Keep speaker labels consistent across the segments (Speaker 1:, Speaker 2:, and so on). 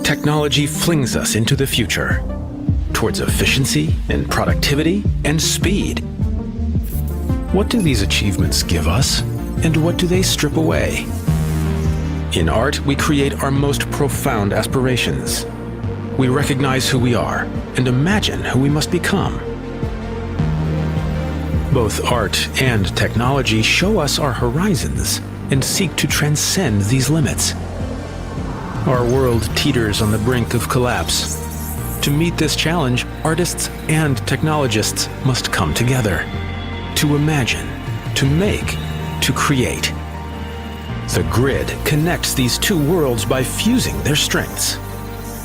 Speaker 1: Technology flings us into the future, towards efficiency and productivity and speed. What do these achievements give us, and what do they strip away? In art, we create our most profound aspirations. We recognize who we are and imagine who we must become. Both art and technology show us our horizons and seek to transcend these limits. Our world teeters on the brink of collapse. To meet this challenge, artists and technologists must come together. To imagine, to make, to create. The grid connects these two worlds by fusing their strengths.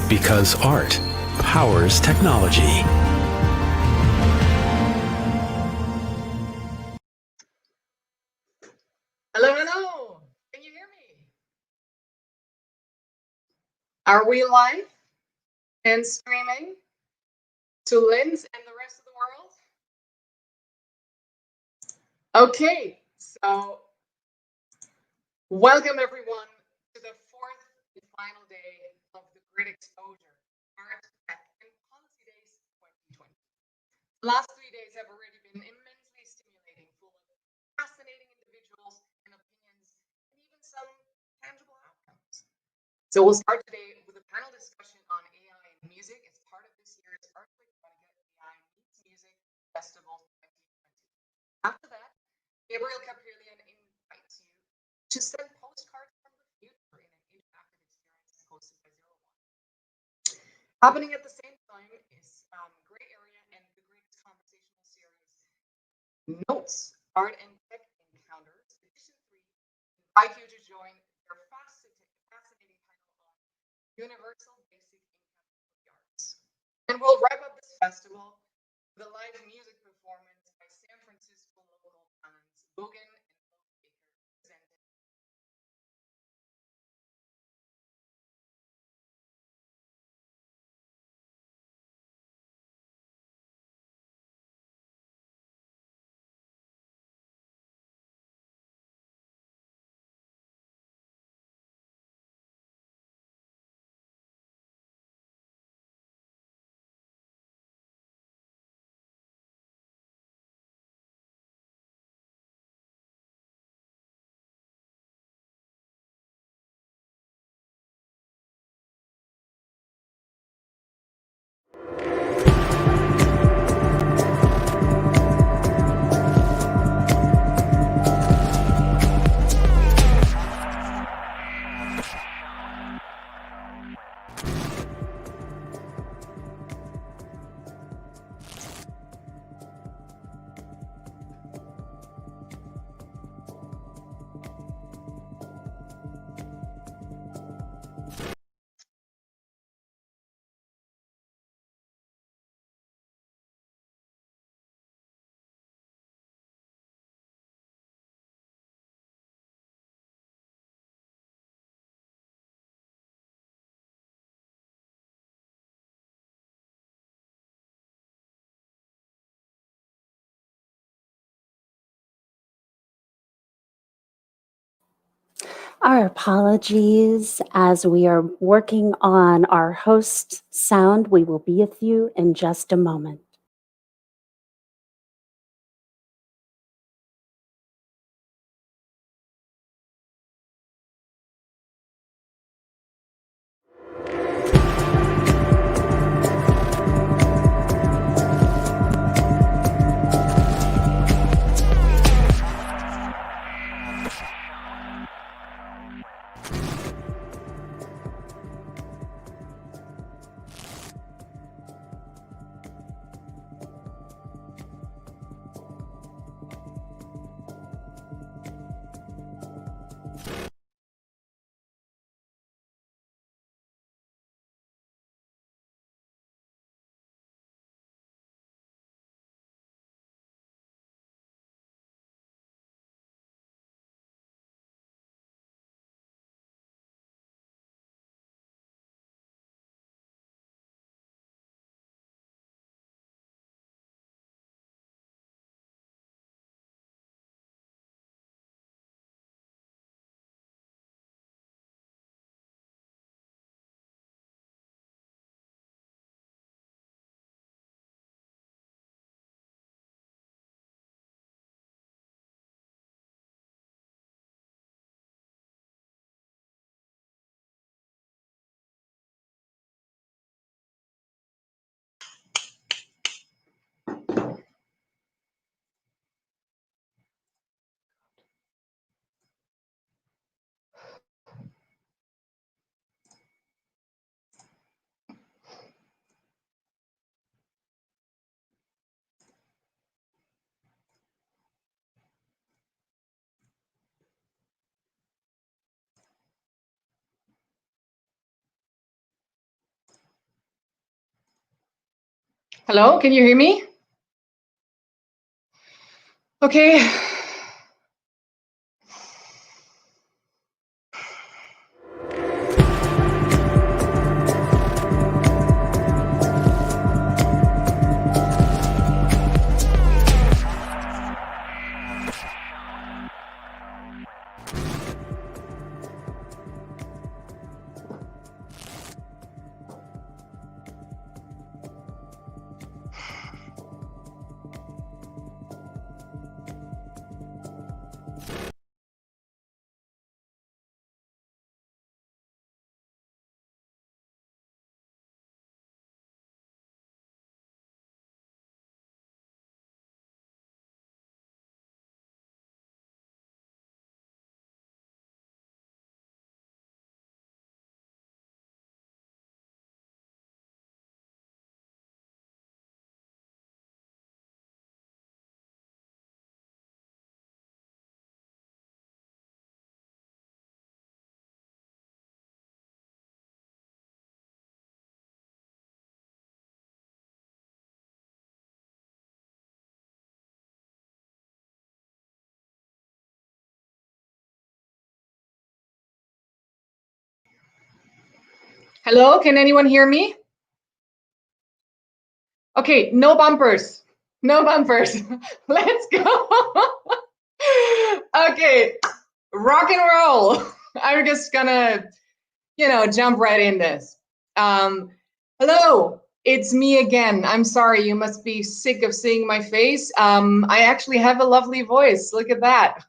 Speaker 1: Because art powers technology.
Speaker 2: Hello, hello. Can you hear me? Are we live and streaming to Linz and the rest of the world? Okay, so welcome everyone to the fourth and final day of the Grid Exposure Art, Tech, and Policy Days 2020. The last 3 days have already been immensely stimulating, full of fascinating individuals and opinions, and even some tangible outcomes. So we'll start today with a panel discussion on AI and music as part of this year's Earthquake AI Meets Music Festival 2020. After that, Gabriel Caprillion invites you to send postcards from the future in an interactive experience hosted by Zero One. Happening at the same time is Gray Area and the Greatest Conversational Series Notes, Art and Tech Encounters, Edition 3. Invite you to join their fascinating panel on Universal Basic Income for the Arts. And we'll wrap up this festival with a live music performance by San Francisco local talents Bogan and Logan Baker presented.
Speaker 3: Our apologies as we are working on our host sound. We will be with you in just a moment.
Speaker 2: Hello, can you hear me? Okay. Hello, can anyone hear me? Okay, no bumpers. No bumpers. Let's go. Okay, rock and roll. I'm just gonna, jump right in this. Hello, it's me again. I'm sorry, you must be sick of seeing my face. I actually have a lovely voice. Look at that.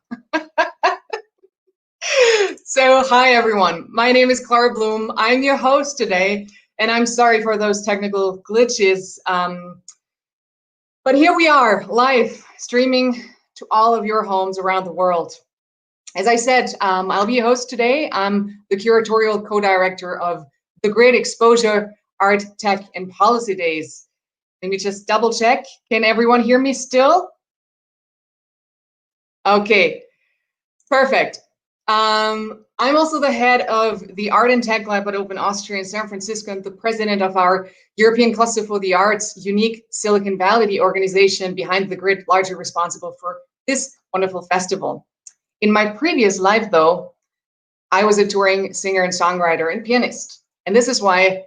Speaker 2: So, hi everyone. My name is Clara Bloom. I'm your host today, and I'm sorry for those technical glitches. But here we are, live, streaming to all of your homes around the world. As I said, I'll be your host today. I'm the curatorial co-director of the Great Exposure Art, Tech, and Policy Days. Let me just double check. Can everyone hear me still? Okay, perfect. I'm also the head of the Art and Tech Lab at Open Austria in San Francisco and the president of our European Cluster for the Arts, unique Silicon Valley organization behind the grid, largely responsible for this wonderful festival. In my previous life, though, I was a touring singer and songwriter and pianist. And this is why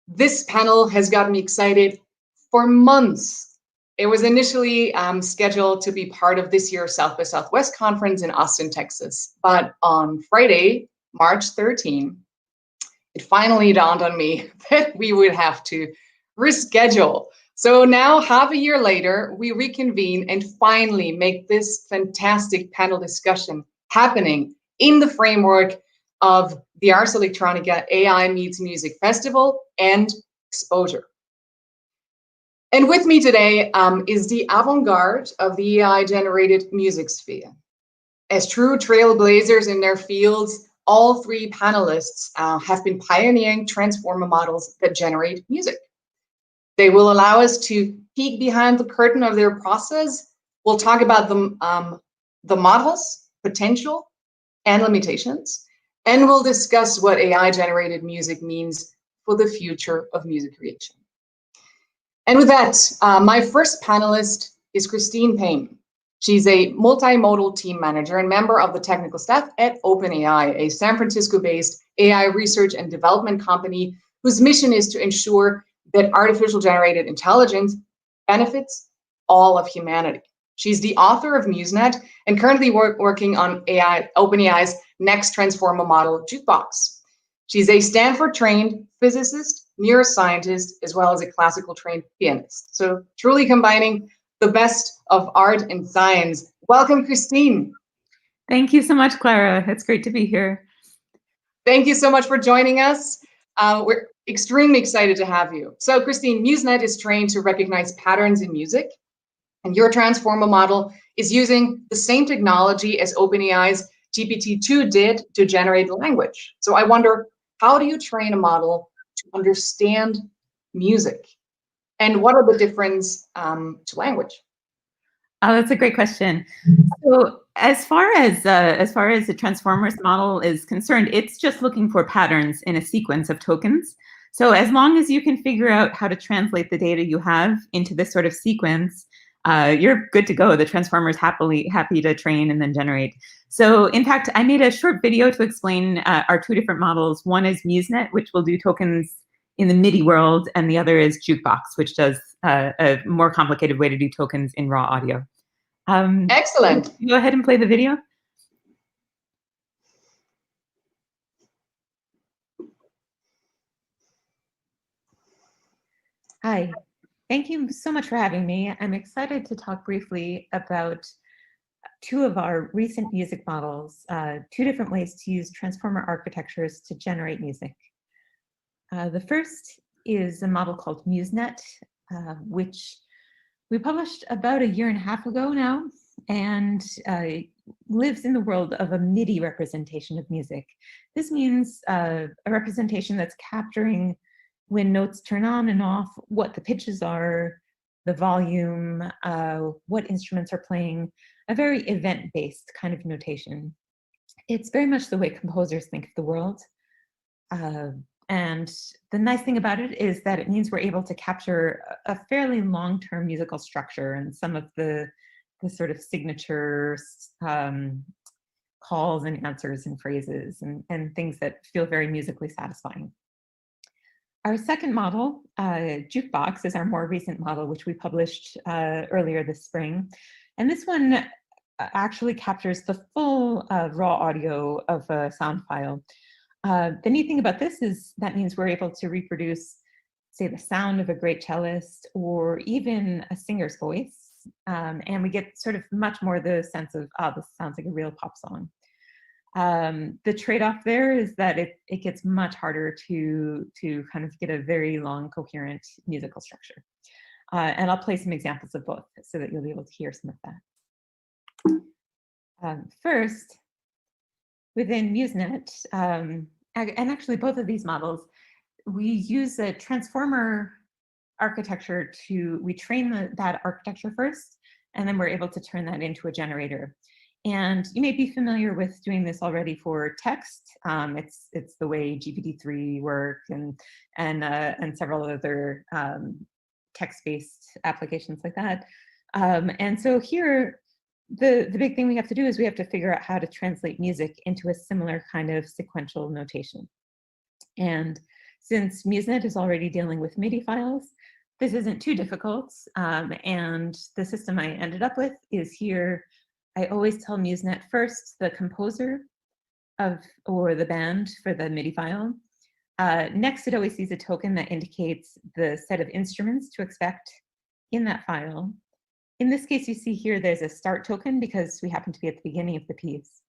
Speaker 2: this panel has got me excited for months. It was initially scheduled to be part of this year's South by Southwest conference in Austin, Texas. But on Friday, March 13, it finally dawned on me that we would have to reschedule. So now, half a year later, we reconvene and finally make this fantastic panel discussion happening in the framework of the Ars Electronica AI Meets Music Festival and Exposure. And with me today is the avant-garde of the AI-generated music sphere. As true trailblazers in their fields, all three panelists have been pioneering transformer models that generate music. They will allow us to peek behind the curtain of their process. We'll talk about the models, potential, and limitations. And we'll discuss what AI-generated music means for the future of music creation. And with that, my first panelist is Christine Payne. She's a multimodal team manager and member of the technical staff at OpenAI, a San Francisco-based AI research and development company whose mission is to ensure that artificial generated intelligence benefits all of humanity. She's the author of MuseNet and currently working on OpenAI's next transformer model, Jukebox. She's a Stanford-trained physicist, neuroscientist, as well as a classical trained pianist. So truly combining the best of art and science. Welcome, Christine.
Speaker 4: Thank you so much, Clara. It's great to be here.
Speaker 2: Thank you so much for joining us. We're extremely excited to have you. So Christine, MuseNet is trained to recognize patterns in music, and your transformer model is using the same technology as OpenAI's GPT-2 did to generate language. So I wonder, how do you train a model to understand music? And what are the difference to language?
Speaker 4: Oh, that's a great question. So as far as the transformers model is concerned, it's just looking for patterns in a sequence of tokens. So as long as you can figure out how to translate the data you have into this sort of sequence, you're good to go. The transformer is happy to train and then generate. So in fact, I made a short video to explain our two different models. One is MuseNet, which will do tokens in the MIDI world, and the other is Jukebox, which does a more complicated way to do tokens in raw audio.
Speaker 2: Excellent.
Speaker 4: Go ahead and play the video. Hi, thank you so much for having me. I'm excited to talk briefly about two of our recent music models, two different ways to use transformer architectures to generate music. The first is a model called MuseNet, which we published about 1.5 years ago now, and lives in the world of a MIDI representation of music. This means a representation that's capturing when notes turn on and off, what the pitches are, the volume, what instruments are playing, a very event-based kind of notation. It's very much the way composers think of the world. And the nice thing about it is that it means we're able to capture a fairly long-term musical structure and some of the sort of signature calls and answers and phrases and things that feel very musically satisfying. Our second model, Jukebox, is our more recent model, which we published earlier this spring. And this one actually captures the full raw audio of a sound file. The neat thing about this is that means we're able to reproduce, say, the sound of a great cellist or even a singer's voice. And we get sort of much more the sense of, oh, this sounds like a real pop song. The trade-off there is that it gets much harder to kind of get a very long, coherent musical structure. And I'll play some examples of both so that you'll be able to hear some of that. First, within MuseNet, and actually both of these models, we use a transformer architecture we train that architecture first, and then we're able to turn that into a generator. And you may be familiar with doing this already for text. It's the way GPT-3 works and several other text-based applications like that. And so here, the big thing we have to do is we have to figure out how to translate music into a similar kind of sequential notation. And since MuseNet is already dealing with MIDI files, this isn't too difficult. And the system I ended up with is here. I always tell MuseNet first the composer or the band for the MIDI file. Next, it always sees a token that indicates the set of instruments to expect in that file. In this case, you see here there's a start token because we happen to be at the beginning of the piece.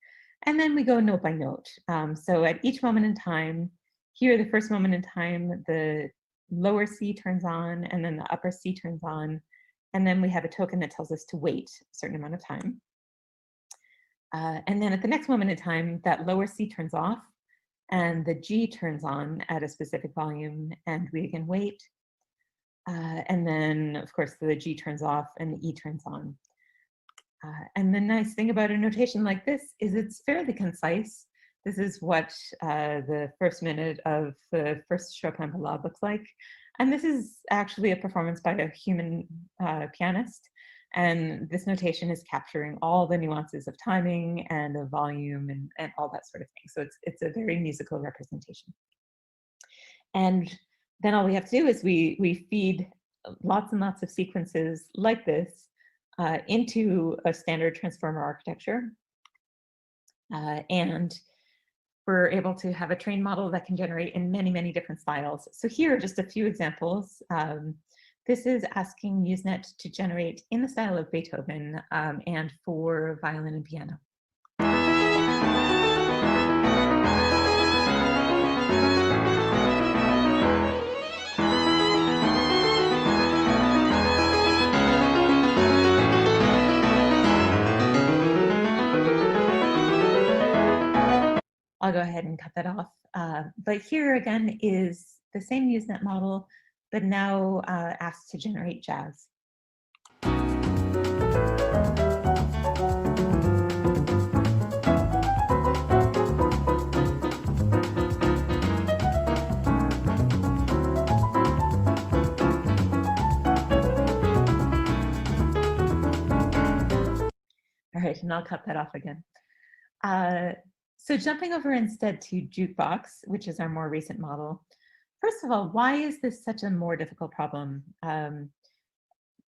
Speaker 4: And then we go note by note. So at each moment in time, here, the first moment in time, the lower C turns on and then the upper C turns on. And then we have a token that tells us to wait a certain amount of time. And then at the next moment in time, that lower C turns off and the G turns on at a specific volume, and we again wait. And then, of course, the G turns off and the E turns on. And the nice thing about a notation like this is it's fairly concise. This is what the first minute of the first Chopin Ballade looks like. And this is actually a performance by a human pianist. And this notation is capturing all the nuances of timing and of volume and all that sort of thing. So it's a very musical representation. And then all we have to do is we feed lots and lots of sequences like this into a standard transformer architecture. And we're able to have a trained model that can generate in many, many different styles. So here are just a few examples. This is asking MuseNet to generate in the style of Beethoven and for violin and piano. I'll go ahead and cut that off. But here again is the same MuseNet model, but now asked to generate jazz. right, and I'll cut that off again. So jumping over instead to Jukebox, which is our more recent model. First of all, why is this such a more difficult problem?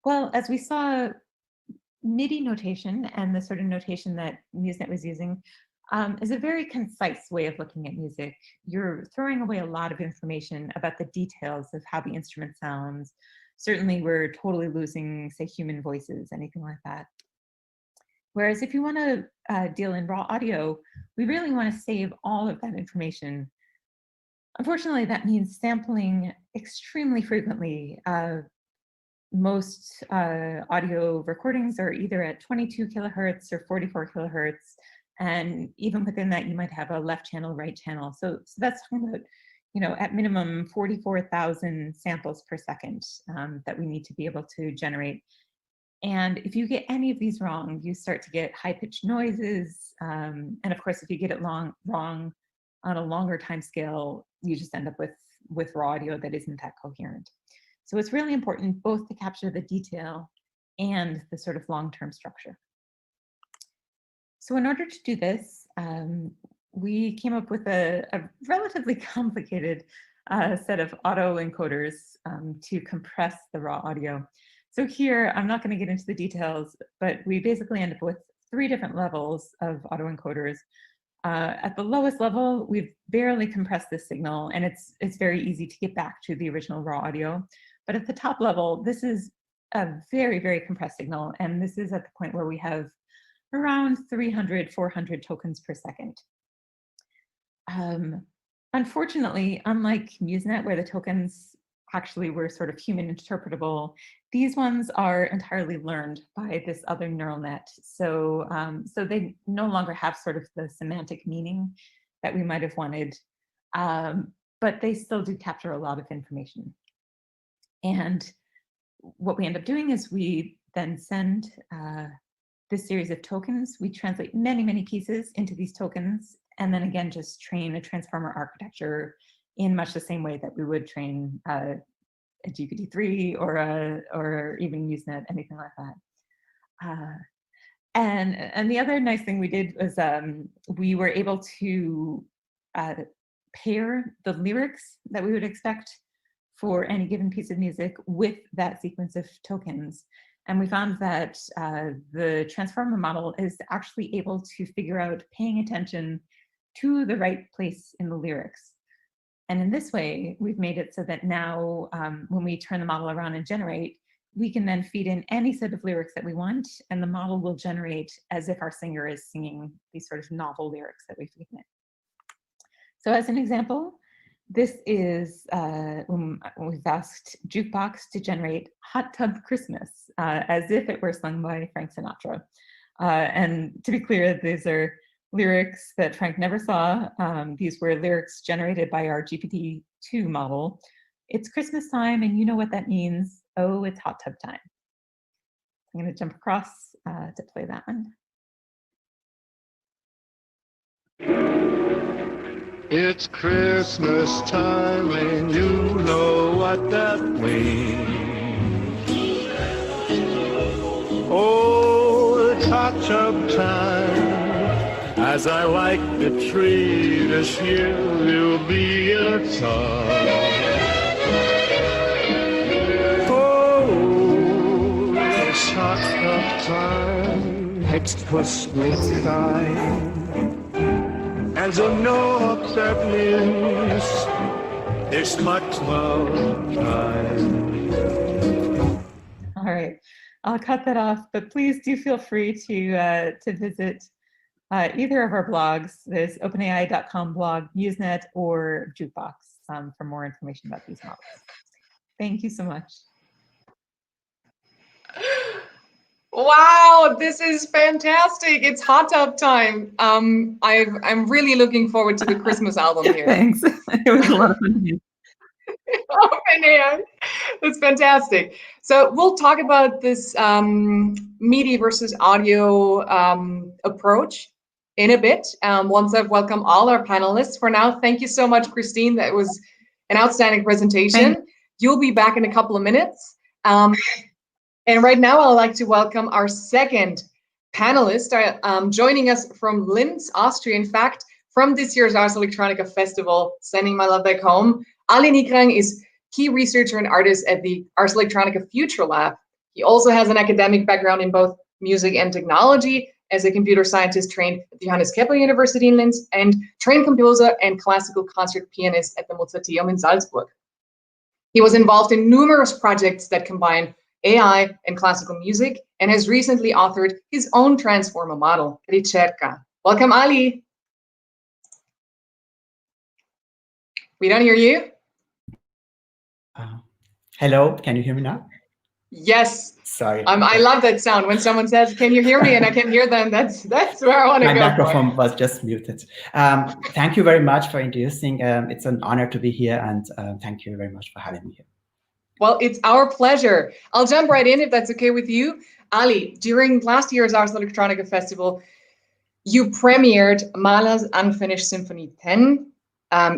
Speaker 4: Well, as we saw, MIDI notation and the sort of notation that MuseNet was using is a very concise way of looking at music. You're throwing away a lot of information about the details of how the instrument sounds. Certainly, we're totally losing, say, human voices, anything like that. Whereas if you want to deal in raw audio, we really want to save all of that information. Unfortunately, that means sampling extremely frequently. Most audio recordings are either at 22 kilohertz or 44 kilohertz. And even within that, you might have a left channel, right channel. So that's talking about, you know, at minimum 44,000 samples per second that we need to be able to generate. And if you get any of these wrong, you start to get high-pitched noises. And of course, if you get it wrong on a longer time scale, you just end up with raw audio that isn't that coherent. So it's really important both to capture the detail and the sort of long-term structure. So in order to do this, we came up with a relatively complicated set of autoencoders to compress the raw audio. So here, I'm not going to get into the details, but we basically end up with 3 different levels of autoencoders. At the lowest level, we've barely compressed this signal, and it's very easy to get back to the original raw audio. But at the top level, this is a very, very compressed signal, and this is at the point where we have around 300, 400 tokens per second. Unfortunately, unlike MuseNet, where the tokens actually were sort of human interpretable, these ones are entirely learned by this other neural net. So, so they no longer have sort of the semantic meaning that we might have wanted, but they still do capture a lot of information. And what we end up doing is we then send this series of tokens. We translate many, many pieces into these tokens, and then again, just train a transformer architecture in much the same way that we would train a GPT-3 or even MuseNet, anything like that. And the other nice thing we did was we were able to pair the lyrics that we would expect for any given piece of music with that sequence of tokens. And we found that the transformer model is actually able to figure out paying attention to the right place in the lyrics. And in this way, we've made it so that now when we turn the model around and generate, we can then feed in any set of lyrics that we want, and the model will generate as if our singer is singing these sort of novel lyrics that we feed in. So as an example, this is when we've asked Jukebox to generate Hot Tub Christmas as if it were sung by Frank Sinatra. And to be clear, these are lyrics that Frank never saw. These were lyrics generated by our GPT-2 model. It's Christmas time, and you know what that means. Oh, it's hot tub time. I'm going to jump across to play that one.
Speaker 5: It's Christmas time, and you know what that means. Oh, it's hot tub time. As I like the tree this year, there'll be a tub. Oh, it's hot tub time. It's Christmas time. And so know that means it's hot tub time.
Speaker 4: All right, I'll cut that off, but please do feel free to visit either of our blogs. There's openai.com blog, MuseNet, or Jukebox for more information about these models. Thank you so much.
Speaker 2: Wow, this is fantastic. It's hot tub time. I'm really looking forward to the Christmas album here.
Speaker 4: Thanks. It was a lot of fun.
Speaker 2: Oh, man, that's fantastic. So we'll talk about this MIDI versus audio approach in a bit, once I've welcomed all our panelists. For now, thank you so much, Christine. That was an outstanding presentation. You'll be back in a couple of minutes. And right now, I'd like to welcome our second panelist joining us from Linz, Austria. In fact, from this year's Ars Electronica Festival, sending my love back home. Ali Nikrang is key researcher and artist at the Ars Electronica Future Lab. He also has an academic background in both music and technology as a computer scientist trained at the Johannes Kepler University in Linz and trained composer and classical concert pianist at the Mozarteum in Salzburg. He was involved in numerous projects that combine AI and classical music and has recently authored his own transformer model, Ricerca. Welcome, Ali. We don't hear you.
Speaker 6: Hello, can you hear me now?
Speaker 2: Yes.
Speaker 6: Sorry.
Speaker 2: I love that sound when someone says, "Can you hear me?" and I can hear them. That's where I want to go.
Speaker 6: My microphone was just muted. Thank you very much for introducing. It's an honor to be here, and thank you very much for having me here.
Speaker 2: Well, it's our pleasure. I'll jump right in if that's okay with you. Ali, during last year's Ars Electronica Festival, you premiered Mahler's Unfinished Symphony 10,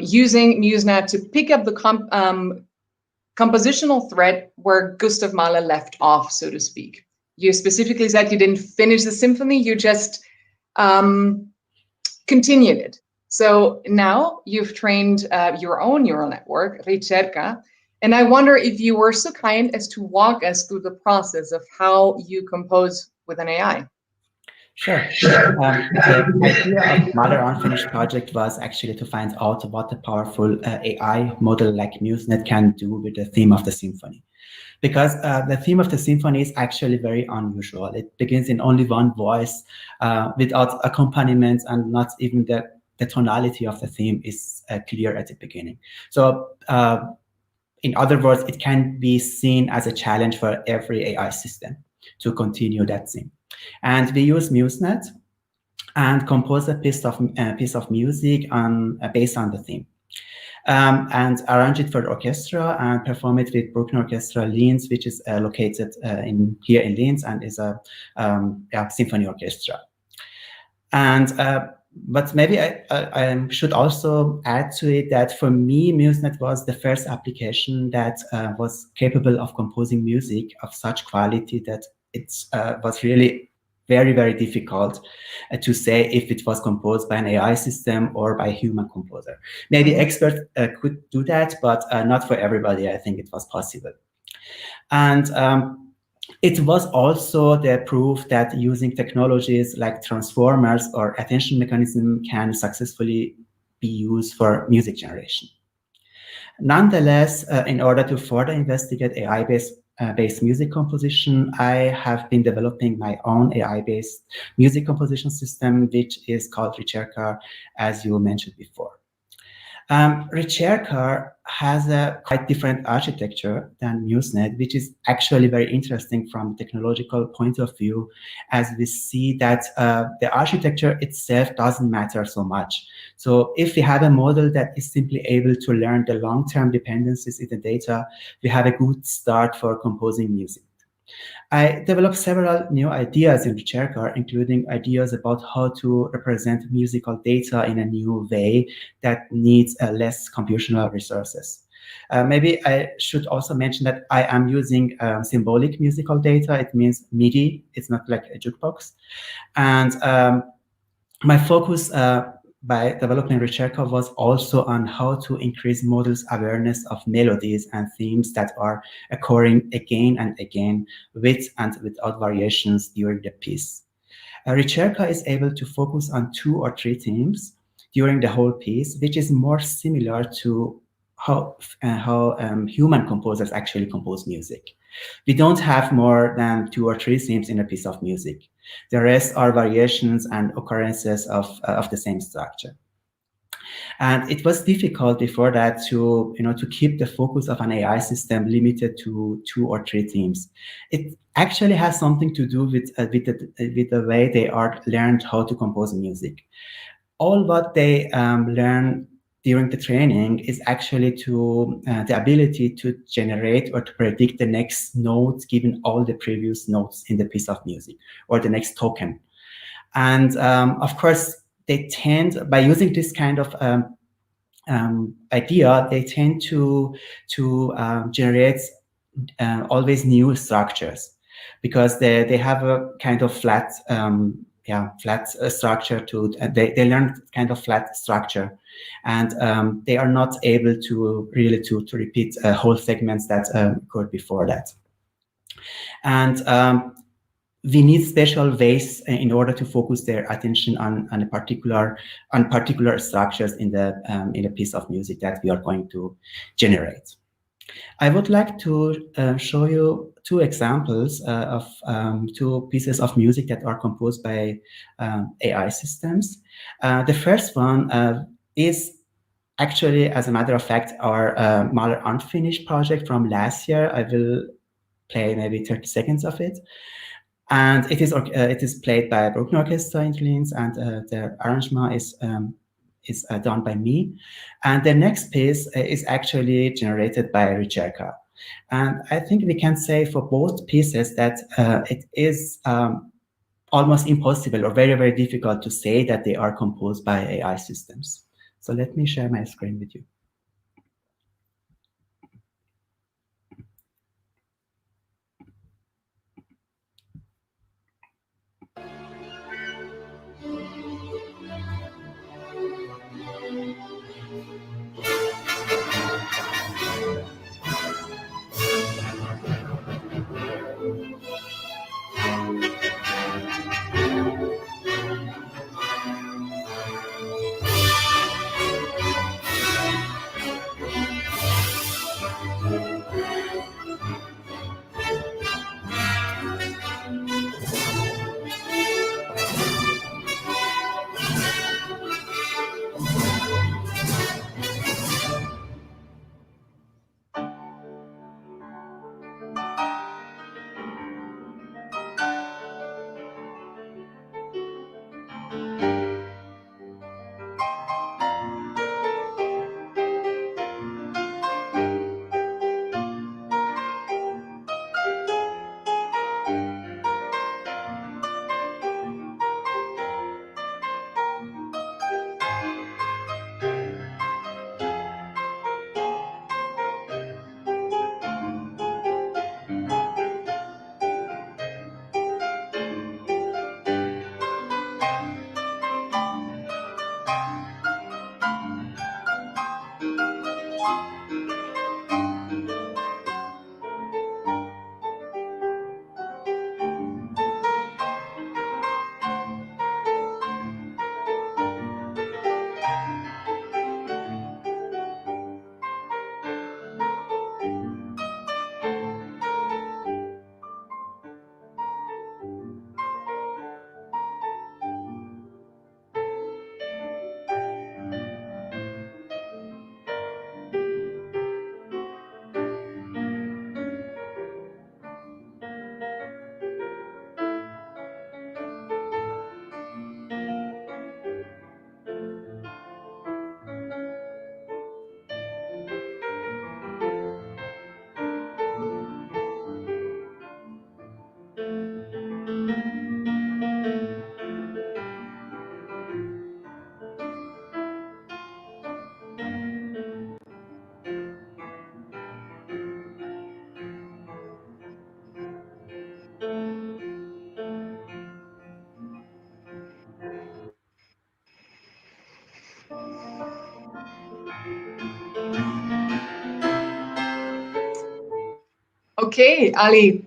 Speaker 2: using MuseNet to pick up the compositional thread where Gustav Mahler left off, so to speak. You specifically said you didn't finish the symphony, you just continued it. So now you've trained your own neural network, Ricerca, and I wonder if you were so kind as to walk us through the process of how you compose with an AI.
Speaker 6: Sure. The idea of Mahler Unfinished project was actually to find out what a powerful AI model like MuseNet can do with the theme of the symphony. Because the theme of the symphony is actually very unusual. It begins in only one voice without accompaniment, and not even the tonality of the theme is clear at the beginning. So in other words, it can be seen as a challenge for every AI system to continue that theme. And we use MuseNet and compose a piece of music based on the theme, and arrange it for the orchestra and perform it with Bruckner Orchestra Linz, which is located here in Linz and is a symphony orchestra. And but maybe I should also add to it that for me, MuseNet was the first application that was capable of composing music of such quality that it was really very, very difficult to say if it was composed by an AI system or by a human composer. Maybe experts could do that, but not for everybody. I think it was possible. And it was also the proof that using technologies like transformers or attention mechanism can successfully be used for music generation. Nonetheless, in order to further investigate AI-based music composition, I have been developing my own AI-based music composition system, which is called Ricerca, as you mentioned before. Ricerca has a quite different architecture than MuseNet, which is actually very interesting from a technological point of view, as we see that the architecture itself doesn't matter so much. So if we have a model that is simply able to learn the long-term dependencies in the data, we have a good start for composing music. I developed several new ideas in Ricerca, including ideas about how to represent musical data in a new way that needs less computational resources. Maybe I should also mention that I am using symbolic musical data. It means MIDI. It's not like a jukebox. And my focus by developing Ricerca was also on how to increase models' awareness of melodies and themes that are occurring again and again with and without variations during the piece. Ricerca is able to focus on 2 or 3 themes during the whole piece, which is more similar to how human composers actually compose music. We don't have more than 2 or 3 themes in a piece of music. The rest are variations and occurrences of the same structure. And it was difficult before that to keep the focus of an AI system limited to 2 or 3 themes. It actually has something to do with the way they are learned how to compose music. All what they learn during the training is actually to the ability to generate or to predict the next notes given all the previous notes in the piece of music, or the next token. And of course, they tend, by using this kind of idea, they tend to generate always new structures. because they have a kind of flat structure to they learn kind of flat structure, and they are not able to really to repeat whole segments that occurred before that. And we need special ways in order to focus their attention on particular structures in the piece of music that we are going to generate. I would like to show you two examples of two pieces of music that are composed by AI systems. The first one is actually, as a matter of fact, our Mahler Unfinished project from last year. I will play maybe 30 seconds of it. And it is played by Bruckner Orchestra in Linz, and the arrangement is done by me. And the next piece is actually generated by Ricerca. And I think we can say for both pieces that it is almost impossible or very, very difficult to say that they are composed by AI systems. So let me share my screen with you.
Speaker 2: Okay, Ali,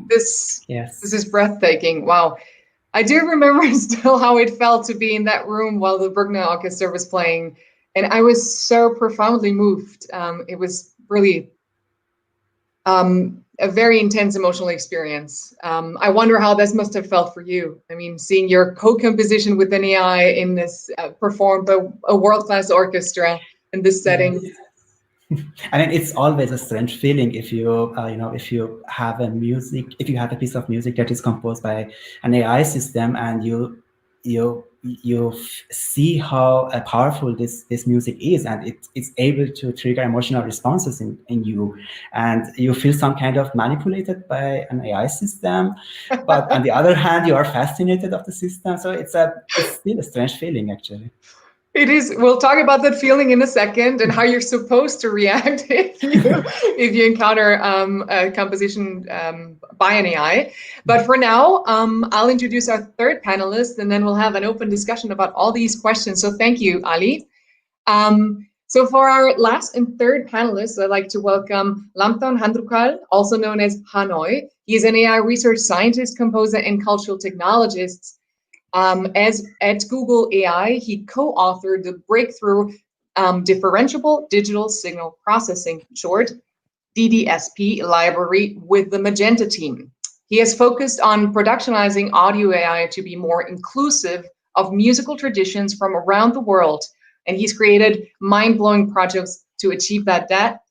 Speaker 2: this is breathtaking. Wow. I do remember still how it felt to be in that room while the Bruckner Orchestra was playing, and I was so profoundly moved. It was really a very intense emotional experience. I wonder how this must have felt for you. I mean, seeing your co-composition with an AI in this performed by a world-class orchestra in this setting.
Speaker 6: Yes. I mean, it's always a strange feeling if you, if you have a piece of music that is composed by an AI system, and you see how powerful this music is, and it's able to trigger emotional responses in you, and you feel some kind of manipulated by an AI system, but on the other hand, you are fascinated of the system. So it's still a strange feeling, actually.
Speaker 2: It is. We'll talk about that feeling in a second and how you're supposed to react if you encounter a composition by an AI. But for now, I'll introduce our third panelist, and then we'll have an open discussion about all these questions. So thank you, Ali. So for our last and third panelists, I'd like to welcome Lamton Handrukal, also known as Hanoi. He's an AI research scientist, composer, and cultural technologist. As at Google AI, he co-authored the breakthrough differentiable digital signal processing, short DDSP library, with the Magenta team. He has focused on productionizing audio AI to be more inclusive of musical traditions from around the world, and he's created mind-blowing projects to achieve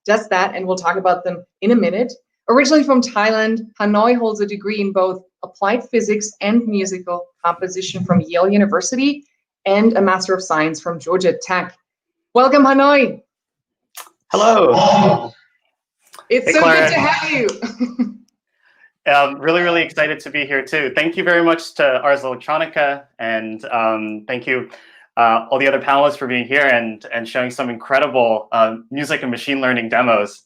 Speaker 2: just that, and we'll talk about them in a minute. Originally from Thailand, Hanoi holds a degree in both applied physics and musical composition from Yale University and a Master of Science from Georgia Tech. Welcome, Hanoi.
Speaker 7: Hello.
Speaker 2: It's
Speaker 7: hey,
Speaker 2: so
Speaker 7: Clara.
Speaker 2: good to have you.
Speaker 7: Really excited to be here too. Thank you very much to Ars Electronica, and thank you all the other panelists for being here and showing some incredible music and machine learning demos.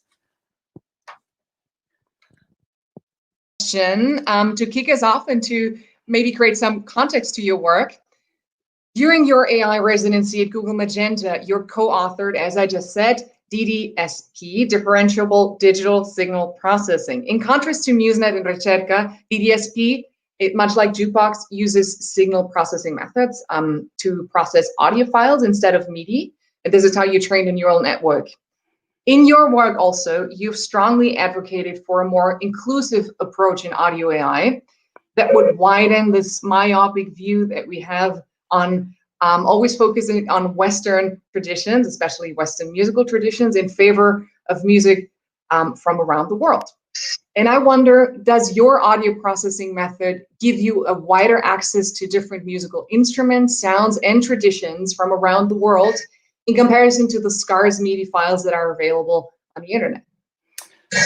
Speaker 2: To kick us off and to maybe create some context to your work. During your AI residency at Google Magenta, you're co-authored, as I just said, DDSP, Differentiable Digital Signal Processing. In contrast to MuseNet and Recerca, DDSP, much like Jukebox, uses signal processing methods to process audio files instead of MIDI. And this is how you train a neural network. In your work also, you've strongly advocated for a more inclusive approach in audio AI that would widen this myopic view that we have on always focusing on Western traditions, especially Western musical traditions, in favor of music from around the world. And I wonder, does your audio processing method give you a wider access to different musical instruments, sounds, and traditions from around the world in comparison to the scarce MIDI files that are available on the internet?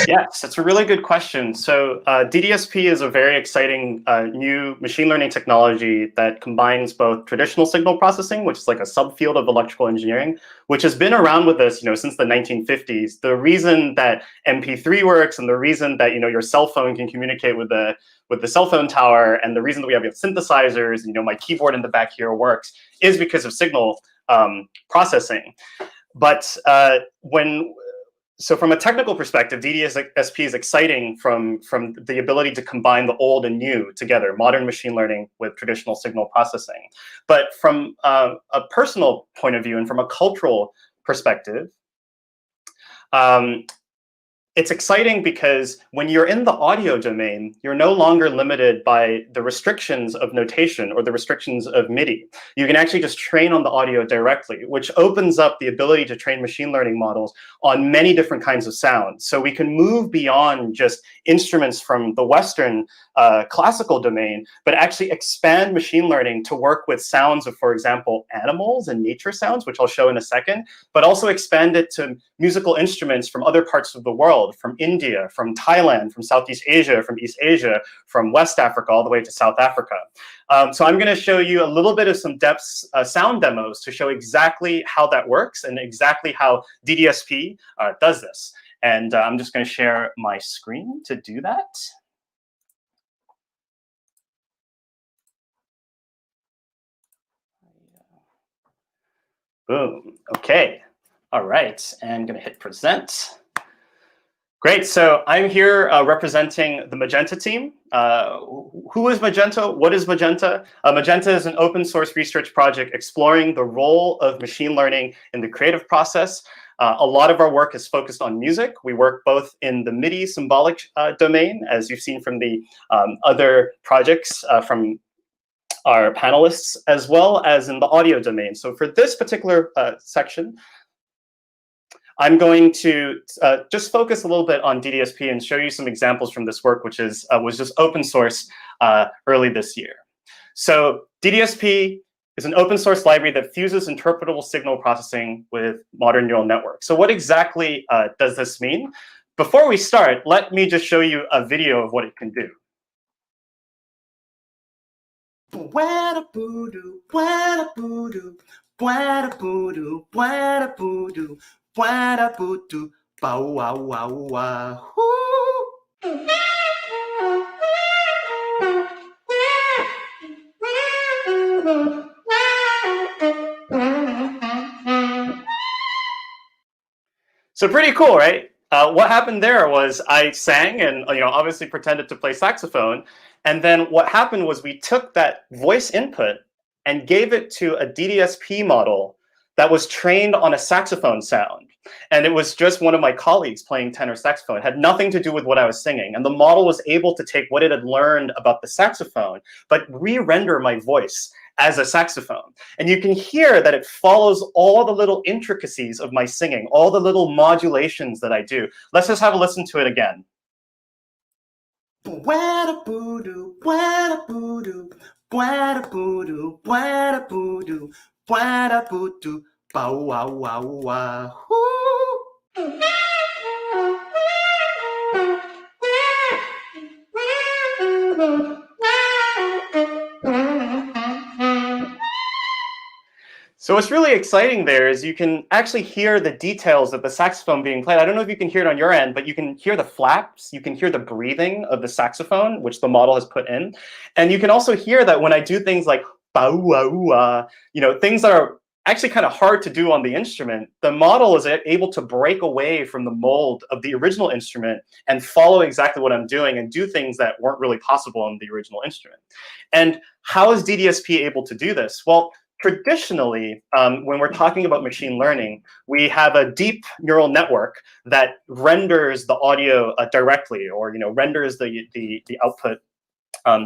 Speaker 7: Yes, that's a really good question. So DDSP is a very exciting new machine learning technology that combines both traditional signal processing, which is like a subfield of electrical engineering, which has been around with us, since the 1950s. The reason that MP3 works, and the reason that your cell phone can communicate with the cell phone tower, and the reason that we have synthesizers, my keyboard in the back here works, is because of signal processing. But so from a technical perspective, DDSP is exciting from the ability to combine the old and new together, modern machine learning with traditional signal processing. But from a personal point of view and from a cultural perspective, it's exciting because when you're in the audio domain, you're no longer limited by the restrictions of notation or the restrictions of MIDI. You can actually just train on the audio directly, which opens up the ability to train machine learning models on many different kinds of sounds. So we can move beyond just instruments from the Western classical domain, but actually expand machine learning to work with sounds of, for example, animals and nature sounds, which I'll show in a second, but also expand it to musical instruments from other parts of the world, from India, from Thailand, from Southeast Asia, from East Asia, from West Africa, all the way to South Africa. So I'm going to show you a little bit of some sound demos to show exactly how that works and exactly how DDSP does this. And I'm just going to share my screen to do that. Boom. Okay. All right. And I'm going to hit present. Great. So I'm here representing the Magenta team. Who is Magenta? What is Magenta? Magenta is an open source research project exploring the role of machine learning in the creative process. A lot of our work is focused on music. We work both in the MIDI symbolic domain, as you've seen from the other projects from our panelists, as well as in the audio domain. So for this particular section, I'm going to just focus a little bit on DDSP and show you some examples from this work, which was just open source early this year. So DDSP is an open source library that fuses interpretable signal processing with modern neural networks. So what exactly does this mean? Before we start, let me just show you a video of what it can do. Bwada-boo-doo, bwada-boo-doo, bwada-boo-doo, bow-wow-wow-wow. So pretty cool, right? What happened there was I sang and obviously pretended to play saxophone, and then what happened was we took that voice input and gave it to a DDSP model that was trained on a saxophone sound. And it was just one of my colleagues playing tenor saxophone. It had nothing to do with what I was singing. And the model was able to take what it had learned about the saxophone, but re-render my voice as a saxophone. And you can hear that it follows all the little intricacies of my singing, all the little modulations that I do. Let's just have a listen to it again. Bwada-boo-doo, bwada-boo-doo, bwada-boo-doo, bwada-boo-doo, bwada-boo-doo, bow-wow-wow-wow. So what's really exciting there is you can actually hear the details of the saxophone being played. I don't know if you can hear it on your end, but you can hear the flaps, you can hear the breathing of the saxophone, which the model has put in. And you can also hear that when I do things like bow-wow-wow, things that are actually kind of hard to do on the instrument, the model is able to break away from the mold of the original instrument and follow exactly what I'm doing and do things that weren't really possible on the original instrument. And how is DDSP able to do this? Well, traditionally, when we're talking about machine learning, we have a deep neural network that renders the audio directly, or renders the output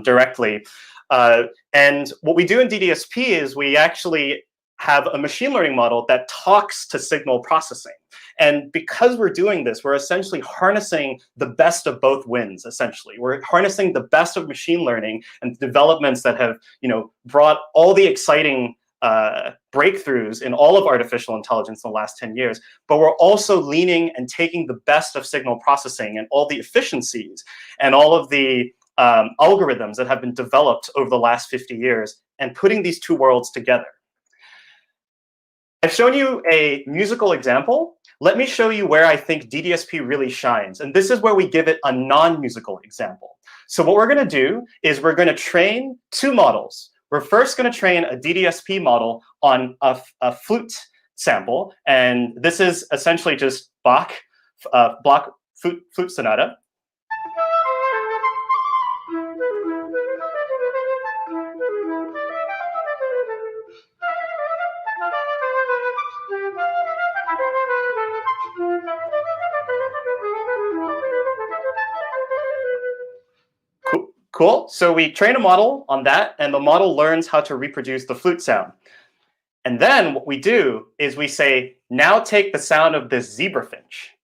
Speaker 7: directly. And what we do in DDSP is we actually have a machine learning model that talks to signal processing. And because we're doing this, we're essentially harnessing the best of both winds, essentially. We're harnessing the best of machine learning and developments that have brought all the exciting breakthroughs in all of artificial intelligence in the last 10 years, but we're also leaning and taking the best of signal processing and all the efficiencies and all of the algorithms that have been developed over the last 50 years and putting these two worlds together. I've shown you a musical example. Let me show you where I think DDSP really shines. And this is where we give it a non-musical example. So what we're going to do is we're going to train two models. We're first going to train a DDSP model on a flute sample. And this is essentially just Bach flute sonata. Cool. So we train a model on that, and the model learns how to reproduce the flute sound. And then what we do is we say, now take the sound of this zebrafinch.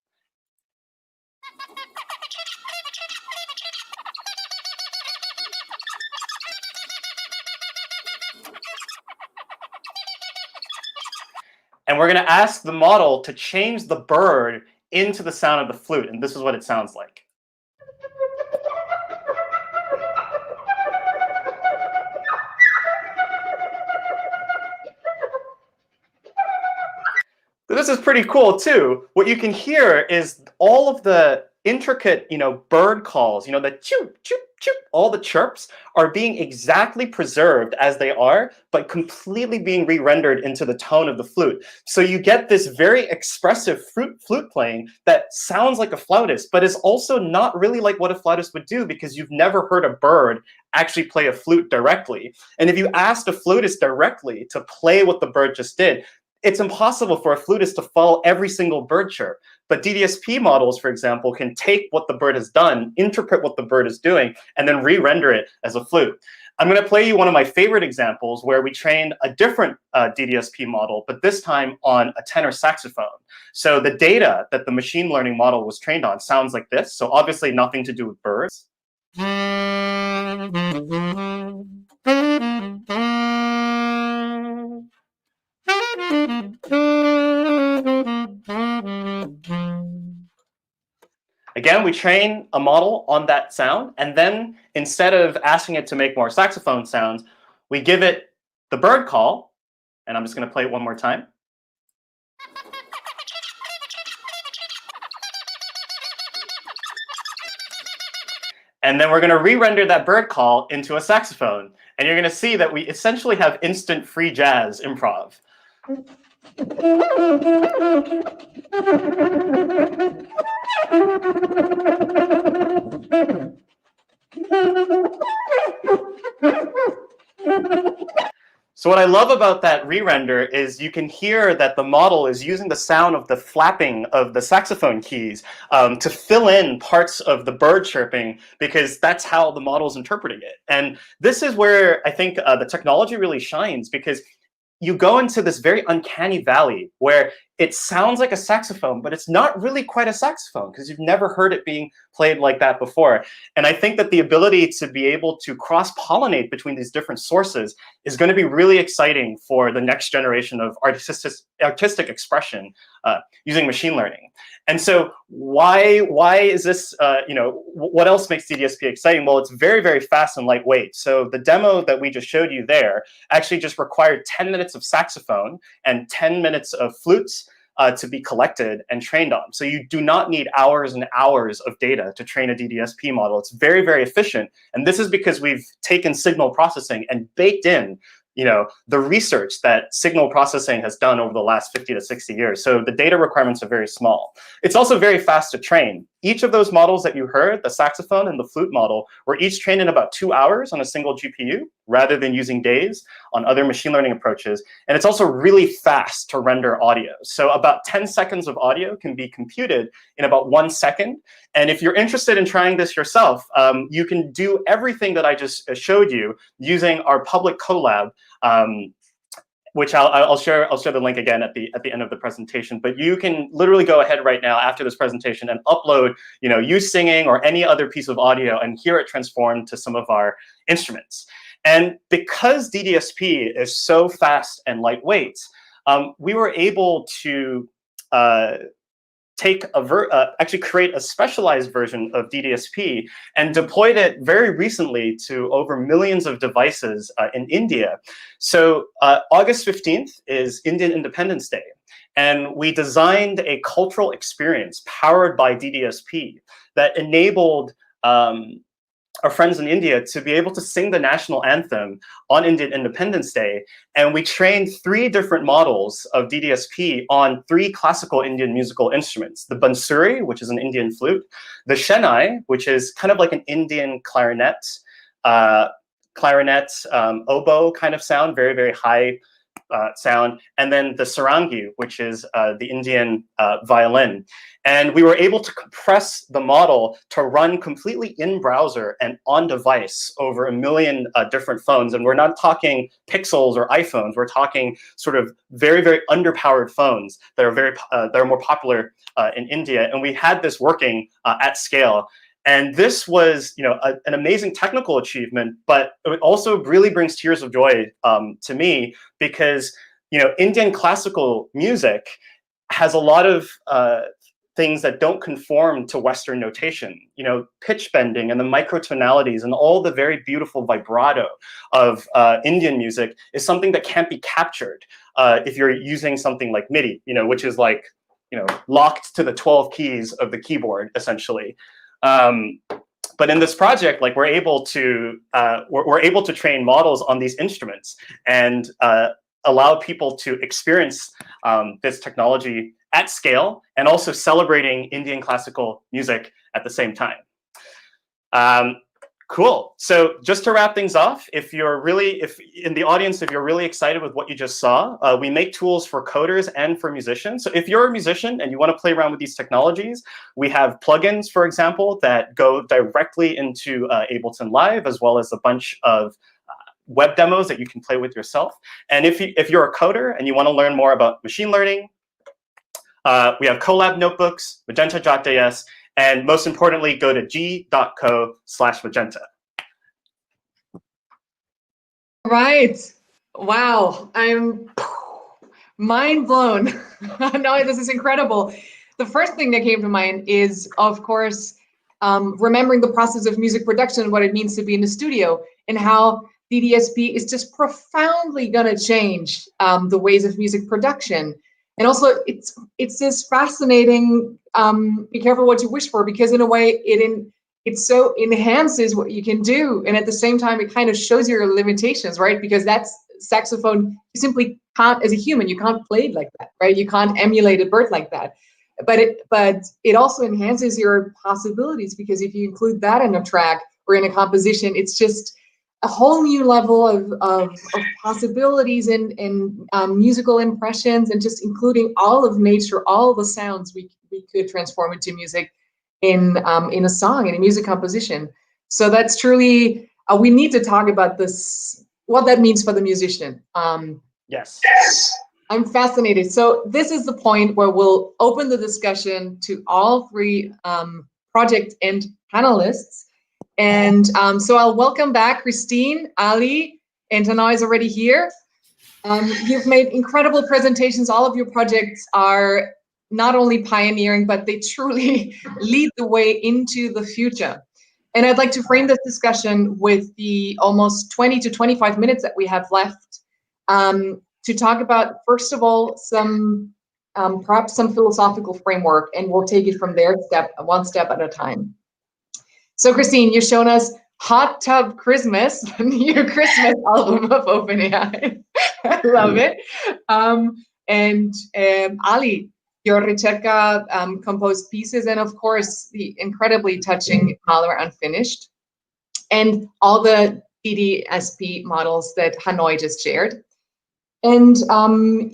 Speaker 7: And we're going to ask the model to change the bird into the sound of the flute. And this is what it sounds like. This is pretty cool too. What you can hear is all of the intricate, bird calls, the choop, choop, choop, all the chirps are being exactly preserved as they are, but completely being re-rendered into the tone of the flute. So you get this very expressive flute playing that sounds like a flautist, but is also not really like what a flautist would do, because you've never heard a bird actually play a flute directly. And if you asked a flutist directly to play what the bird just did, it's impossible for a flutist to follow every single bird chirp. But DDSP models, for example, can take what the bird has done, interpret what the bird is doing, and then re-render it as a flute. I'm going to play you one of my favorite examples where we trained a different DDSP model, but this time on a tenor saxophone. So the data that the machine learning model was trained on sounds like this. So obviously nothing to do with birds. Again, we train a model on that sound, and then instead of asking it to make more saxophone sounds, we give it the bird call, And I'm just going to play it one more time. And then we're going to re-render that bird call into a saxophone. And you're going to see that we essentially have instant free jazz improv. So what I love about that re-render is you can hear that the model is using the sound of the flapping of the saxophone keys to fill in parts of the bird chirping, because that's how the model is interpreting it. And this is where I think the technology really shines, because you go into this very uncanny valley where it sounds like a saxophone, but it's not really quite a saxophone because you've never heard it being played like that before. And I think that the ability to be able to cross-pollinate between these different sources is going to be really exciting for the next generation of artistic expression using machine learning. And so why is this, what else makes DDSP exciting? Well, it's very, very fast and lightweight. So the demo that we just showed you there actually just required 10 minutes of saxophone and 10 minutes of flutes to be collected and trained on. So you do not need hours and hours of data to train a DDSP model. It's very, very efficient. And this is because we've taken signal processing and baked in the research that signal processing has done over the last 50 to 60 years. So the data requirements are very small. It's also very fast to train. Each of those models that you heard, the saxophone and the flute model, were each trained in about 2 hours on a single GPU, rather than using days on other machine learning approaches. And it's also really fast to render audio. So about 10 seconds of audio can be computed in about 1 second. And if you're interested in trying this yourself, you can do everything that I just showed you using our public Colab, which I'll share the link again at the end of the presentation. But you can literally go ahead right now after this presentation and upload, you singing or any other piece of audio and hear it transformed to some of our instruments. And because DDSP is so fast and lightweight, we were able to actually create a specialized version of DDSP and deployed it very recently to over millions of devices in India. So August 15th is Indian Independence Day. And we designed a cultural experience powered by DDSP that enabled our friends in India to be able to sing the national anthem on Indian Independence Day. And we trained 3 different models of DDSP on 3 classical Indian musical instruments: the bansuri, which is an Indian flute; the shehnai, which is kind of like an Indian clarinet, oboe kind of sound, very, very high sound, and then the sarangi, which is the Indian violin. And we were able to compress the model to run completely in browser and on device over 1 million different phones. And we're not talking pixels or iPhones. We're talking sort of very, very underpowered phones that are more popular in India. And we had this working at scale. And this was, an amazing technical achievement, but it also really brings tears of joy to me, because, Indian classical music has a lot of things that don't conform to Western notation. Pitch bending and the microtonalities and all the very beautiful vibrato of Indian music is something that can't be captured if you're using something like MIDI, which is like, locked to the 12 keys of the keyboard, essentially. But in this project, like, we're able to train models on these instruments and allow people to experience this technology at scale, and also celebrating Indian classical music at the same time. Cool. So just to wrap things off, if in the audience, if you're really excited with what you just saw, we make tools for coders and for musicians. So if you're a musician and you want to play around with these technologies, we have plugins, for example, that go directly into Ableton Live, as well as a bunch of web demos that you can play with yourself. And if you're a coder and you want to learn more about machine learning, we have Colab notebooks, Magenta.js, and most importantly, go to g.co/magenta.
Speaker 2: Right. Wow. I'm mind blown. No, this is incredible. The first thing that came to mind is, of course, remembering the process of music production and what it means to be in the studio, and how DDSP is just profoundly going to change the ways of music production. And also, it's this fascinating. Be careful what you wish for, because in a way, it so enhances what you can do, and at the same time, it kind of shows your limitations, right? Because that's saxophone. You simply can't, as a human, you can't play it like that, right? You can't emulate a bird like that. But it also enhances your possibilities, because if you include that in a track or in a composition, it's just a whole new level of possibilities and musical impressions, and just including all of nature, all the sounds we could transform into music in a song, in a music composition. So that's truly, we need to talk about this, what that means for the musician.
Speaker 7: Yes.
Speaker 2: I'm fascinated. So this is the point where we'll open the discussion to all three project and panelists. And so I'll welcome back Christine, Ali, and Tanay is already here. You've made incredible presentations. All of your projects are not only pioneering, but they truly lead the way into the future. And I'd like to frame this discussion with the almost 20 to 25 minutes that we have left to talk about, first of all, some perhaps some philosophical framework, and we'll take it from there, one step at a time. So Christine, you've shown us Hot Tub Christmas, the new Christmas album of OpenAI. I love it. And Ali, your Ricerca composed pieces, and of course, the incredibly touching Mahler Unfinished, and all the DDSP models that Hanoi just shared. And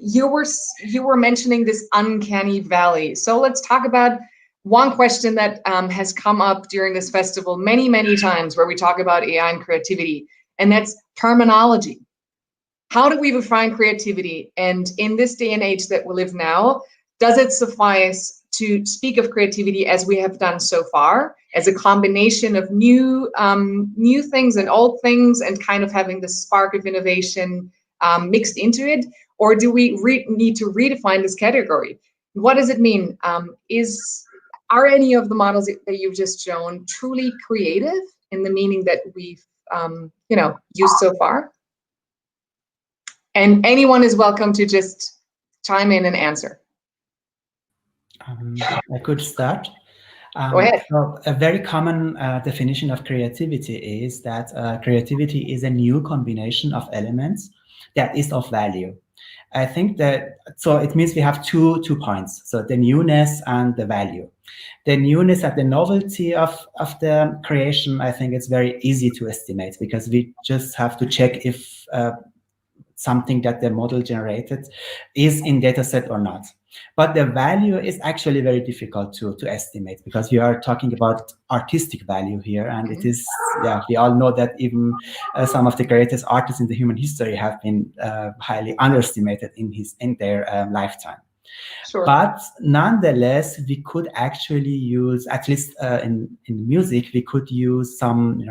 Speaker 2: you were mentioning this uncanny valley. So let's talk about one question that has come up during this festival many, many times, where we talk about AI and creativity, and that's terminology. How do we define creativity? And in this day and age that we live now, does it suffice to speak of creativity as we have done so far, as a combination of new things and old things, and kind of having the spark of innovation mixed into it? Or do we need to redefine this category? What does it mean? Are any of the models that you've just shown truly creative in the meaning that we've used so far? And anyone is welcome to just chime in and answer.
Speaker 6: I could start.
Speaker 2: Go ahead.
Speaker 6: So a very common definition of creativity is that creativity is a new combination of elements that is of value. I think that, so it means we have two points. So the newness and the value. The newness and the novelty of the creation, I think it's very easy to estimate, because we just have to check if something that the model generated is in dataset or not. But the value is actually very difficult to estimate, because we are talking about artistic value here, and it is, we all know that even some of the greatest artists in the human history have been highly underestimated in their lifetime.
Speaker 2: Sure.
Speaker 6: But nonetheless, we could actually use, at least in music, we could use some,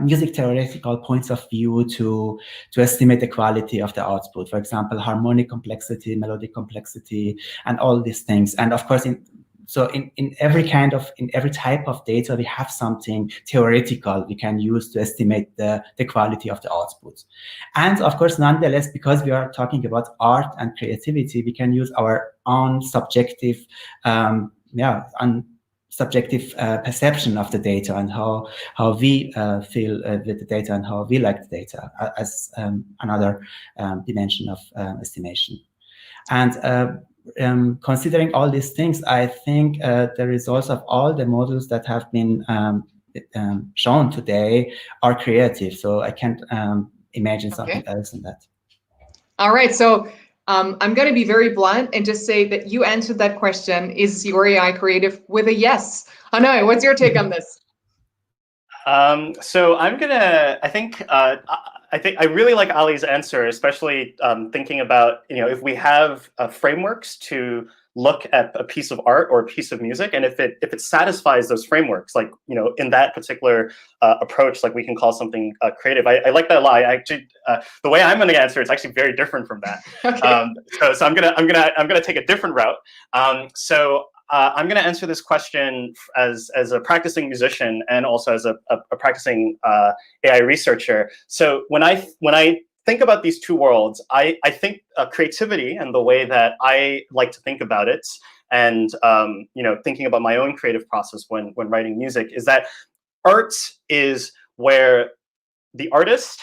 Speaker 6: music theoretical points of view to estimate the quality of the output. For example, harmonic complexity, melodic complexity, and all these things. And of course, in every type of data, we have something theoretical we can use to estimate the quality of the output. And of course, nonetheless, because we are talking about art and creativity, we can use our own subjective, subjective perception of the data, and how we feel with the data, and how we like the data as another dimension of estimation. And considering all these things, I think the results of all the models that have been shown today are creative. So I can't imagine something else than that.
Speaker 2: All right. So I'm going to be very blunt and just say that you answered that question, is your AI creative, with a yes. Hanoi, what's your take on this?
Speaker 7: So I'm gonna, I think I really like Ali's answer, especially thinking about, if we have frameworks to look at a piece of art or a piece of music, and if it satisfies those frameworks, like, in that particular approach, like, we can call something creative. I like that a lot. I actually, the way I'm going to answer, it's actually very different from that.
Speaker 2: Okay.
Speaker 7: So I'm gonna take a different route. So I'm going to answer this question as a practicing musician and also as a practicing AI researcher. So when I think about these two worlds, I think creativity and the way that I like to think about it, and thinking about my own creative process when writing music, is that art is where the artist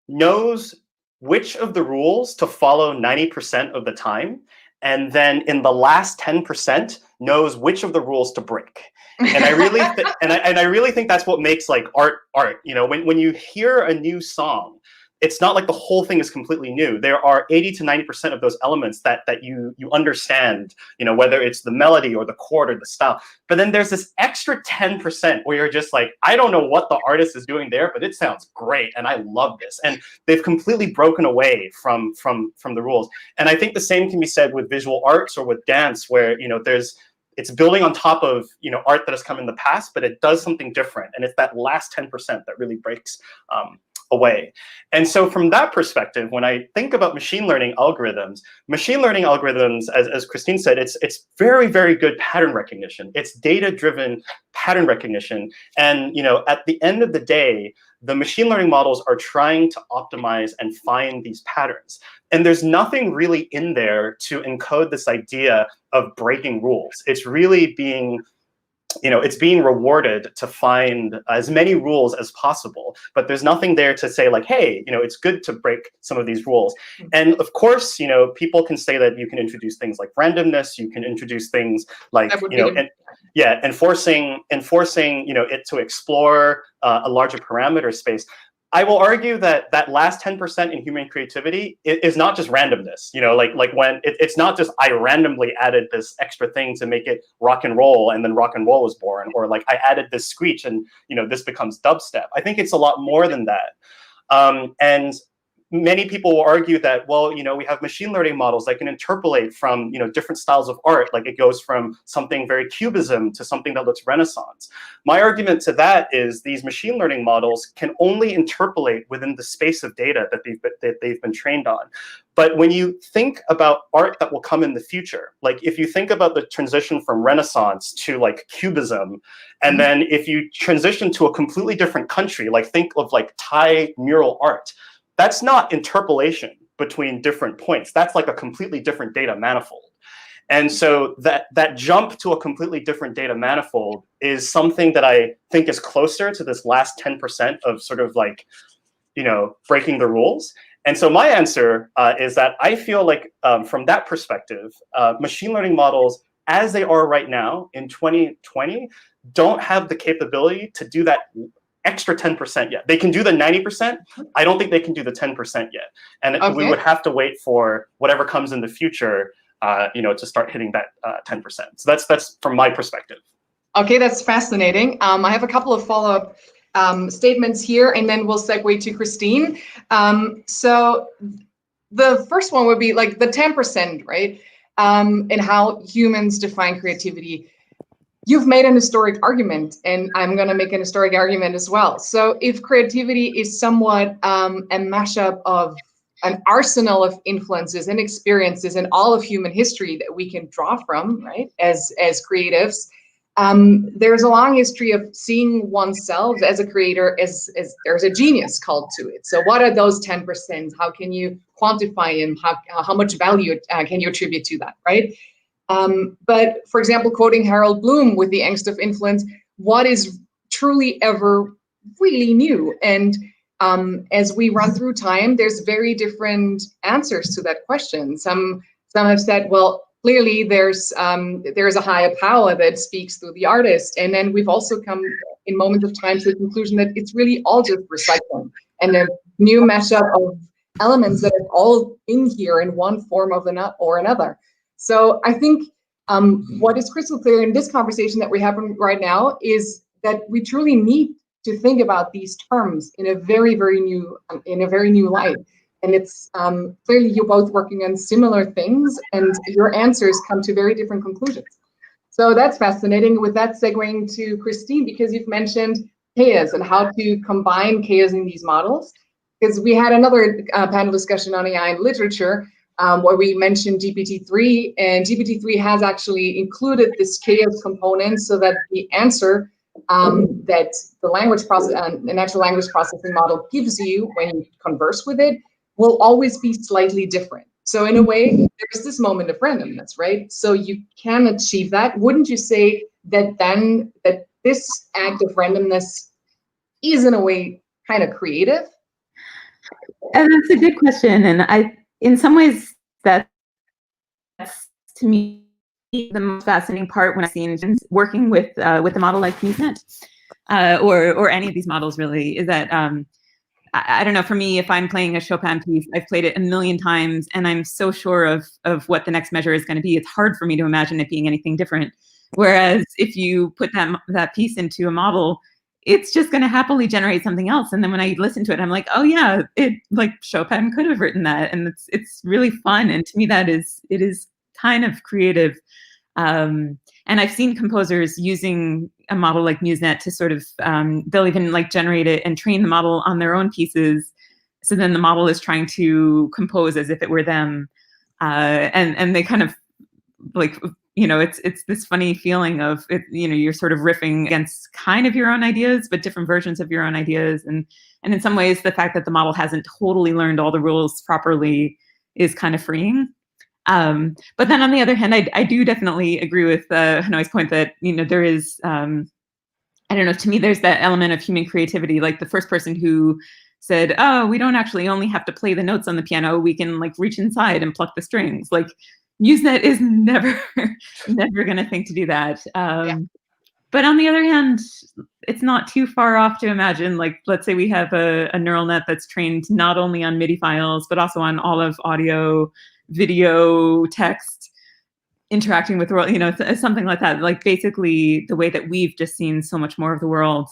Speaker 7: knows which of the rules to follow 90% of the time, and then in the last 10% knows which of the rules to break. And I really I really think that's what makes like art. When you hear a new song, it's not like the whole thing is completely new. There are 80 to 90% of those elements that you understand, whether it's the melody or the chord or the style. But then there's this extra 10% where you're just like, I don't know what the artist is doing there, but it sounds great and I love this. And they've completely broken away from the rules. And I think the same can be said with visual arts or with dance, where it's building on top of art that has come in the past, but it does something different. And it's that last 10% that really breaks away. And so from that perspective, when I think about machine learning algorithms, as Christine said, it's very, very good pattern recognition. It's data-driven pattern recognition. And at the end of the day, the machine learning models are trying to optimize and find these patterns. And there's nothing really in there to encode this idea of breaking rules. It's really being rewarded to find as many rules as possible, but there's nothing there to say like, hey, it's good to break some of these rules. And of course, people can say that you can introduce things like randomness, you can introduce things like, enforcing it to explore a larger parameter space. I will argue that that last 10% in human creativity is not just randomness. Like when it's not just I randomly added this extra thing to make it rock and roll, and then rock and roll was born, or like I added this screech and this becomes dubstep. I think it's a lot more than that. And many people will argue that, well, we have machine learning models that can interpolate from, different styles of art. Like it goes from something very cubism to something that looks Renaissance. My argument to that is these machine learning models can only interpolate within the space of data that they've been trained on. But when you think about art that will come in the future, like if you think about the transition from Renaissance to like Cubism, and then if you transition to a completely different country, like think of like Thai mural art, that's not interpolation between different points. That's like a completely different data manifold. And so that jump to a completely different data manifold is something that I think is closer to this last 10% of sort of like, breaking the rules. And so my answer is that I feel like from that perspective, machine learning models as they are right now in 2020 don't have the capability to do that extra 10% yet. They can do the 90%. I don't think they can do the 10% yet. And we would have to wait for whatever comes in the future, to start hitting that 10%. So that's from my perspective.
Speaker 2: Okay, that's fascinating. I have a couple of follow-up statements here, and then we'll segue to Christine. So the first one would be like the 10%, right? And how humans define creativity. You've made an historic argument, and I'm going to make an historic argument as well. So if creativity is somewhat a mashup of an arsenal of influences and experiences in all of human history that we can draw from, right, as creatives, there's a long history of seeing oneself as a creator as there's a genius called to it. So what are those 10%? How can you quantify them? How much value can you attribute to that, right? But for example, quoting Harold Bloom with The Angst of Influence, what is truly ever really new? And as we run through time, there's very different answers to that question. Some have said, well, clearly there's a higher power that speaks through the artist. And then we've also come in moments of time to the conclusion that it's really all just recycling and a new mashup of elements that are all in here in one form or another. So I think what is crystal clear in this conversation that we're having right now is that we truly need to think about these terms in a very, very new light. And it's clearly you're both working on similar things, and your answers come to very different conclusions. So that's fascinating. With that, segueing to Christine, because you've mentioned chaos and how to combine chaos in these models. Because we had another panel discussion on AI and literature, where we mentioned GPT-3, and GPT-3 has actually included this chaos component so that the answer that the language process and the natural language processing model gives you when you converse with it will always be slightly different. So in a way, there's this moment of randomness, right? So you can achieve that. Wouldn't you say that then that this act of randomness is in a way kind of creative?
Speaker 4: And that's a good question. And in some ways, that's to me the most fascinating part when I've seen working with a model like MuseNet, or any of these models really, is that I don't know, for me, if I'm playing a Chopin piece, I've played it a million times and I'm so sure of what the next measure is going to be, it's hard for me to imagine it being anything different. Whereas if you put that piece into a model, it's just going to happily generate something else. And then when I listen to it, I'm like, oh yeah, like Chopin could have written that. And it's really fun. And to me, it is kind of creative. And I've seen composers using a model like MuseNet to sort of, they'll even like generate it and train the model on their own pieces. So then the model is trying to compose as if it were them. And they kind of like, it's this funny feeling of it, you're sort of riffing against kind of your own ideas, but different versions of your own ideas. And in some ways, the fact that the model hasn't totally learned all the rules properly is kind of freeing. But then on the other hand, I do definitely agree with Hanoi's point that, there is, I don't know, to me, there's that element of human creativity, like the first person who said, oh, we don't actually only have to play the notes on the piano, we can like reach inside and pluck the strings. Like MuseNet is never going to think to do that. But on the other hand, it's not too far off to imagine, like, let's say we have a neural net that's trained not only on MIDI files, but also on all of audio, video, text, interacting with the world, something like that. Like basically the way that we've just seen so much more of the world,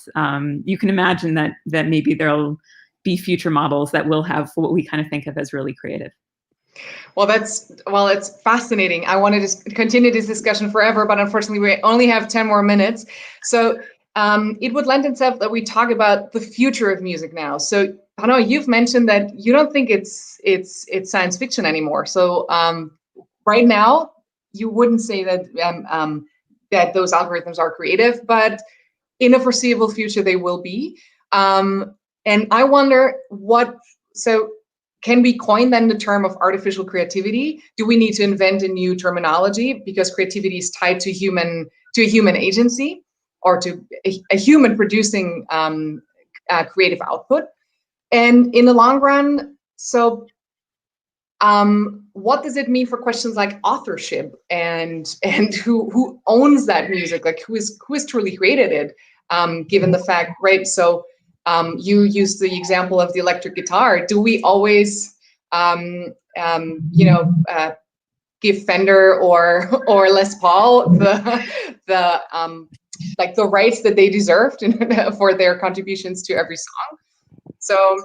Speaker 4: you can imagine that maybe there'll be future models that will have what we kind of think of as really creative.
Speaker 2: Well, it's fascinating. I wanted to continue this discussion forever, but unfortunately we only have 10 more minutes. So it would lend itself that we talk about the future of music now. So Hano, you've mentioned that you don't think it's science fiction anymore. So right now, you wouldn't say that that those algorithms are creative, but in a foreseeable future they will be. And I wonder can we coin then the term of artificial creativity? Do we need to invent a new terminology because creativity is tied to a human agency or to a human producing creative output? And in the long run, what does it mean for questions like authorship and who owns that music? Like who has truly created it? Given the fact, right? So you used the example of the electric guitar. Do we always, give Fender or Les Paul the rights that they deserved for their contributions to every song? So.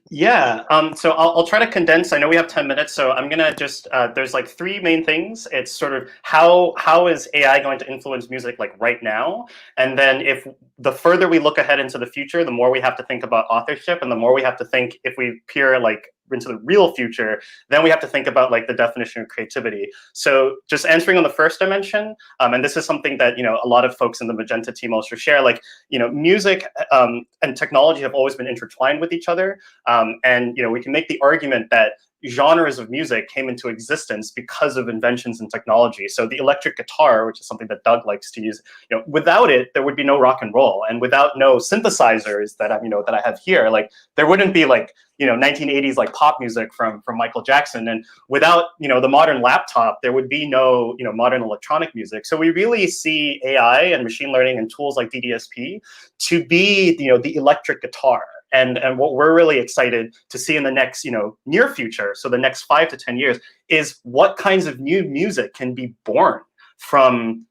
Speaker 7: Yeah, so I'll try to condense. I know we have 10 minutes, so I'm gonna just, there's like three main things. It's sort of how is AI going to influence music like right now? And then if the further we look ahead into the future, the more we have to think about authorship, and the more we have to think, if we peer like into the real future, then we have to think about like the definition of creativity. So just answering on the first dimension, and this is something that, a lot of folks in the Magenta team also share, like, music and technology have always been intertwined with each other. And, we can make the argument that genres of music came into existence because of inventions in technology. So the electric guitar, which is something that Doug likes to use, without it, there would be no rock and roll. And without no synthesizers that I have here, like there wouldn't be like, 1980s like pop music from Michael Jackson. And without, the modern laptop, there would be no, modern electronic music. So we really see AI and machine learning and tools like DDSP to be, the electric guitar. And what we're really excited to see in the next, near future, so the next 5 to 10 years, is what kinds of new music can be born from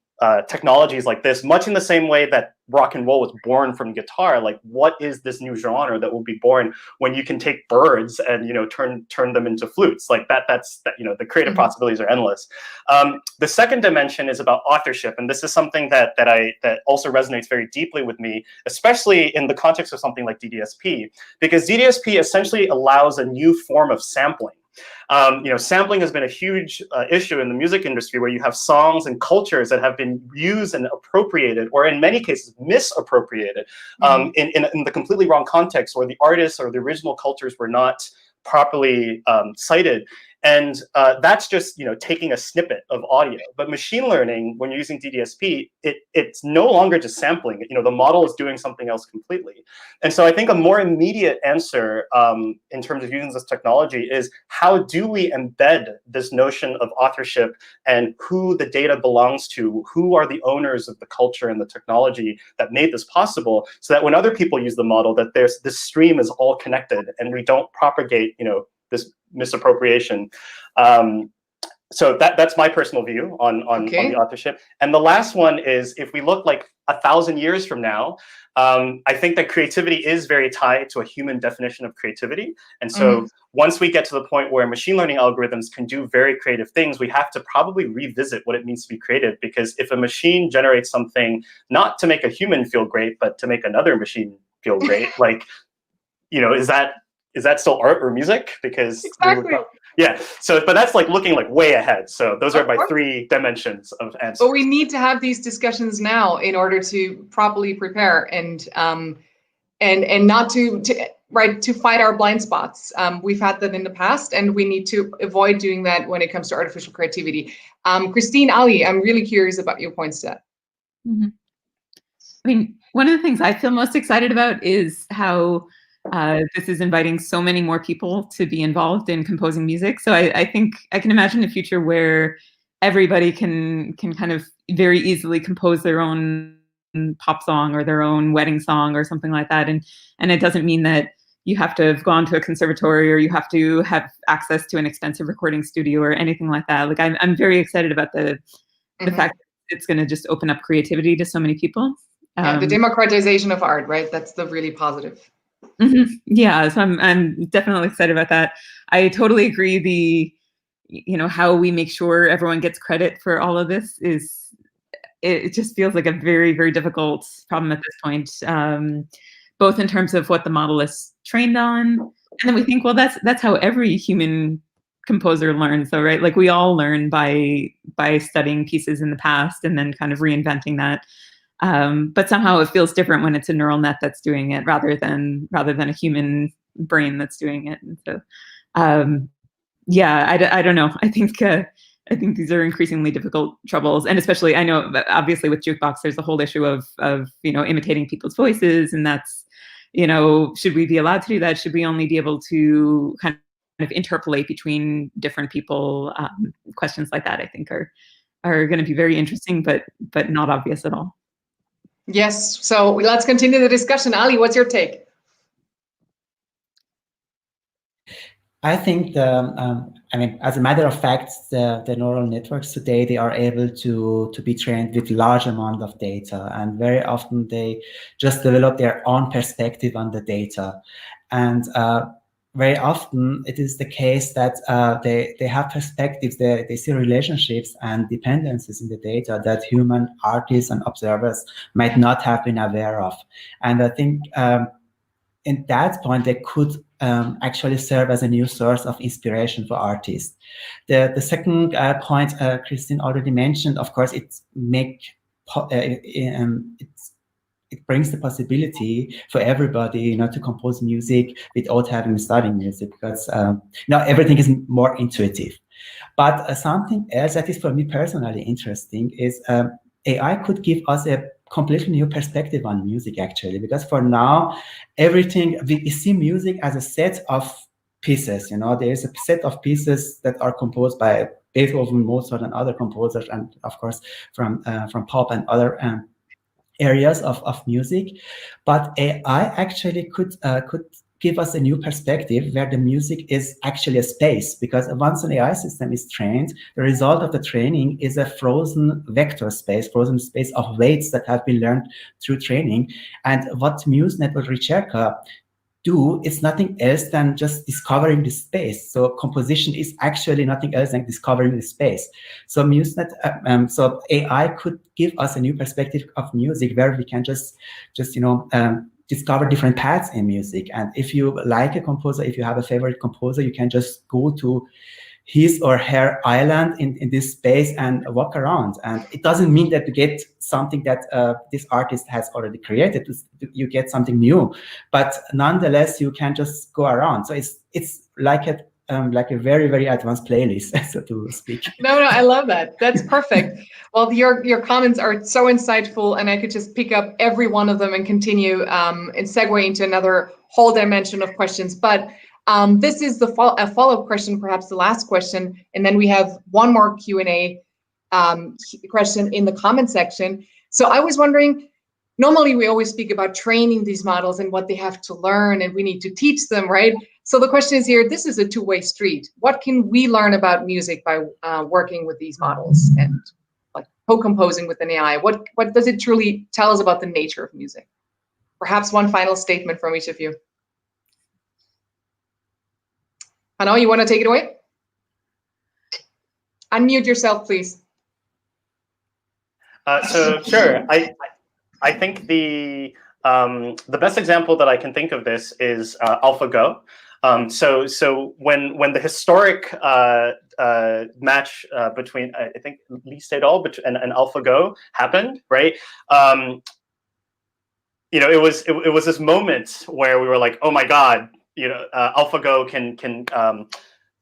Speaker 7: technologies like this, much in the same way that rock and roll was born from guitar. Like, what is this new genre that will be born when you can take birds and turn them into flutes? Like that's the creative possibilities are endless. The second dimension is about authorship, and this is something that also resonates very deeply with me, especially in the context of something like DDSP, because DDSP essentially allows a new form of sampling. Sampling has been a huge issue in the music industry, where you have songs and cultures that have been used and appropriated, or in many cases misappropriated, in the completely wrong context, where the artists or the original cultures were not properly cited. And that's just taking a snippet of audio. But machine learning, when you're using DDSP, it's no longer just sampling. The model is doing something else completely. And so I think a more immediate answer in terms of using this technology is, how do we embed this notion of authorship and who the data belongs to, who are the owners of the culture and the technology that made this possible, so that when other people use the model, that this stream is all connected and we don't propagate this misappropriation. So that's my personal view on the authorship. And the last one is, if we look like 1,000 years from now, I think that creativity is very tied to a human definition of creativity. And so once we get to the point where machine learning algorithms can do very creative things, we have to probably revisit what it means to be creative. Because if a machine generates something not to make a human feel great, but to make another machine feel great, is that still art or music? Because
Speaker 2: exactly.
Speaker 7: But that's looking way ahead. So those are my 3 dimensions of answers.
Speaker 2: But we need to have these discussions now in order to properly prepare and not to fight our blind spots. We've had that in the past, and we need to avoid doing that when it comes to artificial creativity. Christine, Ali, I'm really curious about your points to that.
Speaker 4: I mean, one of the things I feel most excited about is how this is inviting so many more people to be involved in composing music. So I think I can imagine a future where everybody can kind of very easily compose their own pop song or their own wedding song or something like that. And it doesn't mean that you have to have gone to a conservatory or you have to have access to an expensive recording studio or anything like that. I'm very excited about the fact that it's going to just open up creativity to so many people.
Speaker 2: The democratization of art, right? That's the really positive.
Speaker 4: Yeah, so I'm definitely excited about that. I totally agree. How we make sure everyone gets credit for all of this it just feels like a very, very difficult problem at this point, both in terms of what the model is trained on, and then we think, well, that's how every human composer learns, though, right? We all learn by studying pieces in the past and then kind of reinventing that. But somehow it feels different when it's a neural net that's doing it rather than a human brain that's doing it. And so, I don't know. I think these are increasingly difficult troubles, and especially I know that obviously with Jukebox, there's the whole issue of imitating people's voices, and that's should we be allowed to do that? Should we only be able to kind of interpolate between different people? Questions like that I think are going to be very interesting, but not obvious at all.
Speaker 2: Yes, so let's continue the discussion. Ali, what's your take?
Speaker 6: I think as a matter of fact, the neural networks today, they are able to be trained with large amount of data, and very often they just develop their own perspective on the data. And very often it is the case that they have perspectives, they see relationships and dependencies in the data that human artists and observers might not have been aware of. And I think in that point, they could actually serve as a new source of inspiration for artists. The second point Christine already mentioned, of course, it brings the possibility for everybody, to compose music without having studied music, because now everything is more intuitive. But something else that is for me personally interesting is AI could give us a completely new perspective on music, actually, because for now, everything, we see music as a set of pieces. There is a set of pieces that are composed by Beethoven, Mozart, and other composers, and of course from pop and other areas of music. But AI actually could give us a new perspective where the music is actually a space, because once an AI system is trained, the result of the training is a frozen vector space, frozen space of weights that have been learned through training. And what MuseNet or Recerca do is nothing else than just discovering the space. So composition is actually nothing else than discovering the space. So MuseNet, so AI could give us a new perspective of music where we can just discover different paths in music. And if you like a composer, if you have a favorite composer, you can just go to his or her island in this space and walk around. And it doesn't mean that you get something that this artist has already created. You get something new, but nonetheless, you can just go around. So it's like a very, very advanced playlist, so to speak.
Speaker 2: No, I love that. That's perfect. Well, your comments are so insightful, and I could just pick up every one of them and continue and segue into another whole dimension of questions. But this is a follow-up question, perhaps the last question, and then we have one more Q&A question in the comment section. So I was wondering, normally we always speak about training these models and what they have to learn, and we need to teach them, right? So the question is here, this is a two-way street. What can we learn about music by working with these models and like co-composing with an AI? What does it truly tell us about the nature of music? Perhaps one final statement from each of you. Hanno, you want to take it away? Unmute yourself, please.
Speaker 7: So sure, I think the best example that I can think of this is AlphaGo. So when the historic match between I think Lee Sedol and AlphaGo happened, right? You know, it was this moment where we were like, oh my God, you know, AlphaGo can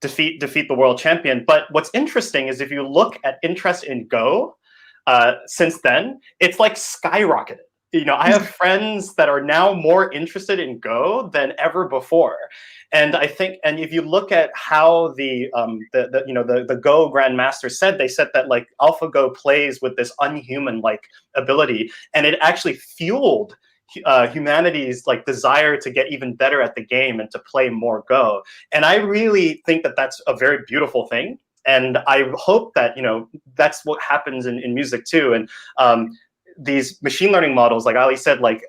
Speaker 7: defeat the world champion. But what's interesting is if you look at interest in Go since then, it's like skyrocketed. You know, I have friends that are now more interested in Go than ever before, and I think, and if you look at how the Go grandmaster said, they said that like AlphaGo plays with this unhuman-like ability, and it actually fueled humanity's like desire to get even better at the game and to play more Go. And I really think that that's a very beautiful thing, and I hope that, you know, that's what happens in music too. And these machine learning models, like Ali said, like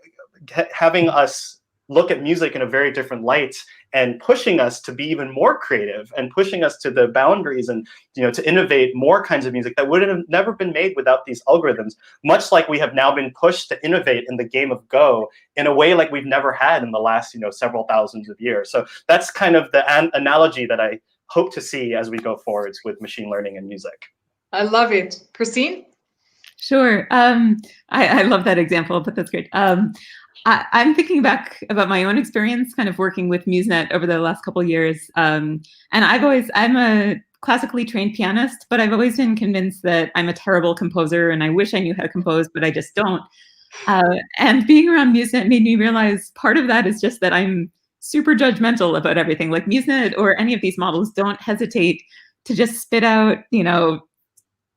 Speaker 7: having us look at music in a very different light and pushing us to be even more creative and pushing us to the boundaries and, you know, to innovate more kinds of music that would have never been made without these algorithms, much like we have now been pushed to innovate in the game of Go in a way like we've never had in the last, you know, several thousands of years. So that's kind of the analogy that I hope to see as we go forwards with machine learning and music.
Speaker 2: I love it. Christine?
Speaker 4: Sure. I love that example, but that's great. I'm thinking back about my own experience kind of working with MuseNet over the last couple of years. And I'm a classically trained pianist, but I've always been convinced that I'm a terrible composer and I wish I knew how to compose, but I just don't. And being around MuseNet made me realize part of that is just that I'm super judgmental about everything. Like MuseNet or any of these models don't hesitate to just spit out,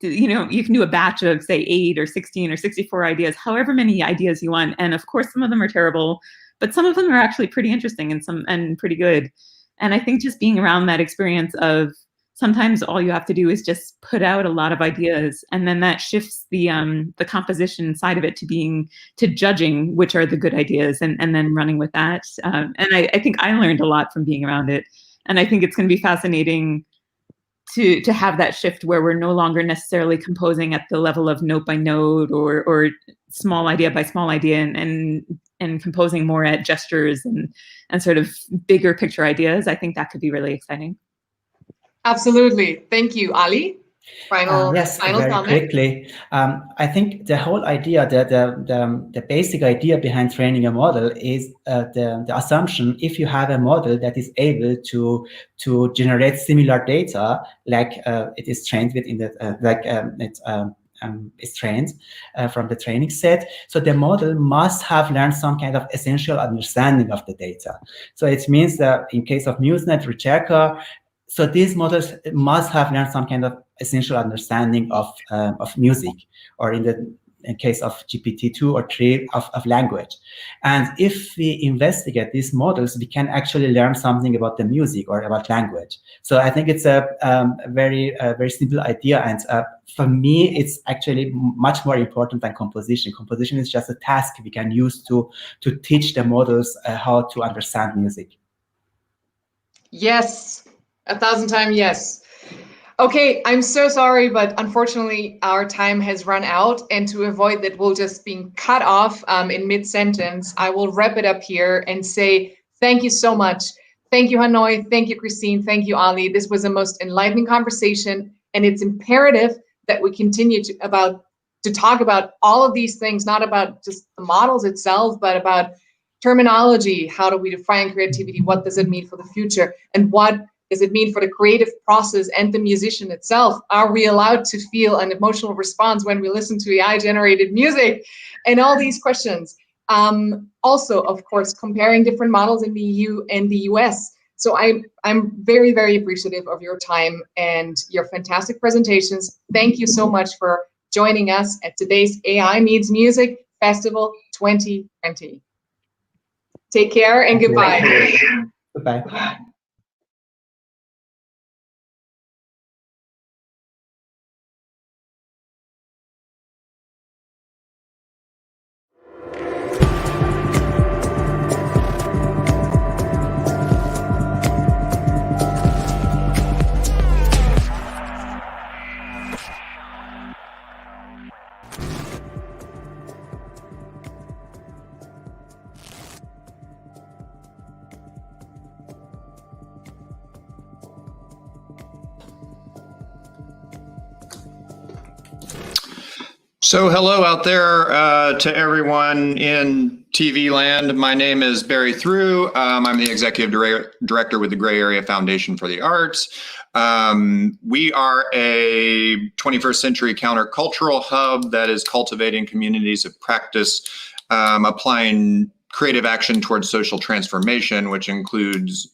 Speaker 4: you can do a batch of say 8 or 16 or 64 ideas, however many ideas you want. And of course, some of them are terrible, but some of them are actually pretty interesting and pretty good. And I think just being around that experience of sometimes all you have to do is just put out a lot of ideas, and then that shifts the composition side of it to judging which are the good ideas and then running with that. And I think I learned a lot from being around it. And I think it's going to be fascinating to have that shift where we're no longer necessarily composing at the level of note by note or small idea by small idea and composing more at gestures and sort of bigger picture ideas. I think that could be really exciting.
Speaker 2: Absolutely. Thank you. Ali? Final
Speaker 6: very
Speaker 2: comment.
Speaker 6: quickly. I think the whole idea, the basic idea behind training a model is the assumption if you have a model that is able to generate similar data, like it is trained within the is trained from the training set. So the model must have learned some kind of essential understanding of the data. So it means that in case of MuseNet, Ricercar, so these models must have learned some kind of essential understanding of music, or in the case of GPT-2 or 3 of language. And if we investigate these models, we can actually learn something about the music or about language. So I think it's a very simple idea. And for me, it's actually much more important than composition. Composition is just a task we can use to teach the models how to understand music.
Speaker 2: Yes, 1,000 times yes. Okay, I'm so sorry, but unfortunately our time has run out, and to avoid that we'll just being cut off in mid-sentence, I will wrap it up here and say thank you so much. Thank you, Hanoi. Thank you, Christine. Thank you, Ali. This was a most enlightening conversation, and it's imperative that we continue to talk about all of these things, not about just the models itself, but about terminology. How do we define creativity? What does it mean for the future? And what does it mean for the creative process and the musician itself? Are we allowed to feel an emotional response when we listen to AI-generated music? And all these questions. Also, of course, comparing different models in the EU and the US. So I'm very, very appreciative of your time and your fantastic presentations. Thank you so much for joining us at today's AI Meets Music Festival 2020. Take care and goodbye.
Speaker 6: Goodbye.
Speaker 8: So hello out there to everyone in TV land. My name is Barry Through. I'm the Executive Director with the Gray Area Foundation for the Arts. We are a 21st century countercultural hub that is cultivating communities of practice, applying creative action towards social transformation, which includes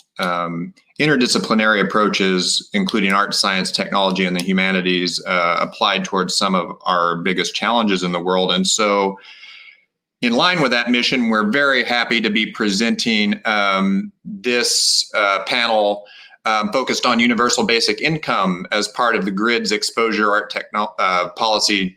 Speaker 8: interdisciplinary approaches, including art, science, technology, and the humanities, applied towards some of our biggest challenges in the world. And so in line with that mission, we're very happy to be presenting this panel focused on universal basic income as part of the GRID's Exposure Art Policy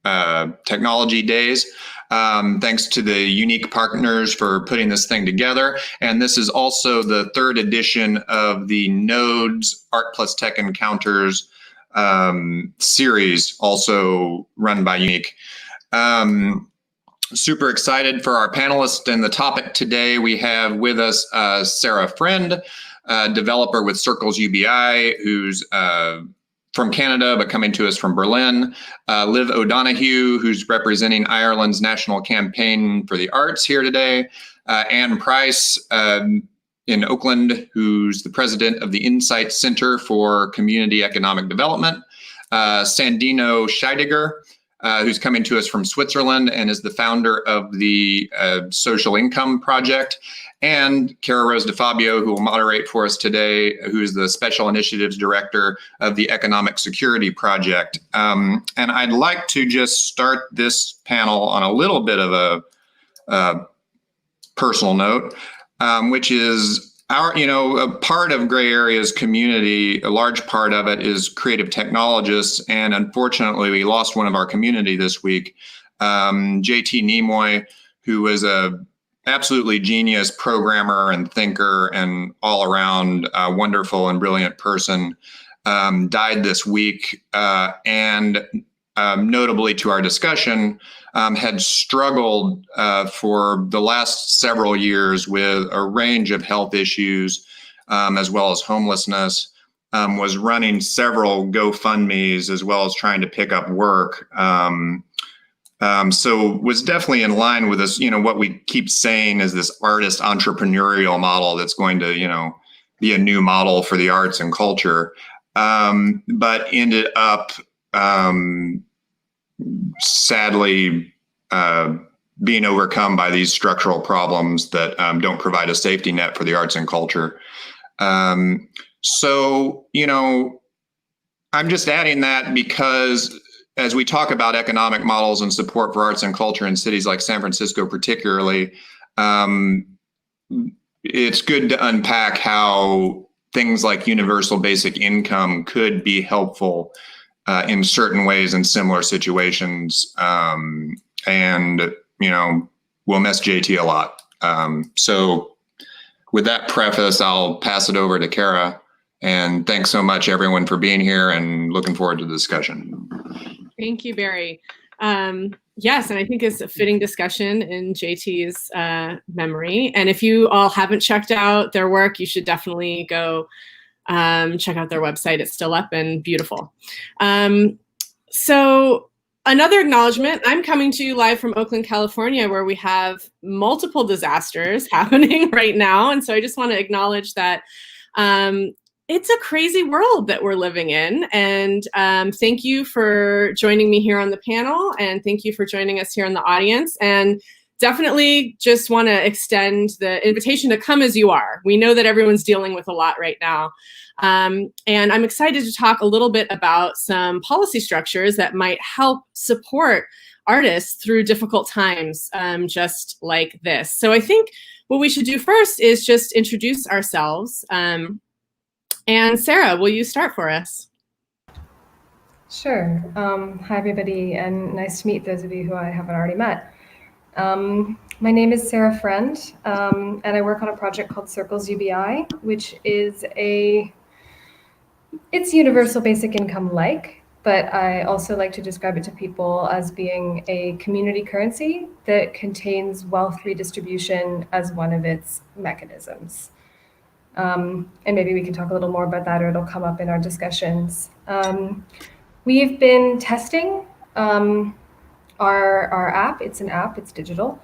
Speaker 8: Technology Days. Thanks to the unique partners for putting this thing together. And this is also the third edition of the Nodes Art Plus Tech Encounters series, also run by Unique. Super excited for our panelists and the topic today. We have with us Sarah Friend, developer with Circles UBI, who's from Canada, but coming to us from Berlin. Liv O'Donoghue, who's representing Ireland's National Campaign for the Arts here today. Anne Price in Oakland, who's the president of the Insight Center for Community Economic Development. Sandino Scheidegger, who's coming to us from Switzerland and is the founder of the Social Income Project. And Kara Rose DeFabio, who will moderate for us today, who is the Special Initiatives Director of the Economic Security Project. And I'd like to just start this panel on a little bit of a personal note, which is a part of Gray Area's community, a large part of it is creative technologists. And unfortunately, we lost one of our community this week, JT Nimoy, who was a absolutely genius programmer and thinker and all around wonderful and brilliant person, died this week. And notably to our discussion, had struggled for the last several years with a range of health issues, as well as homelessness, was running several GoFundMes as well as trying to pick up work. So was definitely in line with this, what we keep saying is this artist entrepreneurial model that's going to, be a new model for the arts and culture, but ended up sadly being overcome by these structural problems that don't provide a safety net for the arts and culture. So, I'm just adding that because as we talk about economic models and support for arts and culture in cities like San Francisco particularly, it's good to unpack how things like universal basic income could be helpful in certain ways in similar situations. And, we'll miss JT a lot. So with that preface, I'll pass it over to Kara And thanks so much, everyone, for being here, and looking forward to the discussion.
Speaker 9: Thank you, Barry. Yes, and I think it's a fitting discussion in JT's memory. And if you all haven't checked out their work, you should definitely go check out their website. It's still up and beautiful. So another acknowledgement, I'm coming to you live from Oakland, California, where we have multiple disasters happening right now. And so I just want to acknowledge that it's a crazy world that we're living in. And thank you for joining me here on the panel. And thank you for joining us here in the audience. And definitely just want to extend the invitation to come as you are. We know that everyone's dealing with a lot right now. And I'm excited to talk a little bit about some policy structures that might help support artists through difficult times, just like this. So I think what we should do first is just introduce ourselves. And Sarah, will you start for us?
Speaker 10: Sure. Hi, everybody, and nice to meet those of you who I haven't already met. My name is Sarah Friend, and I work on a project called Circles UBI, which is it's universal basic income-like, but I also like to describe it to people as being a community currency that contains wealth redistribution as one of its mechanisms. And maybe we can talk a little more about that, or it'll come up in our discussions. We've been testing our app. It's an app, it's digital,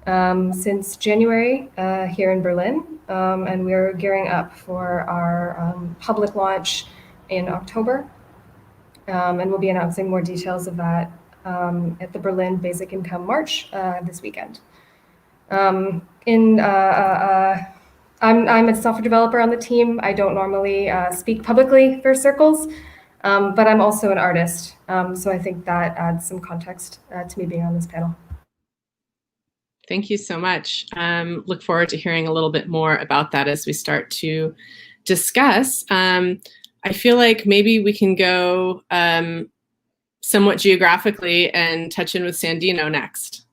Speaker 10: since January here in Berlin. And we're gearing up for our public launch in October. And we'll be announcing more details of that at the Berlin Basic Income March this weekend. I'm a software developer on the team. I don't normally speak publicly for Circles, but I'm also an artist. So I think that adds some context to me being on this panel.
Speaker 9: Thank you so much. Look forward to hearing a little bit more about that as we start to discuss. I feel like maybe we can go somewhat geographically and touch in with Sandino next.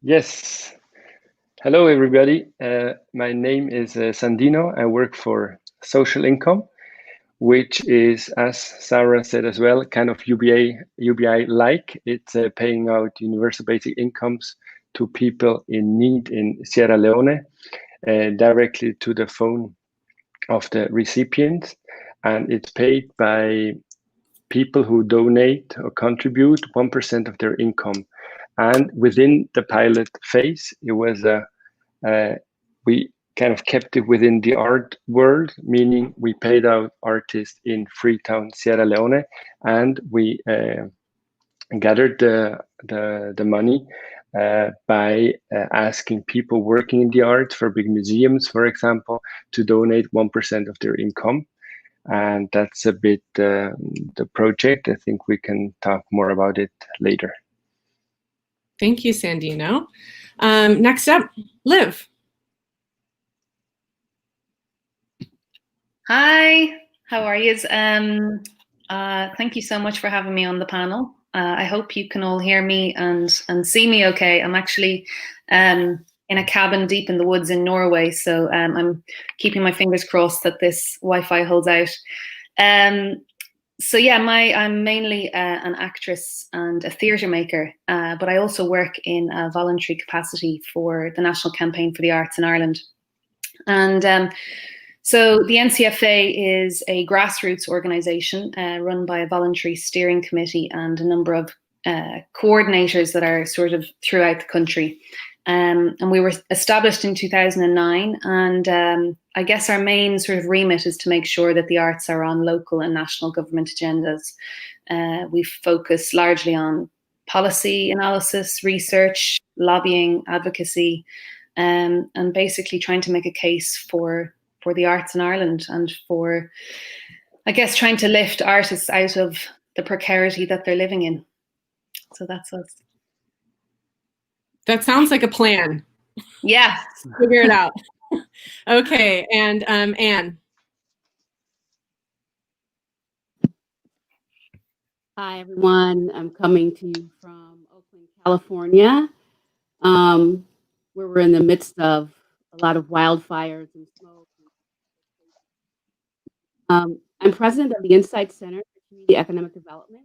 Speaker 11: Yes. Hello, everybody. My name is Sandino. I work for Social Income, which is, as Sarah said as well, kind of UBI-like. It's paying out universal basic incomes to people in need in Sierra Leone, directly to the phone of the recipient. And it's paid by people who donate or contribute 1% of their income. And within the pilot phase, it was we kind of kept it within the art world, meaning we paid out artists in Freetown, Sierra Leone, and we gathered the money by asking people working in the arts for big museums, for example, to donate 1% of their income. And that's a bit the project. I think we can talk more about it later.
Speaker 9: Thank you, Sandino. Next up, Liv.
Speaker 12: Hi, how are you? Thank you so much for having me on the panel. I hope you can all hear me and see me okay. I'm actually in a cabin deep in the woods in Norway, so I'm keeping my fingers crossed that this Wi-Fi holds out. So yeah, I'm mainly an actress and a theatre maker, but I also work in a voluntary capacity for the National Campaign for the Arts in Ireland. And so the NCFA is a grassroots organisation run by a voluntary steering committee and a number of coordinators that are sort of throughout the country. And we were established in 2009. And I guess our main sort of remit is to make sure that the arts are on local and national government agendas. We focus largely on policy analysis, research, lobbying, advocacy, and basically trying to make a case for the arts in Ireland and for, I guess, trying to lift artists out of the precarity that they're living in. So that's us.
Speaker 9: That sounds like a plan.
Speaker 12: Yeah.
Speaker 9: Figure it out. Okay, and Anne.
Speaker 13: Hi, everyone. I'm coming to you from Oakland, California, where we're in the midst of a lot of wildfires and smoke. I'm president of the Insight Center for Community Economic Development.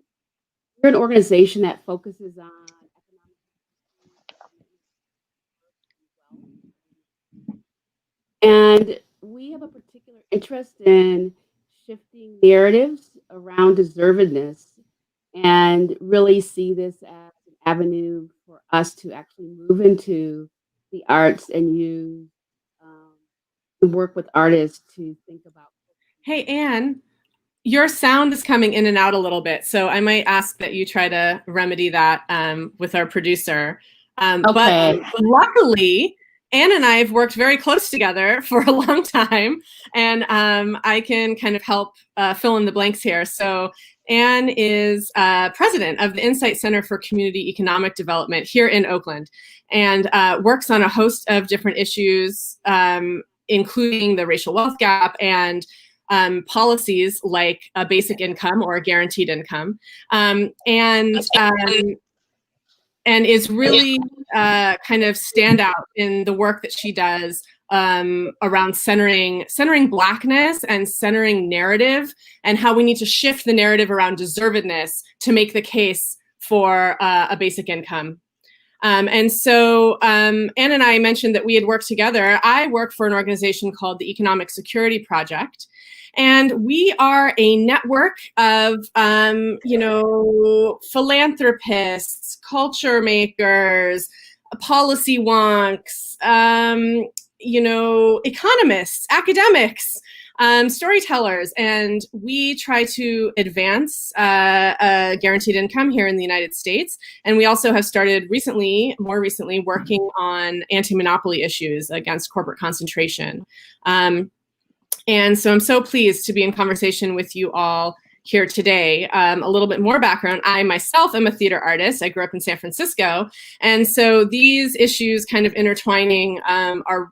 Speaker 13: We're an organization that focuses on economic, and we have a particular interest in shifting narratives around deservedness and really see this as an avenue for us to actually move into the arts and use work with artists to think about.
Speaker 9: Hey, Anne, your sound is coming in and out a little bit, so I might ask that you try to remedy that with our producer.
Speaker 13: Okay.
Speaker 9: But luckily, Anne and I have worked very close together for a long time, and I can kind of help fill in the blanks here. So Anne is president of the Insight Center for Community Economic Development here in Oakland, and works on a host of different issues, including the racial wealth gap and policies like a basic income or a guaranteed income, and is really kind of stand out in the work that she does around centering Blackness and centering narrative, and how we need to shift the narrative around deservedness to make the case for a basic income. And so Anne and I mentioned that we had worked together. I work for an organization called the Economic Security Project, and we are a network of, philanthropists, culture makers, policy wonks, economists, academics, storytellers, and we try to advance a guaranteed income here in the United States. And we also have started more recently, working on anti-monopoly issues against corporate concentration. And so I'm so pleased to be in conversation with you all here today. A little bit more background. I myself am a theater artist. I grew up in San Francisco. And so these issues kind of intertwining are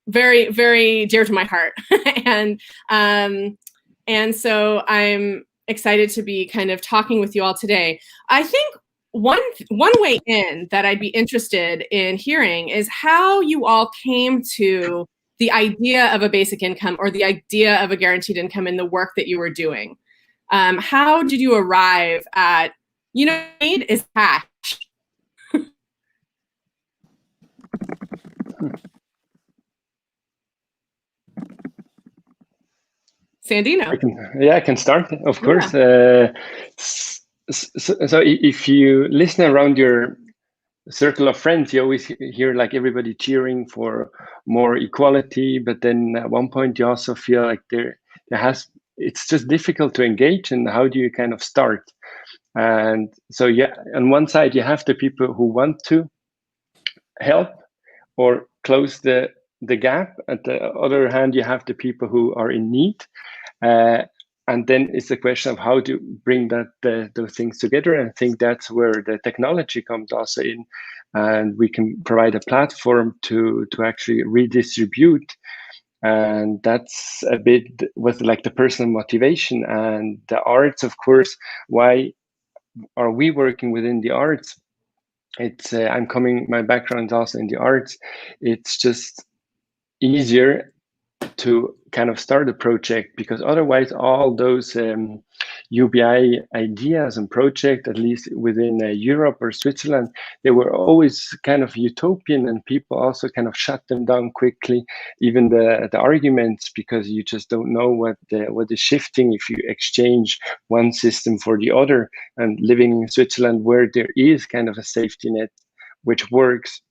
Speaker 9: very, very dear to my heart. and so I'm excited to be kind of talking with you all today. I think one way in that I'd be interested in hearing is how you all came to the idea of a basic income or the idea of a guaranteed income in the work that you were doing. How did you arrive at, need is cash? Sandino.
Speaker 11: I can start, of course. So if you listen around your circle of friends, you always hear like everybody cheering for more equality, but then at one point you also feel like it's just difficult to engage, and how do you kind of start? And so on one side you have the people who want to help or close the gap. At the other hand, you have the people who are in need. And then it's a question of how to bring those things together. And I think that's where the technology comes also in, and we can provide a platform to actually redistribute. And that's a bit with like the personal motivation and the arts, of course. Why are we working within the arts? It's my background is also in the arts. It's just easier to kind of start a project, because otherwise all those UBI ideas and projects, at least within Europe or Switzerland, they were always kind of utopian, and people also kind of shut them down quickly, even the arguments, because you just don't know what is shifting if you exchange one system for the other. And living in Switzerland, where there is kind of a safety net which works,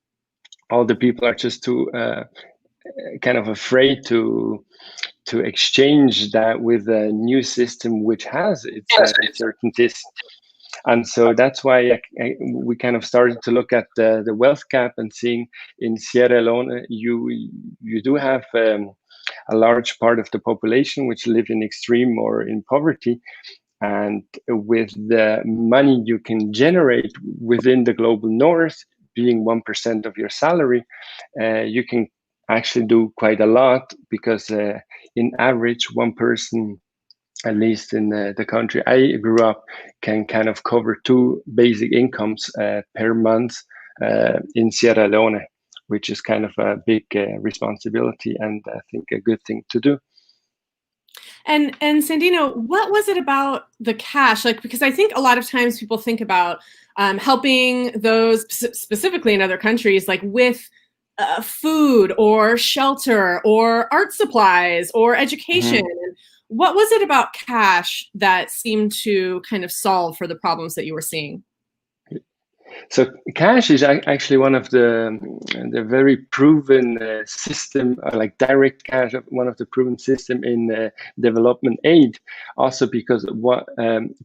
Speaker 11: all the people are just too kind of afraid to exchange that with a new system which has its uncertainties. And so that's why we kind of started to look at the wealth gap and seeing in Sierra Leone, you do have a large part of the population which live in extreme or in poverty. And with the money you can generate within the global north, being 1% of your salary, you can actually do quite a lot, because in average, one person, at least in the country I grew up, can kind of cover 2 basic incomes per month in Sierra Leone, which is kind of a big responsibility, and I think a good thing to do.
Speaker 9: And Sandino, what was it about the cash? Like, because I think a lot of times people think about helping those specifically in other countries, like with food or shelter or art supplies or education. What was it about cash that seemed to kind of solve for the problems that you were seeing?
Speaker 11: So cash is actually one of the very proven system, like direct cash, one of the proven system in development aid. Also because what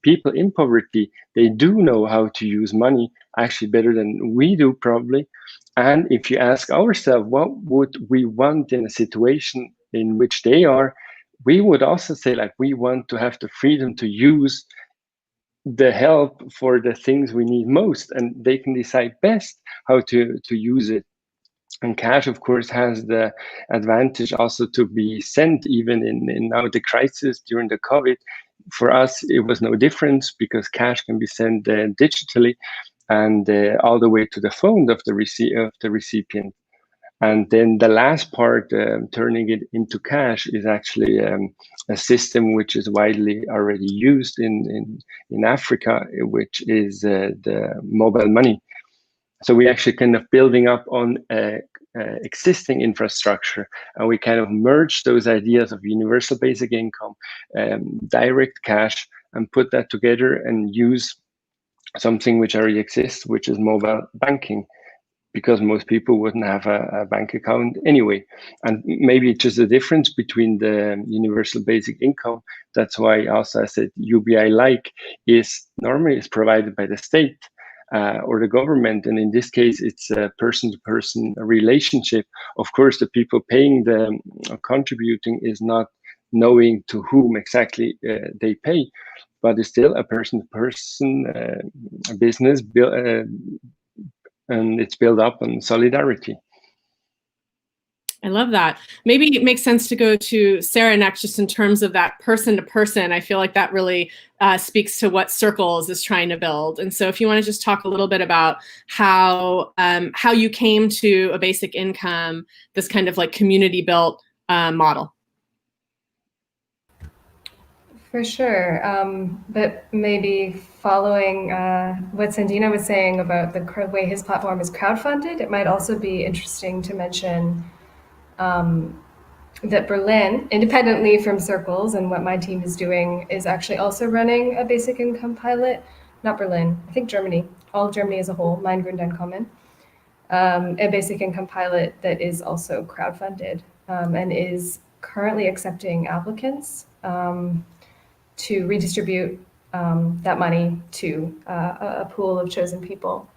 Speaker 11: people in poverty, they do know how to use money actually better than we do probably. And if you ask ourselves, what would we want in a situation in which they are, we would also say like we want to have the freedom to use the help for the things we need most, and they can decide best how to use it. And cash, of course, has the advantage also to be sent even in now the crisis during the COVID. For us, it was no difference because cash can be sent digitally and all the way to the phone of the recipient. And then the last part, turning it into cash, is actually a system which is widely already used in Africa, which is the mobile money. So we actually kind of building up on existing infrastructure, and we kind of merge those ideas of universal basic income, direct cash, and put that together and use something which already exists, which is mobile banking, because most people wouldn't have a bank account anyway. And maybe it's just a difference between the universal basic income. That's why also I said UBI-like is normally is provided by the state or the government. And in this case, it's a person-to-person relationship. Of course, the people paying the contributing is not knowing to whom exactly they pay, but it's still a person-to-person business and it's built up on solidarity.
Speaker 9: I love that. Maybe it makes sense to go to Sarah next, just in terms of that person to person. I feel like that really speaks to what Circles is trying to build. And so if you want to just talk a little bit about how you came to a basic income, this kind of like community built model.
Speaker 10: For sure, but maybe following what Sandino was saying about the way his platform is crowdfunded, it might also be interesting to mention that Berlin, independently from Circles and what my team is doing, is actually also running a basic income pilot. Not Berlin, I think Germany, all of Germany as a whole, Mein Grundeinkommen, a basic income pilot that is also crowdfunded and is currently accepting applicants to redistribute that money to a pool of chosen people.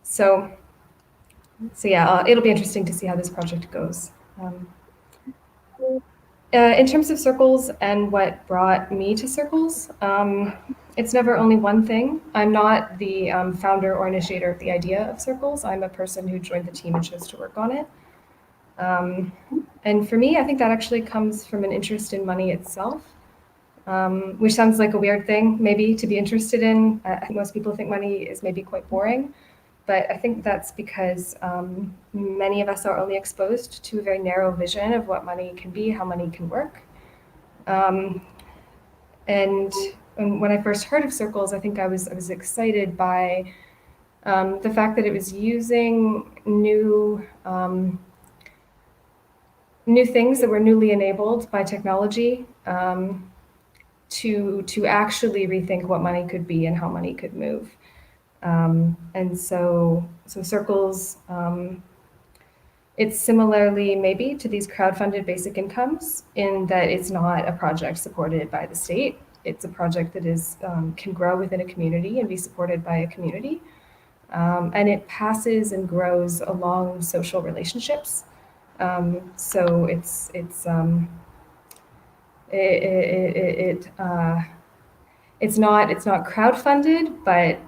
Speaker 10: So yeah, it'll be interesting to see how this project goes. In terms of Circles and what brought me to Circles, it's never only one thing. I'm not the founder or initiator of the idea of Circles. I'm a person who joined the team and chose to work on it. And for me, I think that actually comes from an interest in money itself, which sounds like a weird thing maybe to be interested in. I think most people think money is maybe quite boring, but I think that's because many of us are only exposed to a very narrow vision of what money can be, how money can work. And when I first heard of Circles, I think I was excited by the fact that it was using new things that were newly enabled by technology to actually rethink what money could be and how money could move. And so Circles, it's similarly maybe to these crowdfunded basic incomes in that it's not a project supported by the state. It's a project that is can grow within a community and be supported by a community. And it passes and grows along social relationships. So it's not crowdfunded, but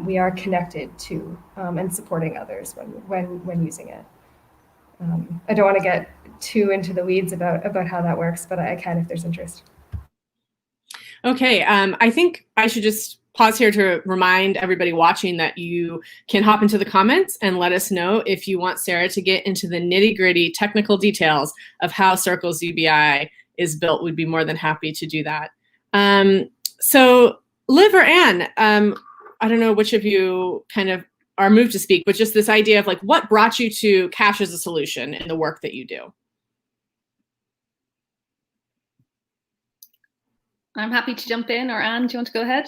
Speaker 10: we are connected to and supporting others when using it. I don't want to get too into the weeds about how that works, but I can if there's interest.
Speaker 9: Okay, I think I should just pause here to remind everybody watching that you can hop into the comments and let us know if you want Sarah to get into the nitty-gritty technical details of how Circles UBI is built, we'd be more than happy to do that. So Liv or Anne, I don't know which of you kind of are moved to speak, but just this idea of like, what brought you to cash as a solution in the work that you do?
Speaker 12: I'm happy to jump in, or Anne, do you want to go ahead?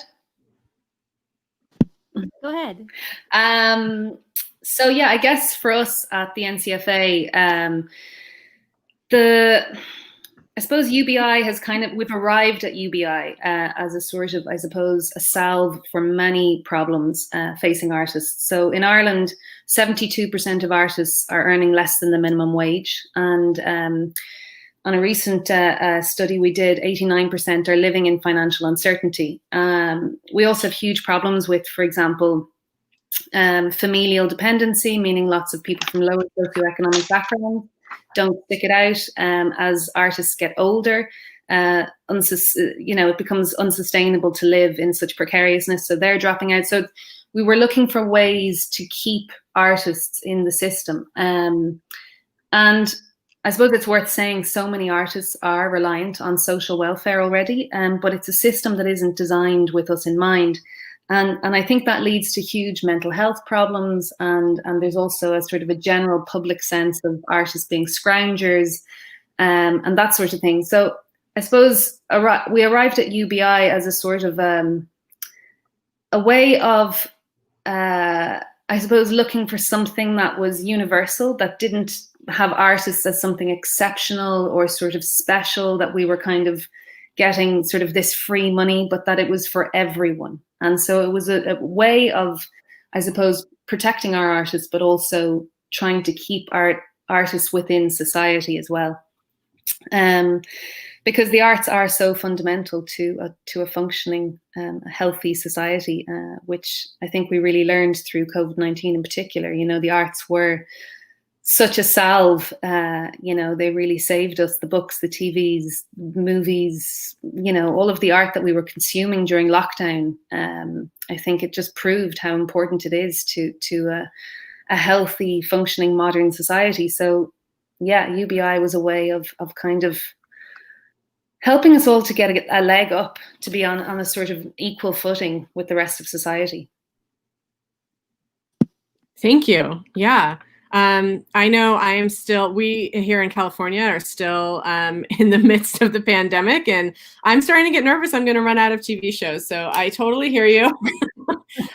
Speaker 3: Go ahead.
Speaker 12: So yeah, I guess for us at the NCFA, I suppose UBI has we've arrived at UBI as a sort of, I suppose, a salve for many problems facing artists. So in Ireland, 72% of artists are earning less than the minimum wage. And on a recent study we did, 89% are living in financial uncertainty. We also have huge problems with, for example, familial dependency, meaning lots of people from lower socioeconomic backgrounds don't stick it out as artists get older. It becomes unsustainable to live in such precariousness, so they're dropping out. So we were looking for ways to keep artists in the system. And I suppose it's worth saying so many artists are reliant on social welfare already, but it's a system that isn't designed with us in mind. And I think that leads to huge mental health problems, and there's also a sort of a general public sense of artists being scroungers and that sort of thing. So I suppose we arrived at UBI as a sort of a way of, I suppose, looking for something that was universal, that didn't have artists as something exceptional or sort of special, that we were kind of getting sort of this free money, but that it was for everyone. And so it was a way of, I suppose, protecting our artists, but also trying to keep our artists within society as well. Because the arts are so fundamental to a functioning, a healthy society, which I think we really learned through COVID-19 in particular. You know, the arts were such a salve, they really saved us. The books, the TVs, movies, all of the art that we were consuming during lockdown. I think it just proved how important it is to a healthy, functioning, modern society. So yeah, UBI was a way of kind of helping us all to get a leg up, to be on a sort of equal footing with the rest of society.
Speaker 9: Thank you. Yeah. I know we here in California are still in the midst of the pandemic, and I'm starting to get nervous. I'm going to run out of TV shows. So I totally hear you.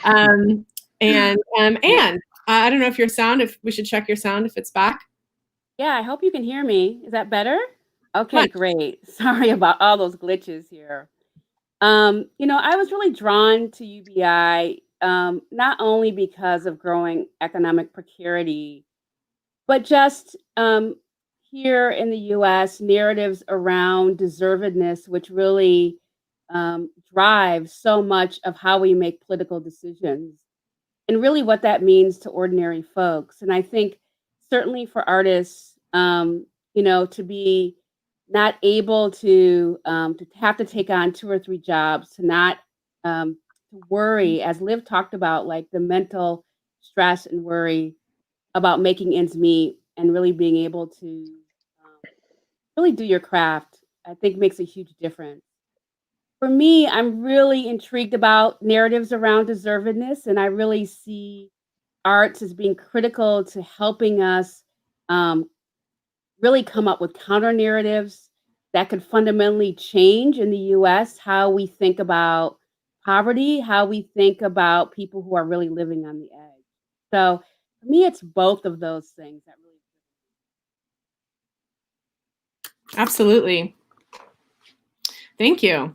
Speaker 9: And I don't know if if we should check your sound, if it's back.
Speaker 13: Yeah, I hope you can hear me. Is that better? Okay, great. Sorry about all those glitches here. I was really drawn to UBI, not only because of growing economic precarity, but just here in the US, narratives around deservedness, which really drive so much of how we make political decisions, and really what that means to ordinary folks. And I think certainly for artists, to be not able to have to take on 2 or 3 jobs, to not to worry, as Liv talked about, like the mental stress and worry about making ends meet, and really being able to really do your craft, I think makes a huge difference. For me, I'm really intrigued about narratives around deservedness, and I really see arts as being critical to helping us really come up with counter narratives that could fundamentally change in the US how we think about poverty, how we think about people who are really living on the edge. So for me, it's both of those things that really.
Speaker 9: Absolutely. Thank you.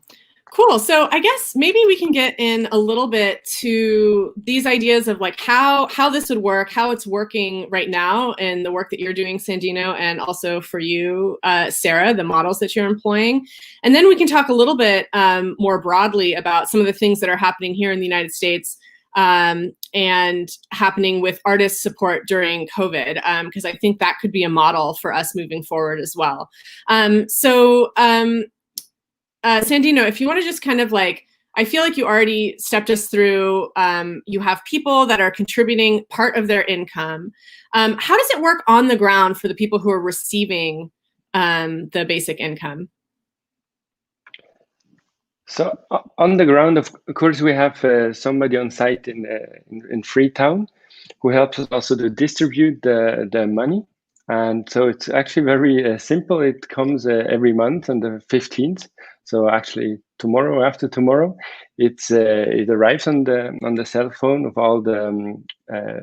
Speaker 9: Cool. So I guess maybe we can get in a little bit to these ideas of like how this would work, how it's working right now, and the work that you're doing, Sandino, and also for you, Sarah, the models that you're employing. And then we can talk a little bit more broadly about some of the things that are happening here in the United States and happening with artist support during COVID, because I think that could be a model for us moving forward as well. Sandino, if you want to just kind of like, I feel like you already stepped us through, you have people that are contributing part of their income. How does it work on the ground for the people who are receiving the basic income?
Speaker 11: So on the ground, of course, we have somebody on site in Freetown who helps us also to distribute the money. And so it's actually very simple. It comes every month on the 15th. So actually tomorrow, after tomorrow, it arrives on the cell phone of all the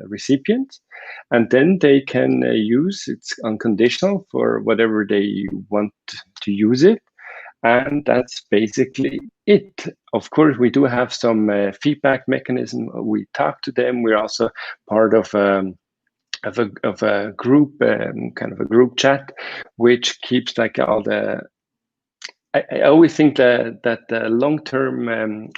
Speaker 11: recipients, and then they can use it's unconditional for whatever they want to use it. And that's basically it. Of course, we do have some feedback mechanism. We talk to them. We're also part of a group, kind of a group chat, which keeps like all the. I always think that the long-term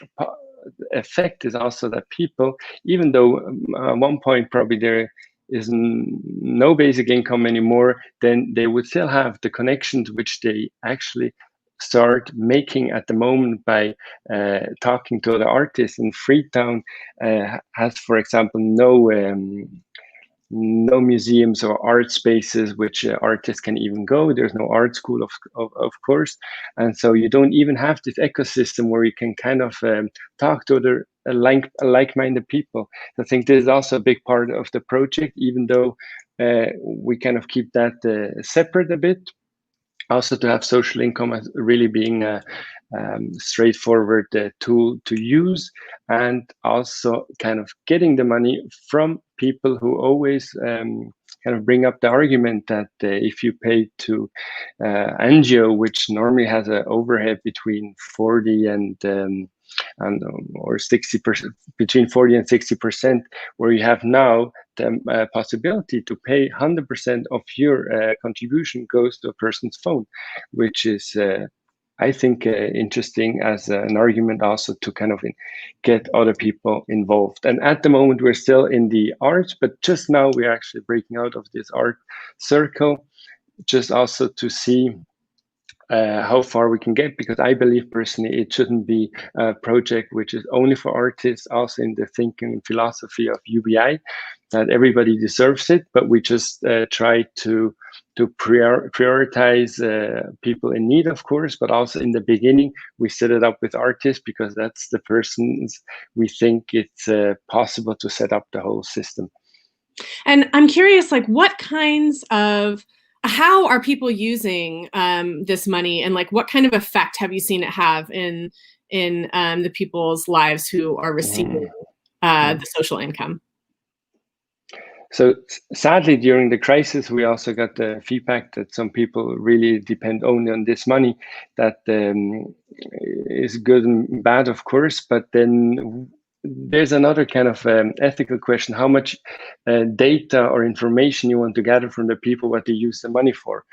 Speaker 11: effect is also that people, even though at one point probably there is no basic income anymore, then they would still have the connections which they actually start making at the moment by talking to other artists. In Freetown has, for example, no museums or art spaces which artists can even go. There's no art school, of course, and so you don't even have this ecosystem where you can kind of talk to other like-minded people. I think this is also a big part of the project, even though we kind of keep that separate a bit. Also, to have social income as really being a straightforward tool to use, and also kind of getting the money from people who always kind of bring up the argument that if you pay to NGO, which normally has an overhead between 40 or 60%, between 40 and 60%, where you have now the possibility to pay 100% of your contribution goes to a person's phone, which is I think interesting as an argument also to kind of get other people involved. And at the moment we're still in the arts, but just now we're actually breaking out of this art circle, just also to see how far we can get, because I believe personally it shouldn't be a project which is only for artists. Also in the thinking and philosophy of UBI, that everybody deserves it, but we just try to prioritize people in need, of course, but also in the beginning we set it up with artists because that's the persons we think it's possible to set up the whole system.
Speaker 9: And I'm curious, like, what kinds of how are people using this money, and like what kind of effect have you seen it have in the people's lives who are receiving the social income?
Speaker 11: So sadly, during the crisis, we also got the feedback that some people really depend only on this money. That is good and bad, of course, but then there's another kind of ethical question: how much data or information you want to gather from the people, what they use the money for.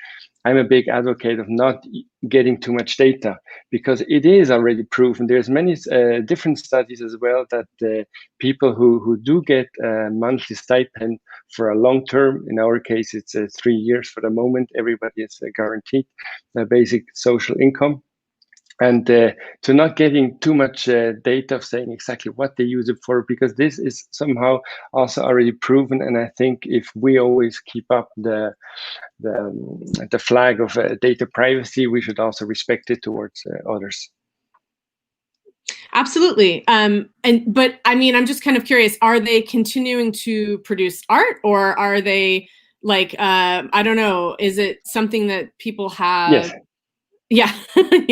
Speaker 11: I'm a big advocate of not getting too much data, because it is already proven. There's many different studies as well that people who do get a monthly stipend for a long term, in our case it's 3 years for the moment, everybody is guaranteed a basic social income. And to not getting too much data of saying exactly what they use it for, because this is somehow also already proven. And I think if we always keep up the flag of data privacy, we should also respect it towards others.
Speaker 9: Absolutely. But I mean, I'm just kind of curious, are they continuing to produce art, or are they like, I don't know, is it something that people have?
Speaker 11: Yes.
Speaker 9: Yeah.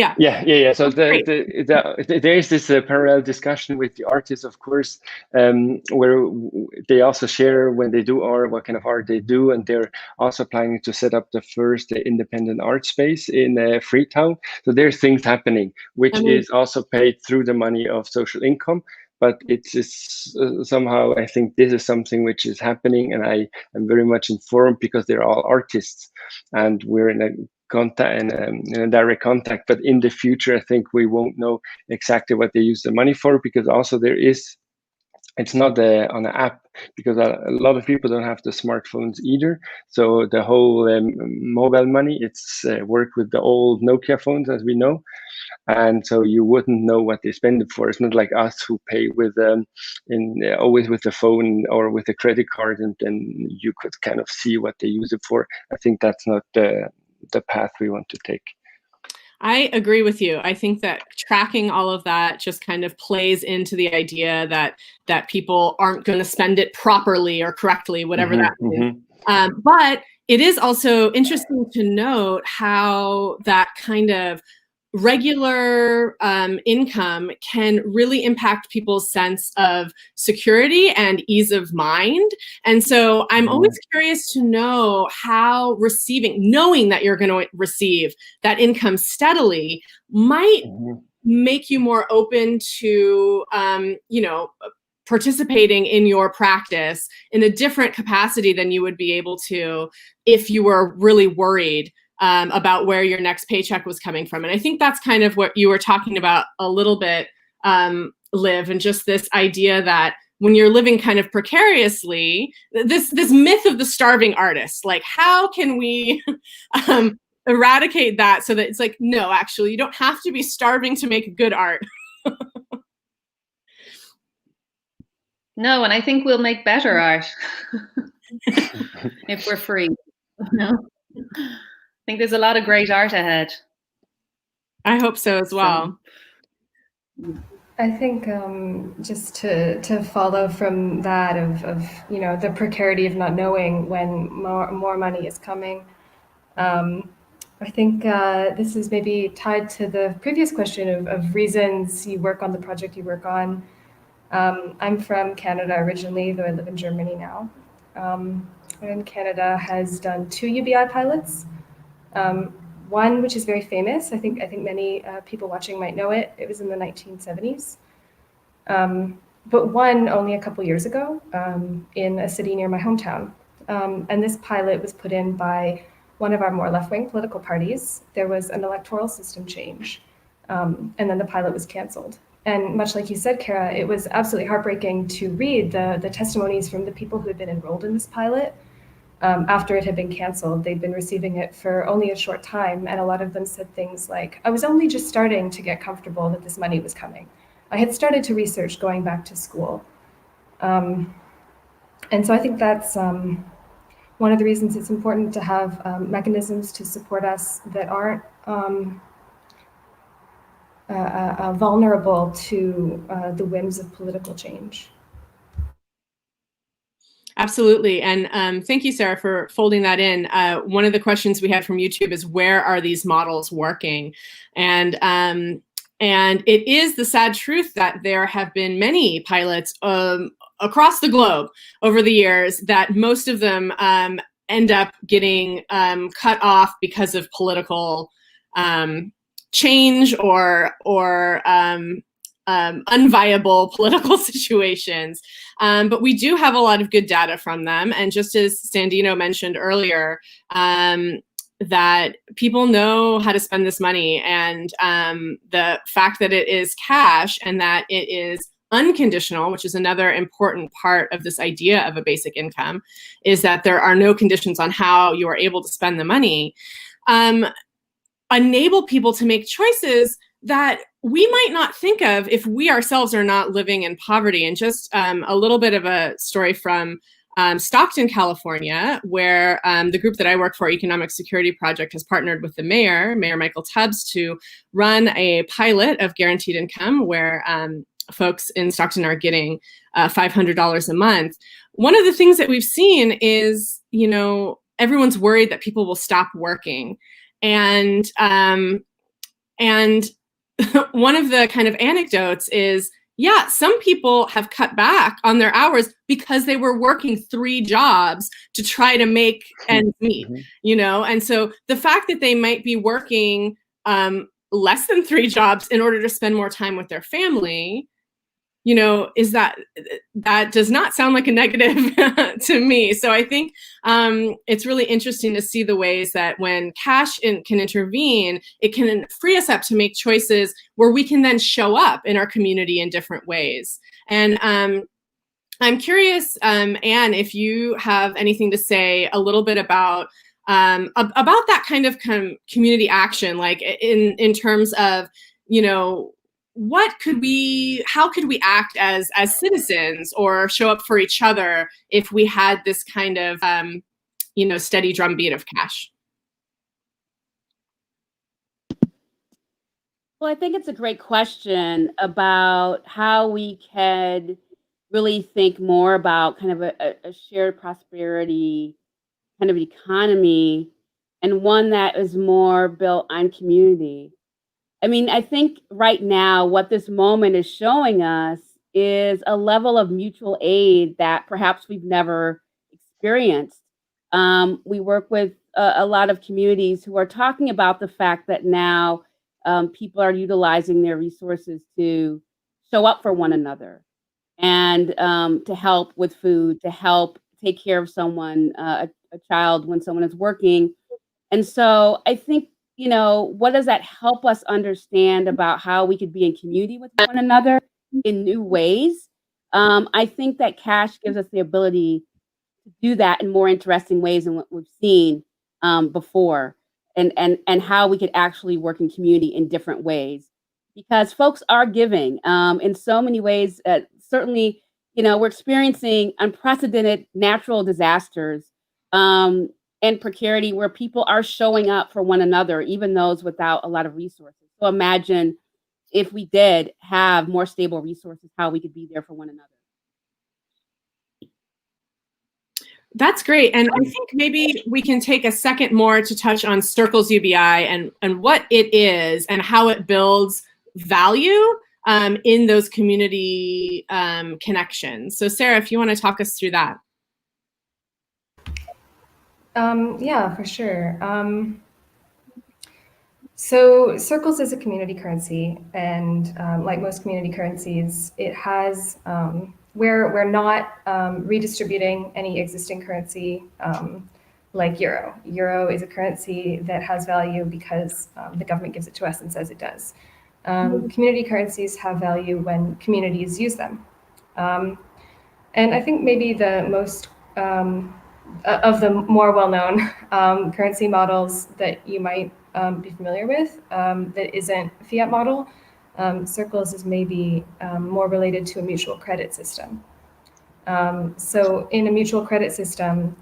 Speaker 11: Yeah. So there is this parallel discussion with the artists, of course, where they also share when they do art, what kind of art they do, and they're also planning to set up the first independent art space in Freetown. So there's things happening, which is also paid through the money of social income. But it's somehow, I think this is something which is happening, and I am very much informed because they're all artists, and we're in a contact and in a direct contact. But in the future, I think we won't know exactly what they use the money for, because also it's not on an app, because a lot of people don't have the smartphones either. So the whole mobile money, it's work with the old Nokia phones, as we know. And so you wouldn't know what they spend it for. It's not like us who pay with always with the phone or with a credit card, and then you could kind of see what they use it for. I think that's not the path we want to take.
Speaker 9: I agree with you. I think that tracking all of that just kind of plays into the idea that people aren't going to spend it properly or correctly, whatever that means. But it is also interesting to note how that kind of regular income can really impact people's sense of security and ease of mind. And so I'm always curious to know how knowing that you're going to receive that income steadily might make you more open to, participating in your practice in a different capacity than you would be able to if you were really worried about where your next paycheck was coming from. And I think that's kind of what you were talking about a little bit, Liv, and just this idea that when you're living kind of precariously, this myth of the starving artist, like how can we eradicate that so that it's like, no, actually, you don't have to be starving to make good art.
Speaker 12: No, and I think we'll make better art if we're free. I think there's a lot of great art ahead.
Speaker 9: I hope so as well.
Speaker 10: I think just to follow from that of the precarity of not knowing when more money is coming. I think this is maybe tied to the previous question of reasons you work on the project you work on. I'm from Canada originally, though I live in Germany now. And Canada has done 2 UBI pilots. One, which is very famous, I think many people watching might know it. It was in the 1970s. But one only a couple years ago in a city near my hometown. And this pilot was put in by one of our more left-wing political parties. There was an electoral system change, and then the pilot was canceled. And much like you said, Kara, it was absolutely heartbreaking to read the testimonies from the people who had been enrolled in this pilot. After it had been canceled, they'd been receiving it for only a short time. And a lot of them said things like, I was only just starting to get comfortable that this money was coming. I had started to research going back to school. And so I think that's one of the reasons it's important to have mechanisms to support us that aren't vulnerable to the whims of political change.
Speaker 9: Absolutely. And thank you, Sarah, for folding that in. One of the questions we had from YouTube is, where are these models working? And it is the sad truth that there have been many pilots across the globe over the years that most of them end up getting cut off because of political change or unviable political situations. But we do have a lot of good data from them. And just as Sandino mentioned earlier, that people know how to spend this money, and the fact that it is cash and that it is unconditional, which is another important part of this idea of a basic income, is that there are no conditions on how you are able to spend the money, enable people to make choices that we might not think of if we ourselves are not living in poverty. And just a little bit of a story from Stockton, California, where the group that I work for, Economic Security Project, has partnered with the Mayor Michael Tubbs, to run a pilot of guaranteed income where folks in Stockton are getting $500 a month. One of the things that we've seen is, everyone's worried that people will stop working. And one of the kind of anecdotes is, yeah, some people have cut back on their hours because they were working 3 jobs to try to make ends meet, And so the fact that they might be working less than 3 jobs in order to spend more time with their family, is that does not sound like a negative to me. So I think it's really interesting to see the ways that when cash can intervene, it can free us up to make choices where we can then show up in our community in different ways. And I'm curious, Anne, if you have anything to say a little bit about that kind of community action, like in terms of, how could we act as citizens or show up for each other if we had this kind of, steady drumbeat of cash?
Speaker 13: Well, I think it's a great question about how we can really think more about kind of a shared prosperity kind of economy and one that is more built on community. I mean, I think right now what this moment is showing us is a level of mutual aid that perhaps we've never experienced. We work with a lot of communities who are talking about the fact that now people are utilizing their resources to show up for one another and to help with food, to help take care of someone, a child when someone is working. And so I think, what does that help us understand about how we could be in community with one another in new ways? I think that cash gives us the ability to do that in more interesting ways than what we've seen before, and how we could actually work in community in different ways, because folks are giving in so many ways. Certainly, we're experiencing unprecedented natural disasters. And precarity where people are showing up for one another, even those without a lot of resources. So imagine if we did have more stable resources, how we could be there for one another.
Speaker 9: That's great. And I think maybe we can take a second more to touch on Circles UBI and what it is and how it builds value in those community connections. So Sarah, if you want to talk us through that.
Speaker 10: Yeah, for sure. So Circles is a community currency, and like most community currencies, it has we're not redistributing any existing currency like euro. Euro is a currency that has value because the government gives it to us and says it does. Community currencies have value when communities use them. And I think maybe the most of the more well-known currency models that you might be familiar with that isn't a fiat model, Circles is maybe more related to a mutual credit system. So in a mutual credit system,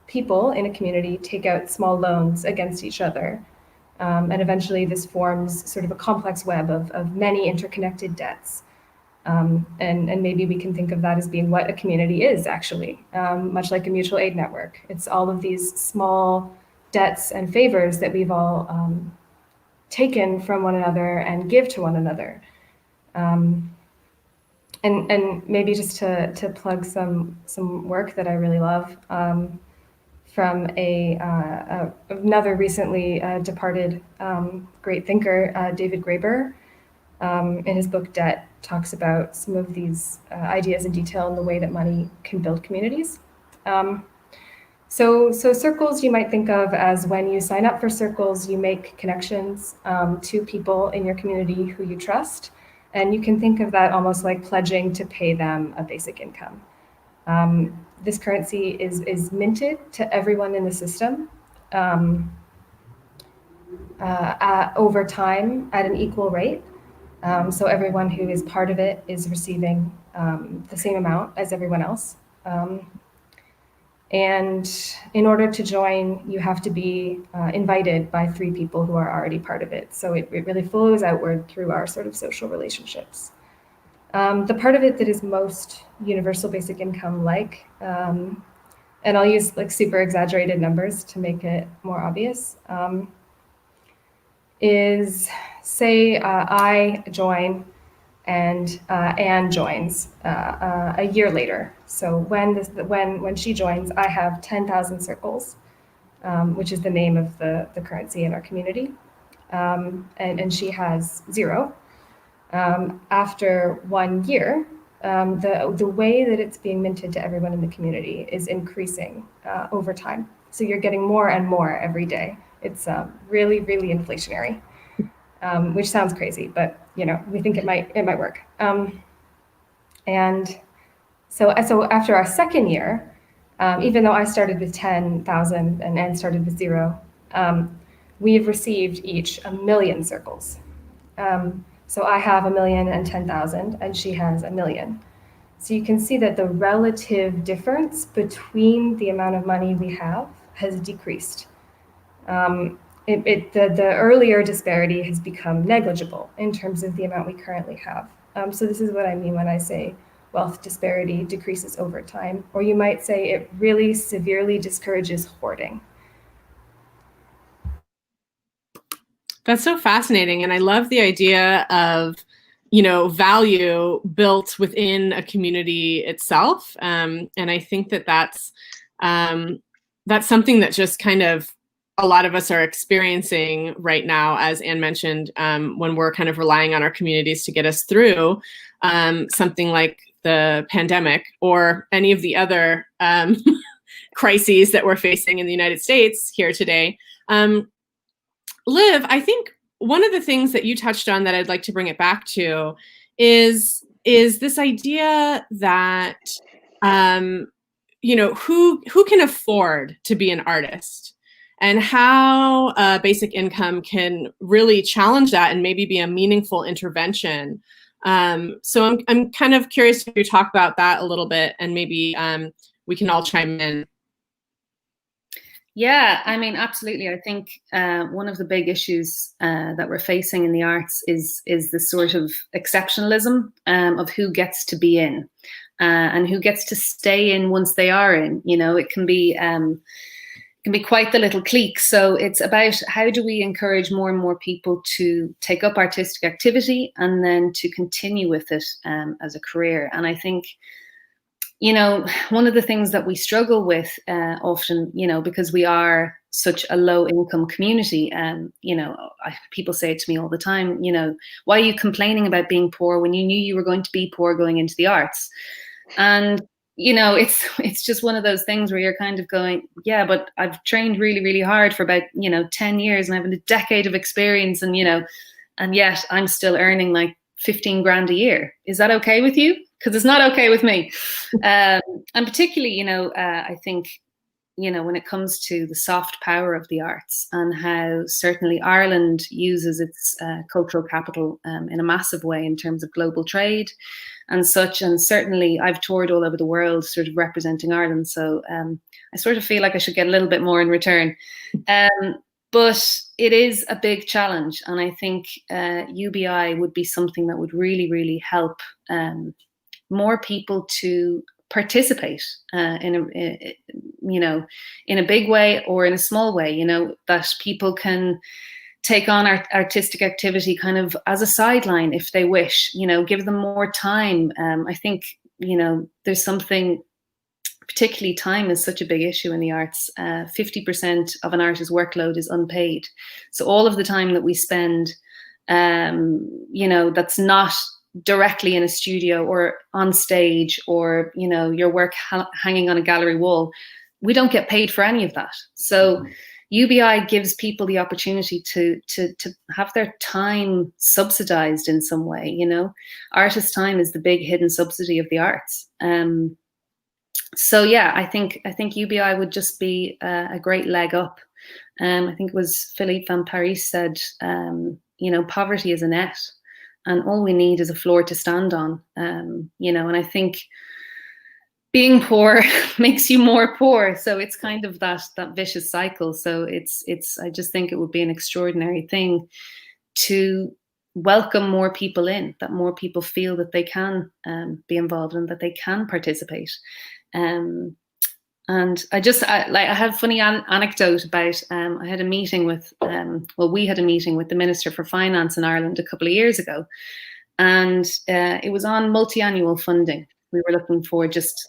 Speaker 10: people in a community take out small loans against each other. And eventually this forms sort of a complex web of many interconnected debts. And maybe we can think of that as being what a community is actually, much like a mutual aid network. It's all of these small debts and favors that we've all taken from one another and give to one another. And maybe just to plug some work that I really love from another recently departed great thinker, David Graeber. In his book Debt, talks about some of these ideas in detail in the way that money can build communities. So Circles you might think of as when you sign up for Circles, you make connections to people in your community who you trust. And you can think of that almost like pledging to pay them a basic income. This currency is minted to everyone in the system over time at an equal rate. So everyone who is part of it is receiving the same amount as everyone else. And in order to join, you have to be invited by 3 people who are already part of it. So it really flows outward through our sort of social relationships. The part of it that is most universal basic income like, and I'll use like super exaggerated numbers to make it more obvious, is say I join and Anne joins a year later. So when she joins, I have 10,000 circles, which is the name of the currency in our community, and she has 0. After 1 year, the way that it's being minted to everyone in the community is increasing over time. So you're getting more and more every day. It's really, really inflationary, which sounds crazy, but we think it might work. And so after our second year, even though I started with 10,000 and Anne started with 0, we've received each 1 million circles. So I have 1,010,000 and she has 1 million. So you can see that the relative difference between the amount of money we have has decreased. the earlier disparity has become negligible in terms of the amount we currently have. So this is what I mean when I say wealth disparity decreases over time, or you might say it really severely discourages hoarding.
Speaker 9: That's so fascinating. And I love the idea of, value built within a community itself. And I think that that's something that just kind of a lot of us are experiencing right now, as Anne mentioned, when we're kind of relying on our communities to get us through something like the pandemic or any of the other crises that we're facing in the United States here today. Liv, I think one of the things that you touched on that I'd like to bring it back to is this idea that who can afford to be an artist, and how basic income can really challenge that and maybe be a meaningful intervention. So I'm kind of curious if you talk about that a little bit, and maybe we can all chime in.
Speaker 12: Yeah, I mean, absolutely. I think one of the big issues that we're facing in the arts is the sort of exceptionalism of who gets to be in and who gets to stay in once they are in. It can be quite the little clique. So it's about how do we encourage more and more people to take up artistic activity and then to continue with it as a career. And I think, one of the things that we struggle with often, because we are such a low income community, people say it to me all the time, why are you complaining about being poor when you knew you were going to be poor going into the arts? And it's just one of those things where you're kind of going, yeah, but I've trained really, really hard for about, 10 years and I have a decade of experience and yet I'm still earning like 15 grand a year. Is that okay with you? Because it's not okay with me. And particularly, I think, when it comes to the soft power of the arts and how certainly Ireland uses its cultural capital in a massive way in terms of global trade and such. And certainly I've toured all over the world sort of representing Ireland. So I sort of feel like I should get a little bit more in return. But it is a big challenge. And I think UBI would be something that would really, really help more people to participate in a big way or in a small way, that people can take on artistic activity kind of as a sideline if they wish, give them more time. I think, there's something, particularly time is such a big issue in the arts. 50% of an artist's workload is unpaid. So all of the time that we spend, that's not directly in a studio or on stage or, your work hanging on a gallery wall, we don't get paid for any of that. So UBI gives people the opportunity to have their time subsidized in some way, Artist time is the big hidden subsidy of the arts. So yeah, I think UBI would just be a great leg up. I think it was Philippe Van Parijs said, poverty is a net. And all we need is a floor to stand on, and I think being poor makes you more poor. So it's kind of that vicious cycle. So I just think it would be an extraordinary thing to welcome more people in, that more people feel that they can be involved and that they can participate. And I have a funny anecdote about, I had a meeting with, we had a meeting with the Minister for Finance in Ireland a couple of years ago. And it was on multi-annual funding. We were looking for just,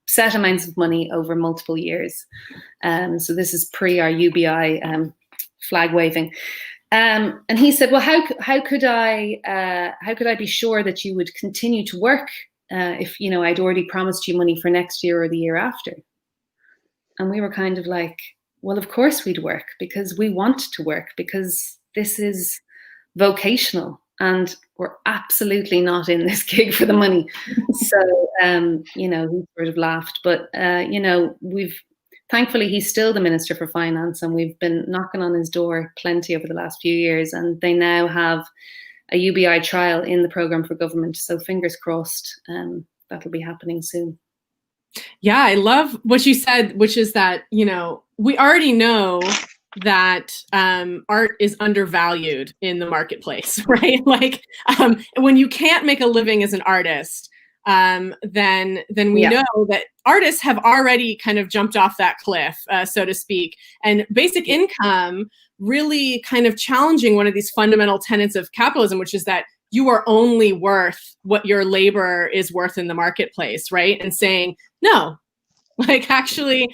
Speaker 12: set amounts of money over multiple years. So this is pre our UBI flag waving. And he said, well, how could I be sure that you would continue to work if, I'd already promised you money for next year or the year after? And we were kind of like, well, of course we'd work because we want to work because this is vocational and we're absolutely not in this gig for the money. So, he sort of laughed, but, thankfully he's still the Minister for Finance and we've been knocking on his door plenty over the last few years and they now have a UBI trial in the programme for government. So fingers crossed, that'll be happening soon.
Speaker 9: Yeah, I love what you said, which is that, we already know that art is undervalued in the marketplace, right? Like when you can't make a living as an artist, then we know that artists have already kind of jumped off that cliff, so to speak. And basic income really kind of challenging one of these fundamental tenets of capitalism, which is that you are only worth what your labor is worth in the marketplace, right? And saying, no, like actually,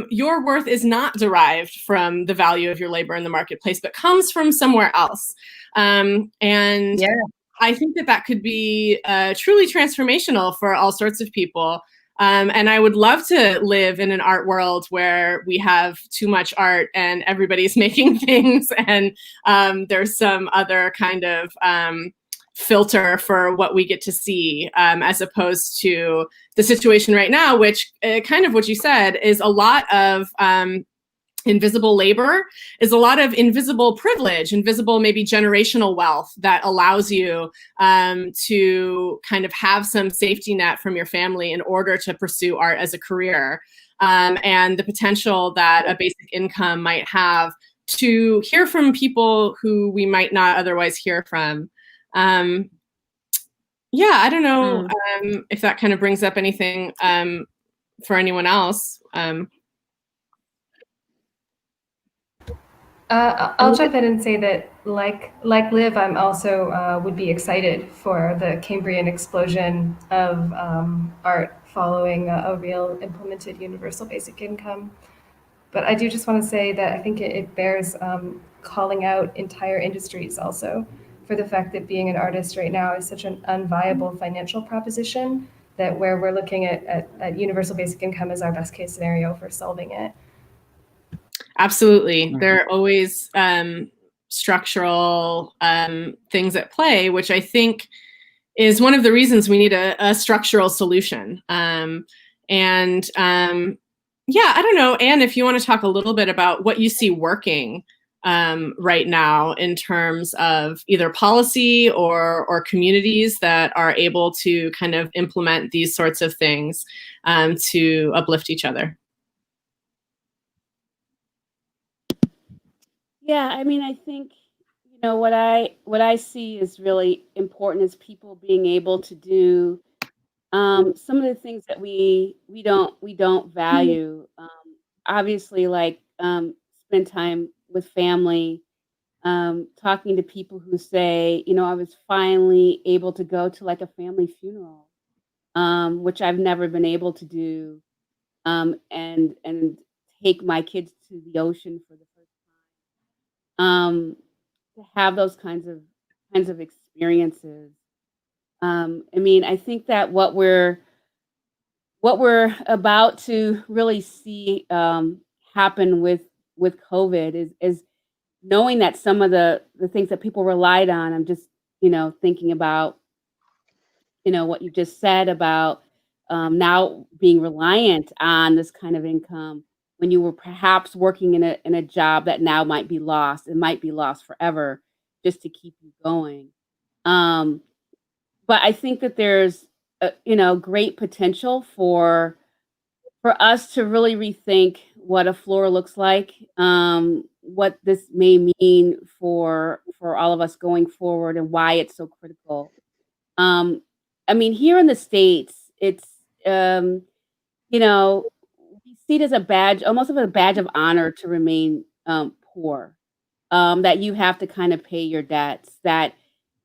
Speaker 9: your worth is not derived from the value of your labor in the marketplace, but comes from somewhere else. And I think that that could be truly transformational for all sorts of people. And I would love to live in an art world where we have too much art and everybody's making things and there's some other kind of filter for what we get to see, as opposed to the situation right now, which kind of what you said is a lot of invisible labor, is a lot of invisible privilege, invisible maybe generational wealth that allows you to kind of have some safety net from your family in order to pursue art as a career, and the potential that a basic income might have to hear from people who we might not otherwise hear from. Yeah, I don't know if that kind of brings up anything for anyone else.
Speaker 10: I'll jump in and say that, like Liv, I'm also would be excited for the Cambrian explosion of art following a real implemented universal basic income. But I do just want to say that I think it bears calling out entire industries also for the fact that being an artist right now is such an unviable financial proposition that where we're looking at universal basic income as our best case scenario for solving it.
Speaker 9: Absolutely. There are always structural things at play, which I think is one of the reasons we need a structural solution. Yeah, I don't know, Anne, if you want to talk a little bit about what you see working right now in terms of either policy or communities that are able to kind of implement these sorts of things to uplift each other.
Speaker 13: Yeah, I mean, I think, you know, what I see is really important is people being able to do some of the things that we don't value. Obviously, like spend time with family, talking to people who say, you know, I was finally able to go to like a family funeral, which I've never been able to do, and take my kids to the ocean for the first time. To have those kinds of experiences. I mean, I think that what we're about to really see happen with COVID is knowing that some of the things that people relied on. I'm just, you know, thinking about, you know, what you just said about now being reliant on this kind of income when you were perhaps working in a job that now might be lost. It might be lost forever just to keep you going. But I think that there's, you know, great potential for us to really rethink what a floor looks like, what this may mean for all of us going forward, and why it's so critical. I mean, here in the States, it's you know, we see it as a badge, almost of a badge of honor to remain poor. That you have to kind of pay your debts. That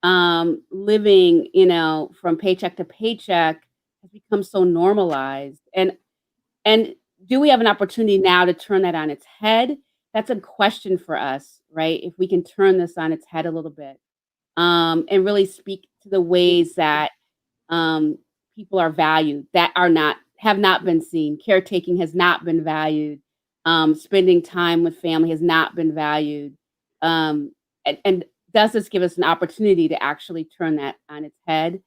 Speaker 13: living, you know, from paycheck to paycheck has become so normalized. And do we have an opportunity now to turn that on its head? That's a question for us, right? If we can turn this on its head a little bit, and really speak to the ways that people are valued, that have not been seen. Caretaking has not been valued. Spending time with family has not been valued. And does this give us an opportunity to actually turn that on its head?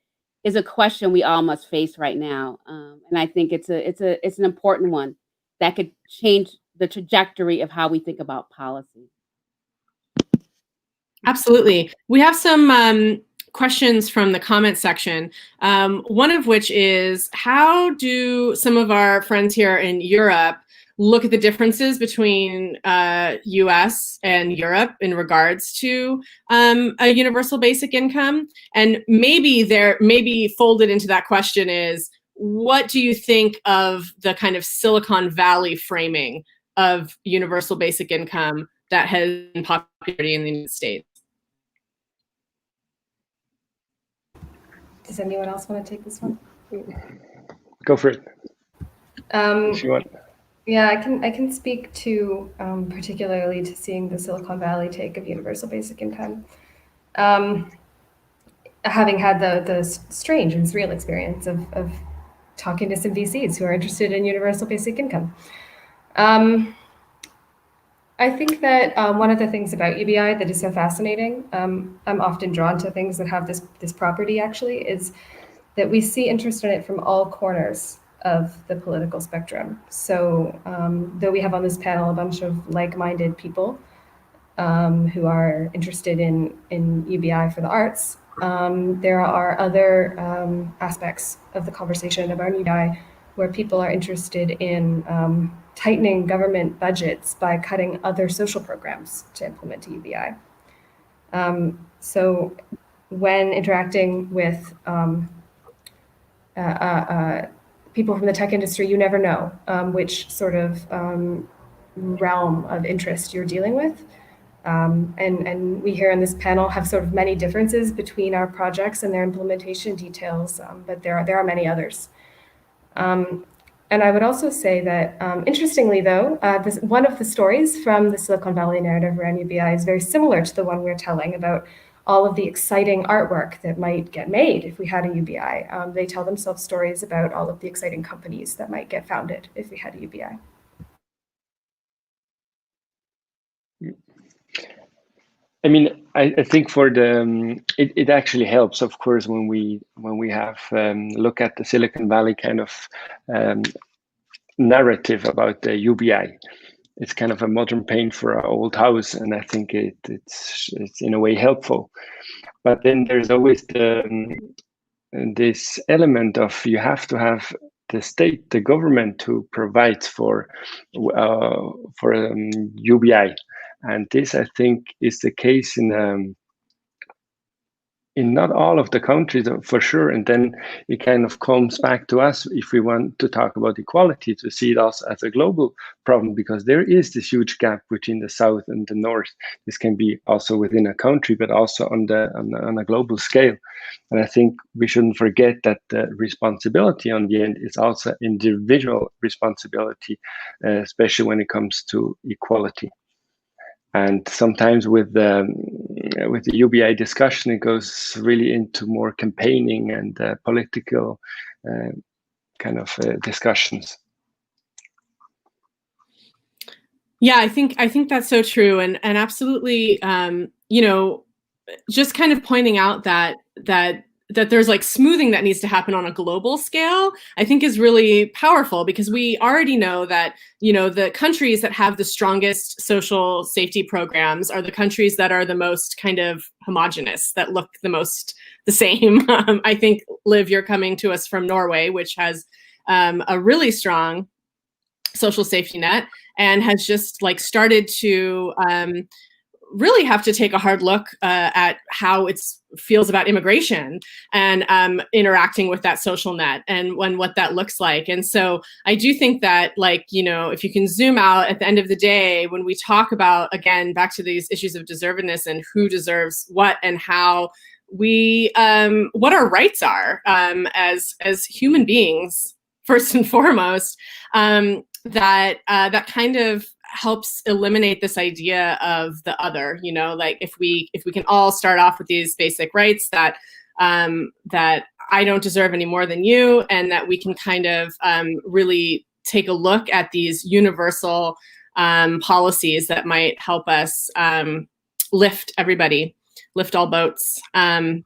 Speaker 13: Is a question we all must face right now, and I think it's an important one that could change the trajectory of how we think about policy.
Speaker 9: Absolutely. We have some questions from the comment section, one of which is, how do some of our friends here in Europe look at the differences between US and Europe in regards to a universal basic income. And maybe folded into that question is, what do you think of the kind of Silicon Valley framing of universal basic income that has been popularity in the United States?
Speaker 10: Does anyone else want to take this one?
Speaker 11: Go for it. If you want.
Speaker 10: Yeah, I can speak to particularly to seeing the Silicon Valley take of universal basic income. Having had the strange and surreal experience of talking to some VCs who are interested in universal basic income. I think that one of the things about UBI that is so fascinating, I'm often drawn to things that have this property actually, is that we see interest in it from all corners of the political spectrum. So though we have on this panel a bunch of like-minded people who are interested in UBI for the arts, there are other aspects of the conversation about UBI where people are interested in tightening government budgets by cutting other social programs to implement a UBI. So when interacting with people from the tech industry, you never know which sort of realm of interest you're dealing with. And we here on this panel have sort of many differences between our projects and their implementation details, but there are many others. And I would also say that, interestingly though, one of the stories from the Silicon Valley narrative around UBI is very similar to the one we're telling about all of the exciting artwork that might get made if we had a UBI. They tell themselves stories about all of the exciting companies that might get founded if we had a UBI.
Speaker 11: I mean, I think for the it actually helps, of course, when we have look at the Silicon Valley kind of narrative about the UBI. It's kind of a modern paint for our old house, and I think it's in a way helpful. But then there's always this element of you have to have the state, the government, who provides for UBI. And this, I think, is the case in not all of the countries, for sure. And then it kind of comes back to us if we want to talk about equality, to see it also as a global problem, because there is this huge gap between the South and the North. This can be also within a country, but also on a global scale. And I think we shouldn't forget that the responsibility on the end is also individual responsibility, especially when it comes to equality. And sometimes with the UBI discussion, it goes really into more campaigning and political kind of discussions.
Speaker 9: Yeah, I think that's so true, and absolutely, you know, just kind of pointing out that there's like smoothing that needs to happen on a global scale, I think is really powerful, because we already know that, you know, the countries that have the strongest social safety programs are the countries that are the most kind of homogenous, that look the most the same. I think, Liv, you're coming to us from Norway, which has a really strong social safety net and has just like started to really have to take a hard look at how it feels about immigration and interacting with that social net and what that looks like. And so I do think that, like, you know, if you can zoom out at the end of the day, when we talk about, again, back to these issues of deservedness and who deserves what and how we, what our rights are as human beings, first and foremost, that kind of helps eliminate this idea of the other, you know, like if we can all start off with these basic rights that that I don't deserve any more than you, and that we can kind of really take a look at these universal policies that might help us lift everybody, lift all boats. Any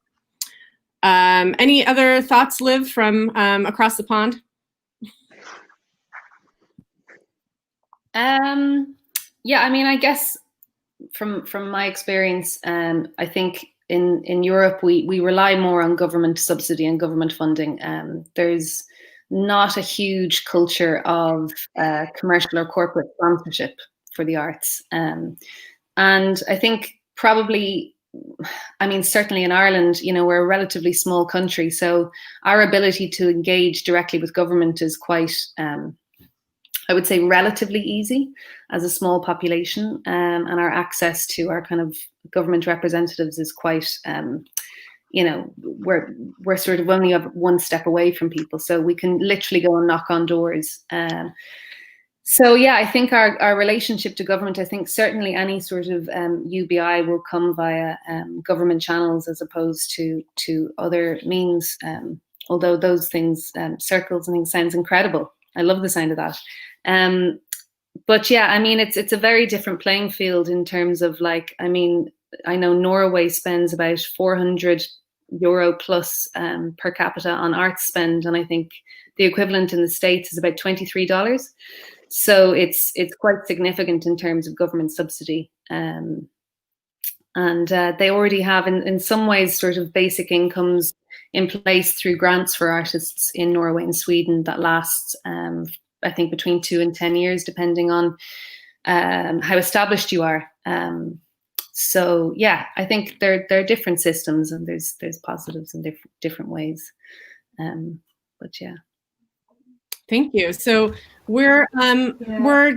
Speaker 9: other thoughts, Liv, from across the pond?
Speaker 12: Yeah, I mean, I guess from my experience, I think in Europe we rely more on government subsidy and government funding. There's not a huge culture of commercial or corporate sponsorship for the arts. And I think probably, I mean, certainly in Ireland, you know, we're a relatively small country, so our ability to engage directly with government is quite, I would say, relatively easy as a small population, and our access to our kind of government representatives is quite, you know, we're sort of only one step away from people, so we can literally go and knock on doors. So yeah, I think our relationship to government, I think certainly any sort of UBI will come via government channels as opposed to other means. Although those things, circles and things, sounds incredible. I love the sound of that. But yeah, I mean, it's a very different playing field in terms of, like, I mean, I know Norway spends about €400 plus per capita on arts spend, and I think the equivalent in the States is about $23. So it's quite significant in terms of government subsidy. And they already have, in some ways, sort of basic incomes in place through grants for artists in Norway and Sweden that lasts, I think, between 2 and 10 years, depending on how established you are. So yeah, I think there are different systems, and there's positives in different ways. But yeah.
Speaker 9: Thank you. So we're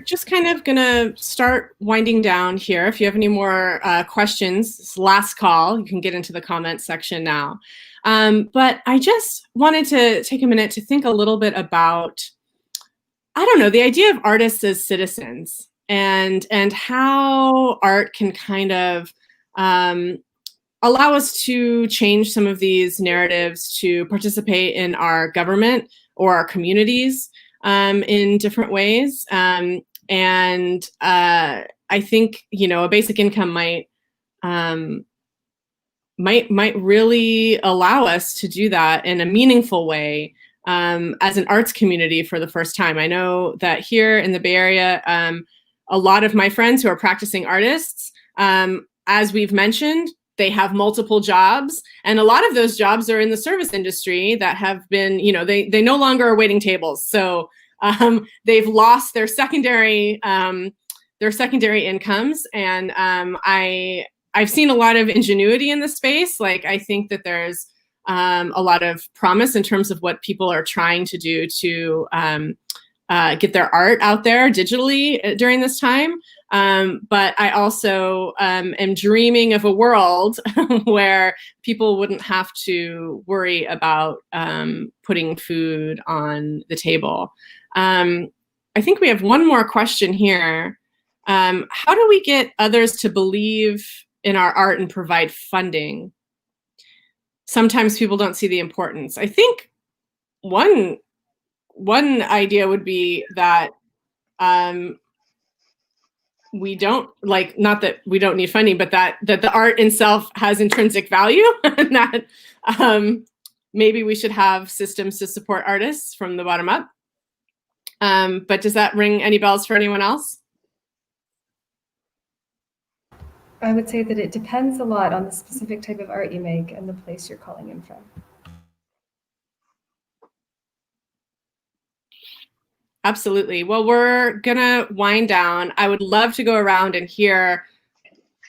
Speaker 9: just kind of gonna start winding down here. If you have any more questions, it's last call. You can get into the comments section now. But I just wanted to take a minute to think a little bit about, I don't know, the idea of artists as citizens, and how art can kind of allow us to change some of these narratives, to participate in our government or our communities in different ways. And I think, you know, a basic income might really allow us to do that in a meaningful way as an arts community for the first time. I know that here in the Bay Area, a lot of my friends who are practicing artists, as we've mentioned, they have multiple jobs, and a lot of those jobs are in the service industry that have been, you know, they no longer are waiting tables. So they've lost their secondary incomes, and I've seen a lot of ingenuity in the space. Like, I think that there's a lot of promise in terms of what people are trying to do to get their art out there digitally during this time. But I also am dreaming of a world where people wouldn't have to worry about putting food on the table. I think we have one more question here. How do we get others to believe in our art and provide funding? Sometimes people don't see the importance. I think one idea would be that we don't, like, not that we don't need funding, but that the art itself has intrinsic value, and that maybe we should have systems to support artists from the bottom up. But does that ring any bells for anyone else?
Speaker 10: I would say that it depends a lot on the specific type of art you make and the place you're calling in from.
Speaker 9: Absolutely. Well, we're gonna wind down. I would love to go around and hear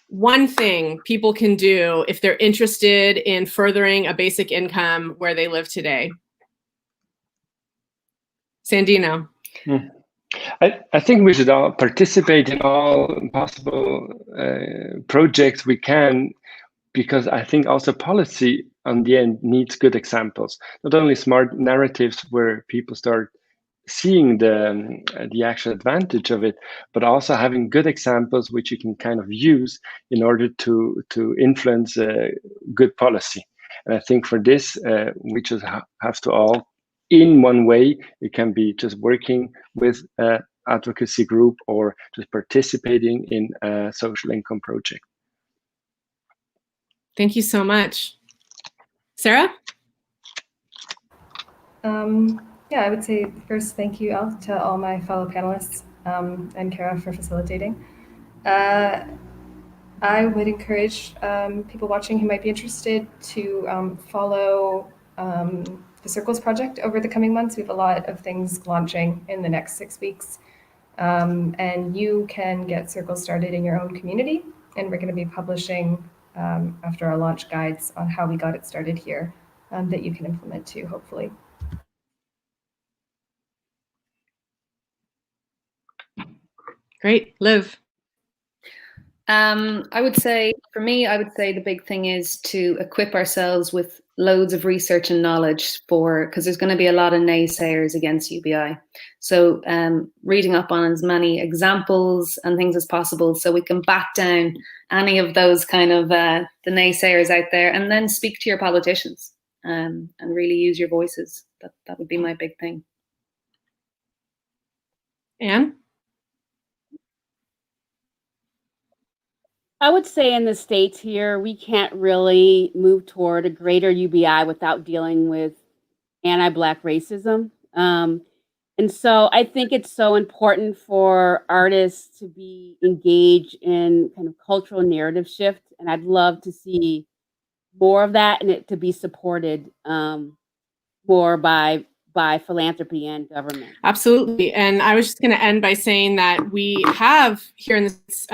Speaker 9: one thing people can do if they're interested in furthering a basic income where they live today. Sandino.
Speaker 11: I think we should all participate in all possible projects we can, because I think also policy on the end needs good examples, not only smart narratives where people start seeing the actual advantage of it, but also having good examples which you can kind of use in order to influence good policy. And I think for this, we just have to all, in one way, it can be just working with an advocacy group or just participating in a social income project.
Speaker 9: Thank you so much. Sarah?
Speaker 10: Yeah, I would say first, thank you, Elle, to all my fellow panelists and Kara for facilitating. I would encourage people watching who might be interested to follow the Circles project over the coming months. We have a lot of things launching in the next 6 weeks. And you can get Circles started in your own community. And we're going to be publishing after our launch guides on how we got it started here that you can implement too, hopefully.
Speaker 9: Great. Liv.
Speaker 12: I would say, for me, I would say the big thing is to equip ourselves with loads of research and knowledge because there's going to be a lot of naysayers against UBI. So reading up on as many examples and things as possible so we can back down any of those kind of the naysayers out there, and then speak to your politicians and really use your voices. That would be my big thing.
Speaker 9: Anne?
Speaker 13: I would say in the States here, we can't really move toward a greater UBI without dealing with anti-Black racism. And so I think it's so important for artists to be engaged in kind of cultural narrative shift. And I'd love to see more of that and it to be supported more by philanthropy and government.
Speaker 9: Absolutely. And I was just going to end by saying that we have here in this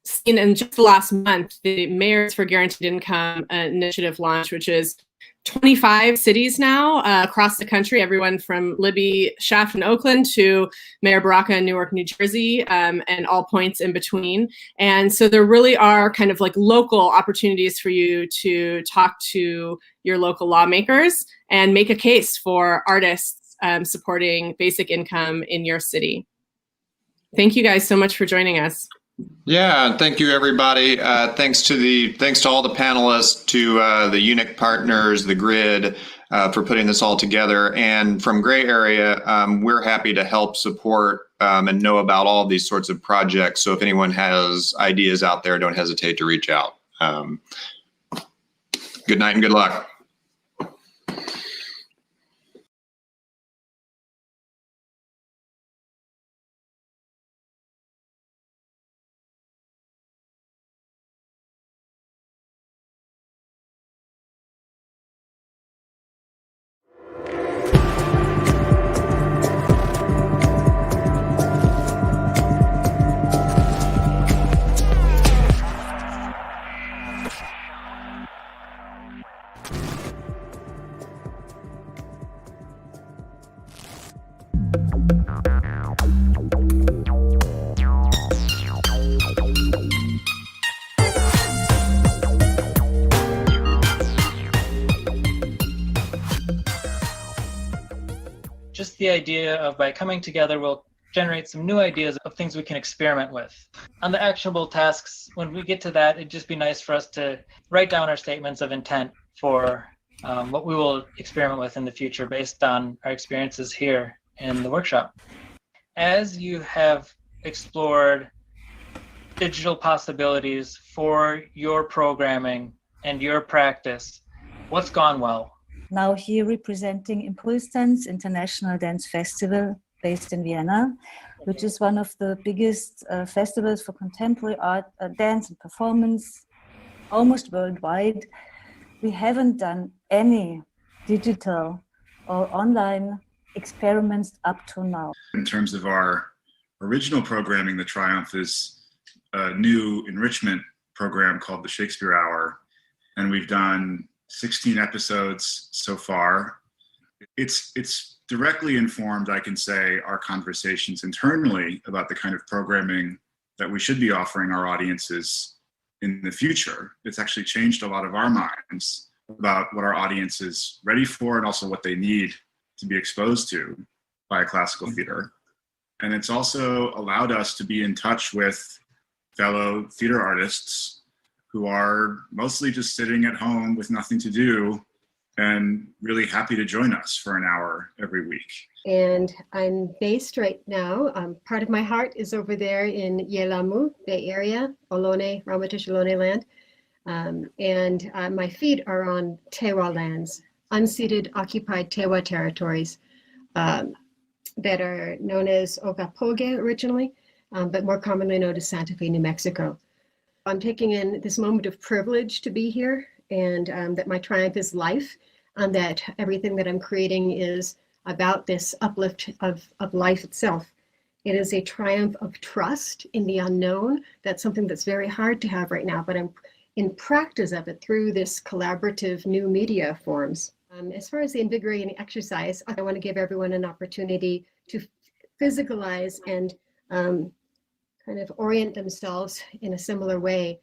Speaker 9: seen in just the last month, the Mayors for Guaranteed Income initiative launch, which is 25 cities now across the country, everyone from Libby Schaaf in Oakland to Mayor Baraka in Newark, New Jersey, and all points in between. And so there really are kind of like local opportunities for you to talk to your local lawmakers and make a case for artists supporting basic income in your city. Thank you guys so much for joining us.
Speaker 8: Yeah, thank you, everybody. Thanks to all the panelists, to the UNIC partners, the Grid, for putting this all together. And from Gray Area, we're happy to help support and know about all these sorts of projects. So if anyone has ideas out there, don't hesitate to reach out. Good night and good luck.
Speaker 14: Just the idea of by coming together, we'll generate some new ideas of things we can experiment with. On the actionable tasks, when we get to that, it'd just be nice for us to write down our statements of intent for what we will experiment with in the future based on our experiences here in the workshop. As you have explored digital possibilities for your programming and your practice, what's gone well?
Speaker 15: Now here representing Impulstanz International Dance Festival based in Vienna, which is one of the biggest festivals for contemporary art, dance and performance almost worldwide. We haven't done any digital or online experiments up to now.
Speaker 16: In terms of our original programming, the Triumph is a new enrichment program called the Shakespeare Hour, and we've done 16 episodes so far. It's directly informed, I can say, our conversations internally about the kind of programming that we should be offering our audiences in the future. It's actually changed a lot of our minds about what our audience is ready for and also what they need to be exposed to by a classical theater. And it's also allowed us to be in touch with fellow theater artists who are mostly just sitting at home with nothing to do and really happy to join us for an hour every week.
Speaker 17: And I'm based right now, part of my heart is over there in Yelamu, Bay Area, Ohlone, Ramaytush Ohlone land. And my feet are on Tewa lands, unceded occupied Tewa territories that are known as Ogapoge originally, but more commonly known as Santa Fe, New Mexico. I'm taking in this moment of privilege to be here and that my Triumph is life. and that everything that I'm creating is about this uplift of life itself. It is a triumph of trust in the unknown. That's something that's very hard to have right now, but I'm in practice of it through this collaborative new media forms. As far as the invigorating exercise, I want to give everyone an opportunity to physicalize and kind of orient themselves in a similar way.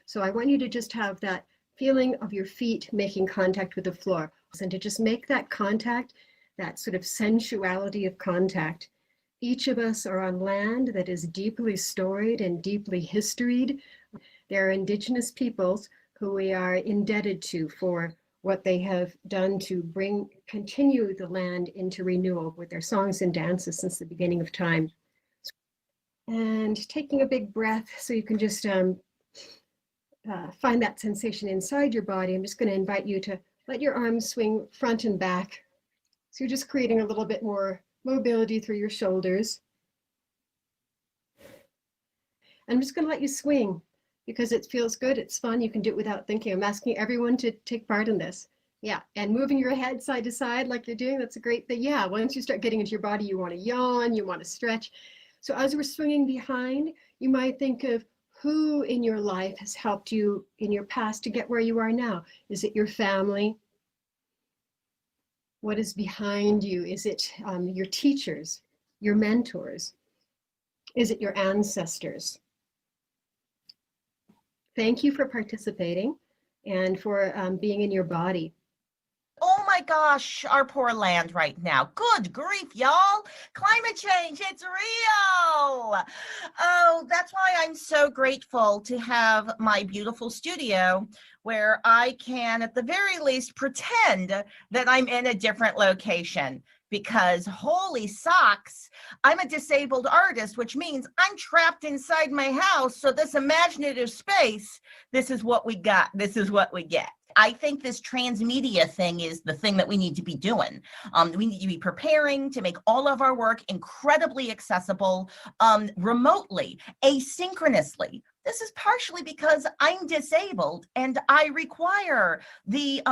Speaker 17: So I want you to just have that feeling of your feet making contact with the floor, and to just make that contact, that sort of sensuality of contact. Each of us are on land that is deeply storied and deeply historied. There are indigenous peoples who we are indebted to for what they have done to continue the land into renewal with their songs and dances since the beginning of time. And taking a big breath so you can just find that sensation inside your body. I'm just going to invite you to let your arms swing front and back. So you're just creating a little bit more mobility through your shoulders. I'm just going to let you swing because it feels good. It's fun. You can do it without thinking. I'm asking everyone to take part in this. Yeah, and moving your head side to side like you're doing, that's a great thing. Yeah, once you start getting into your body, you want to yawn, you want to stretch. So as we're swinging behind, you might think of who in your life has helped you in your past to get where you are now. Is it your family? What is behind you? Is it your teachers, your mentors? Is it your ancestors? Thank you for participating and for being in your body.
Speaker 18: Oh my gosh, our poor land right now. Good grief, y'all. Climate change, it's real. Oh, that's why I'm so grateful to have my beautiful studio where I can, at the very least, pretend that I'm in a different location. Because holy socks, I'm a disabled artist, which means I'm trapped inside my house. So this imaginative space, this is what we got. This is what we get. I think this transmedia thing is the thing that we need to be doing. We need to be preparing to make all of our work incredibly accessible remotely, asynchronously. This is partially because I'm disabled and I require the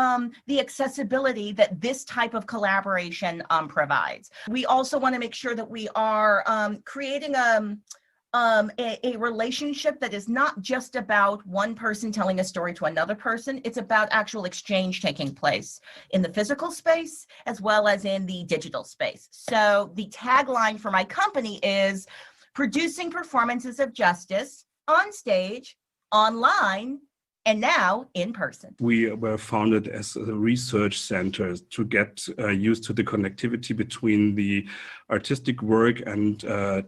Speaker 18: accessibility that this type of collaboration provides. We also want to make sure that we are creating a relationship that is not just about one person telling a story to another person. It's about actual exchange taking place in the physical space as well as in the digital space. So the tagline for my company is producing performances of justice on stage, online, and now in person.
Speaker 19: We were founded as a research center to get used to the connectivity between the artistic work and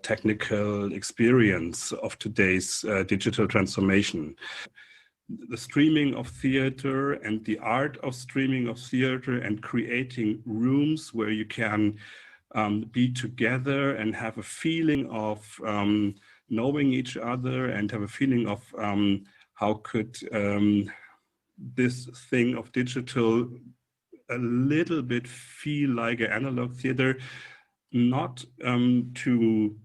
Speaker 19: technical experience of today's digital transformation. The streaming of theater and the art of streaming of theater and creating rooms where you can be together and have a feeling of knowing each other and have a feeling of how could this thing of digital a little bit feel like an analog theater, not to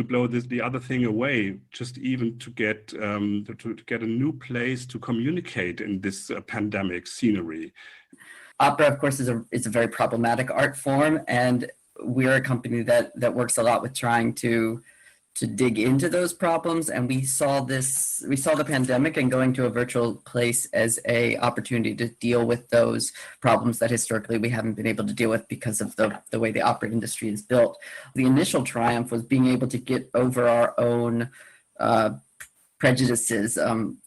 Speaker 19: blow the other thing away, just even to get a new place to communicate in this pandemic scenery.
Speaker 20: Opera, of course, is a very problematic art form, and we're a company that works a lot with trying to dig into those problems. And we saw the pandemic and going to a virtual place as a opportunity to deal with those problems that historically we haven't been able to deal with because of the way the opera industry is built. The initial triumph was being able to get over our own prejudices. I'm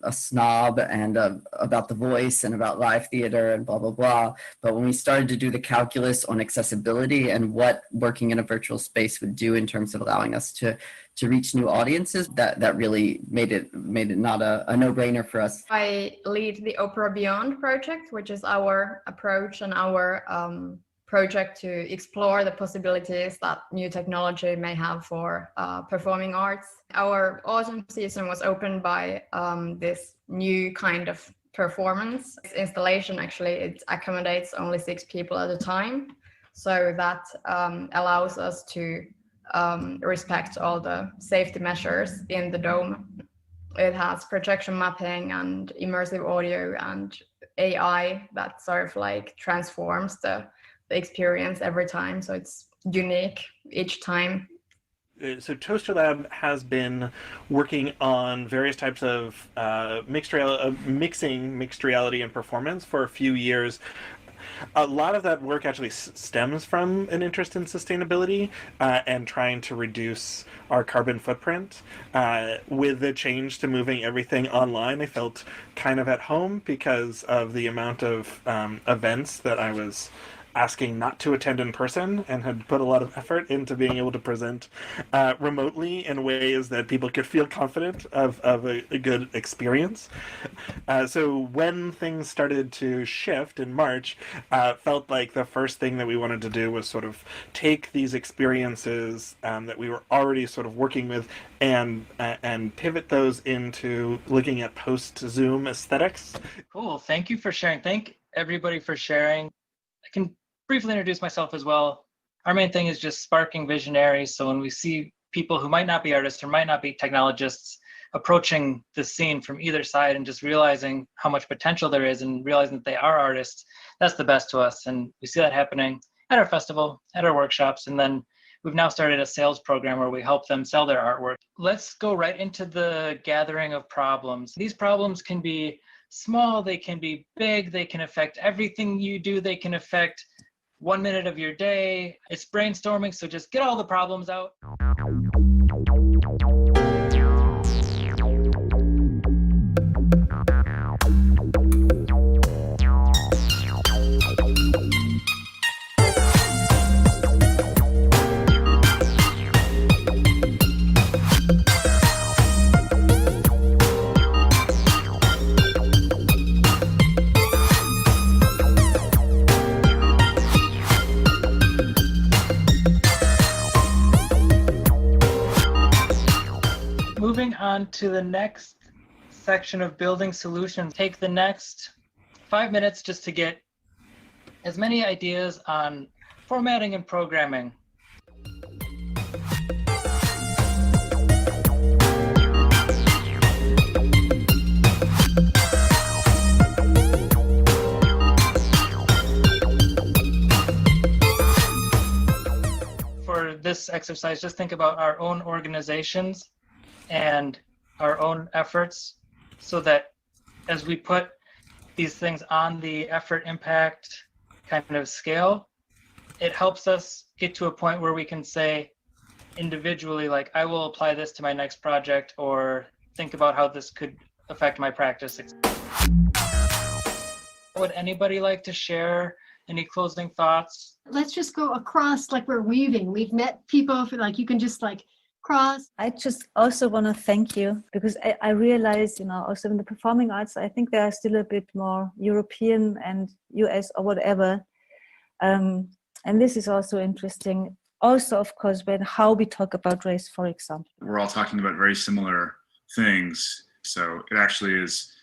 Speaker 20: a snob and about the voice and about live theater and blah, blah, blah. But when we started to do the calculus on accessibility and what working in a virtual space would do in terms of allowing us to reach new audiences, that really made it not a no-brainer for us.
Speaker 21: I lead the Opera Beyond project, which is our approach and our project to explore the possibilities that new technology may have for performing arts. Our autumn season was opened by this new kind of performance. This installation, actually, it accommodates only 6 people at a time. So that allows us to respect all the safety measures in the dome. It has projection mapping and immersive audio and AI that sort of like transforms the experience every time. So it's unique each time.
Speaker 1: So Toaster Lab has been working on various types of mixing mixed reality and performance for a few years. A lot of that work actually stems from an interest in sustainability and trying to reduce our carbon footprint. With the change to moving everything online, I felt kind of at home because of the amount of events that I was asking not to attend in person, and had put a lot of effort into being able to present remotely in ways that people could feel confident of a good experience. So when things started to shift in March, felt like the first thing that we wanted to do was sort of take these experiences that we were already sort of working with and pivot those into looking at post-Zoom aesthetics.
Speaker 14: Cool. Thank you for sharing. Thank everybody for sharing. I can briefly introduce myself as well. Our main thing is just sparking visionaries. So when we see people who might not be artists or might not be technologists approaching the scene from either side and just realizing how much potential there is and realizing that they are artists, that's the best to us. And we see that happening at our festival, at our workshops, and then we've now started a sales program where we help them sell their artwork. Let's go right into the gathering of problems. These problems can be small, they can be big, they can affect everything you do, they can affect 1 minute of your day. It's brainstorming, so just get all the problems out. Moving on to the next section of building solutions, take the next 5 minutes just to get as many ideas on formatting and programming. For this exercise, just think about our own organizations and our own efforts, so that as we put these things on the effort impact kind of scale, it helps us get to a point where we can say individually, like, I will apply this to my next project, or think about how this could affect my practice. Would anybody like to share any closing thoughts?
Speaker 17: Let's just go across like we're weaving. We've met people for like, you can just like cross.
Speaker 15: I just also want to thank you, because I realize, also in the performing arts, I think they are still a bit more European and US or whatever. And this is also interesting. Also, of course, how we talk about race, for example.
Speaker 16: We're all talking about very similar things. So it actually is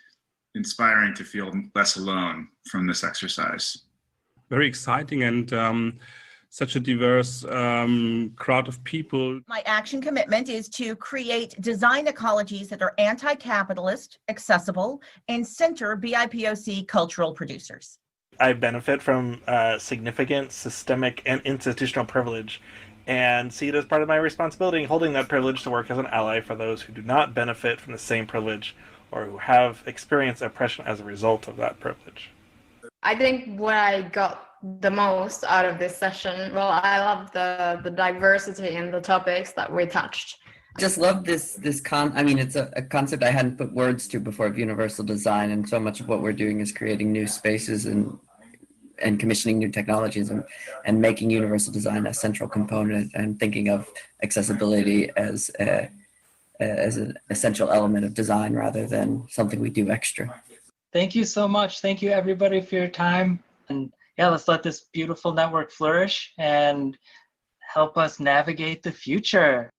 Speaker 16: inspiring to feel less alone from this exercise.
Speaker 19: Very exciting, and such a diverse crowd of people.
Speaker 18: My action commitment is to create design ecologies that are anti-capitalist, accessible, and center BIPOC cultural producers.
Speaker 1: I benefit from significant systemic and institutional privilege, and see it as part of my responsibility in holding that privilege to work as an ally for those who do not benefit from the same privilege or who have experienced oppression as a result of that privilege.
Speaker 21: I think what I got the most out of this session, well, I love the diversity in the topics that we touched.
Speaker 20: Just love this it's a concept I hadn't put words to before, of universal design, and so much of what we're doing is creating new spaces and commissioning new technologies and making universal design a central component, and thinking of accessibility as an essential element of design rather than something we do extra.
Speaker 14: Thank you so much. Thank you everybody for your time. And yeah, let's let this beautiful network flourish and help us navigate the future.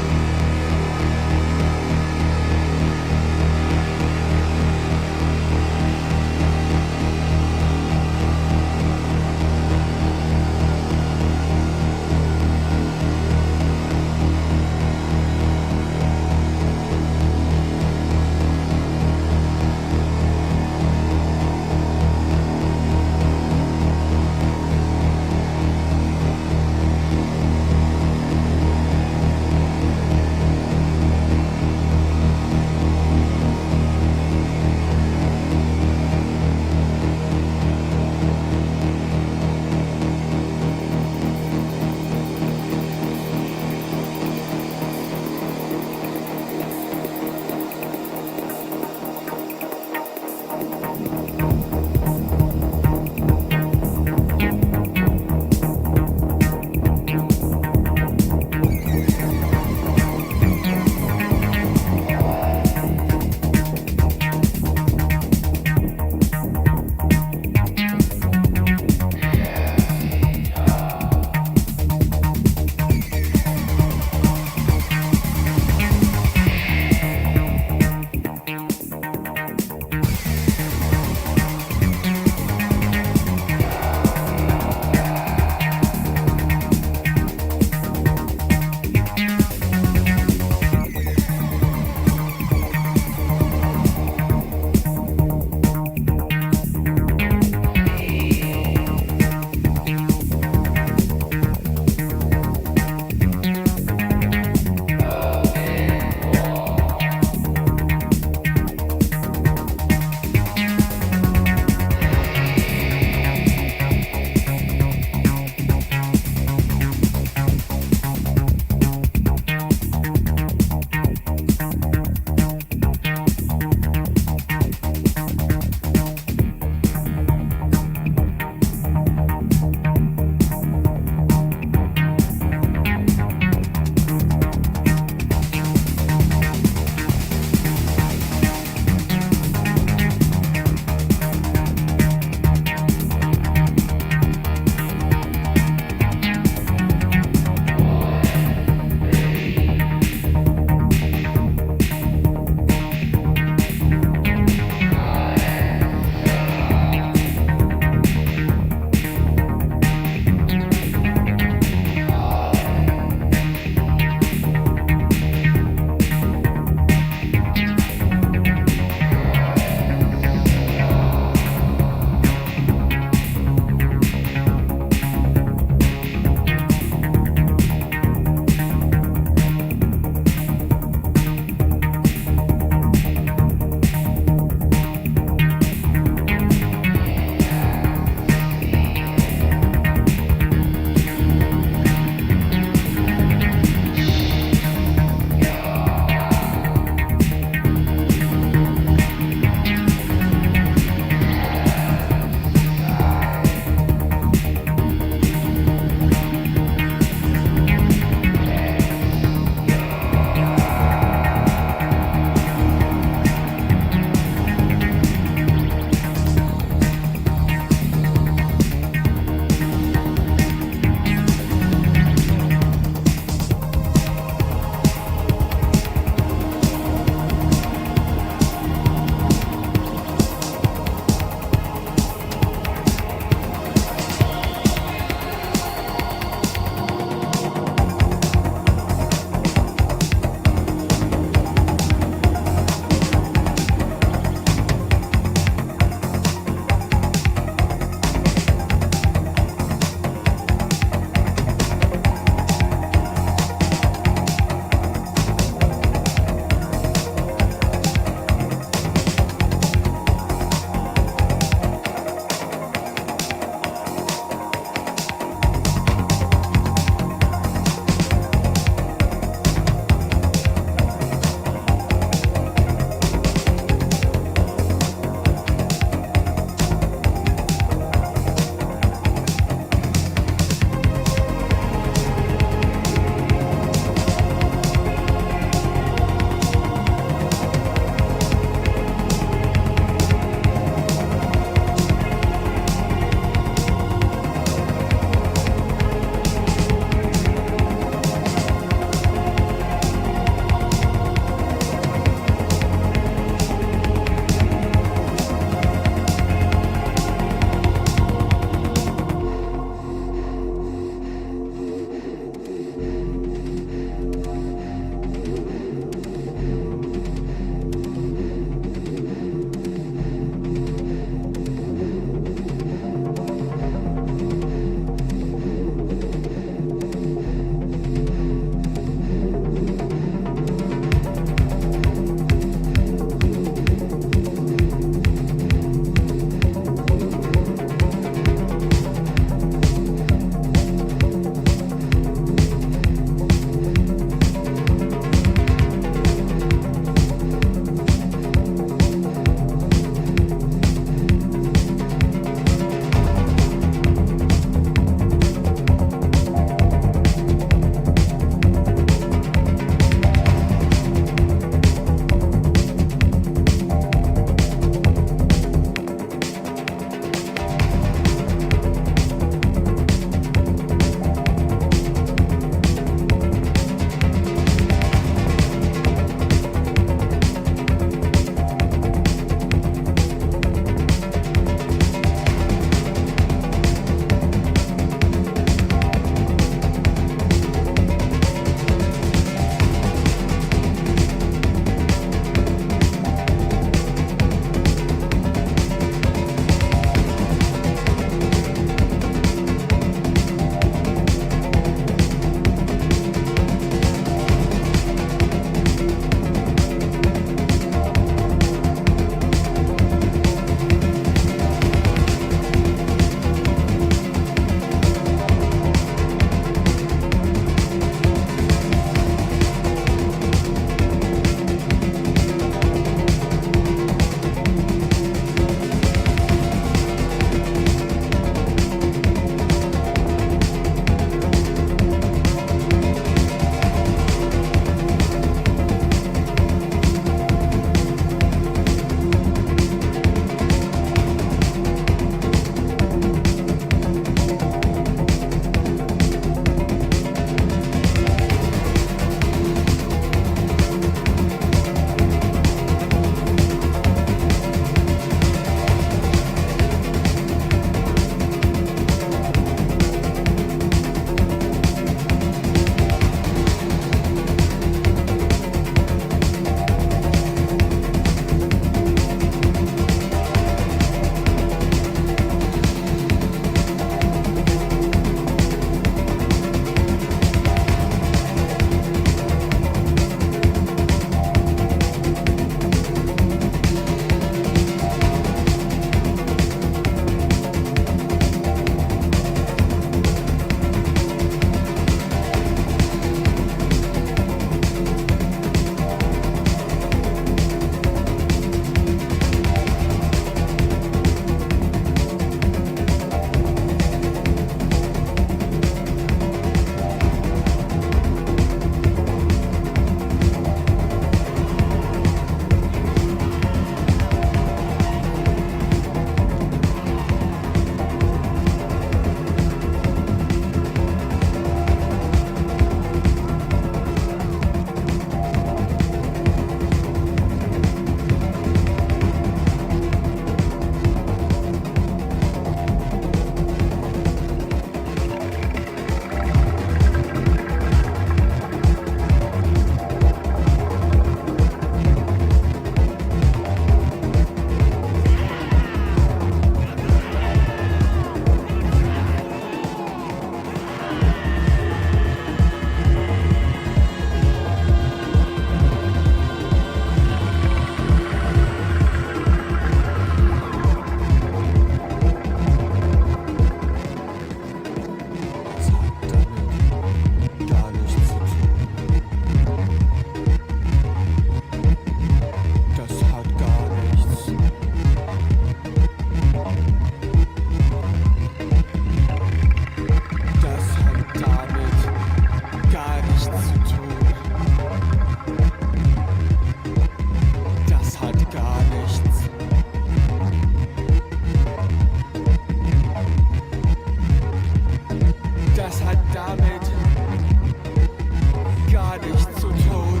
Speaker 5: gar nicht zu tun.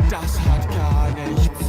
Speaker 5: Das hat gar nichts.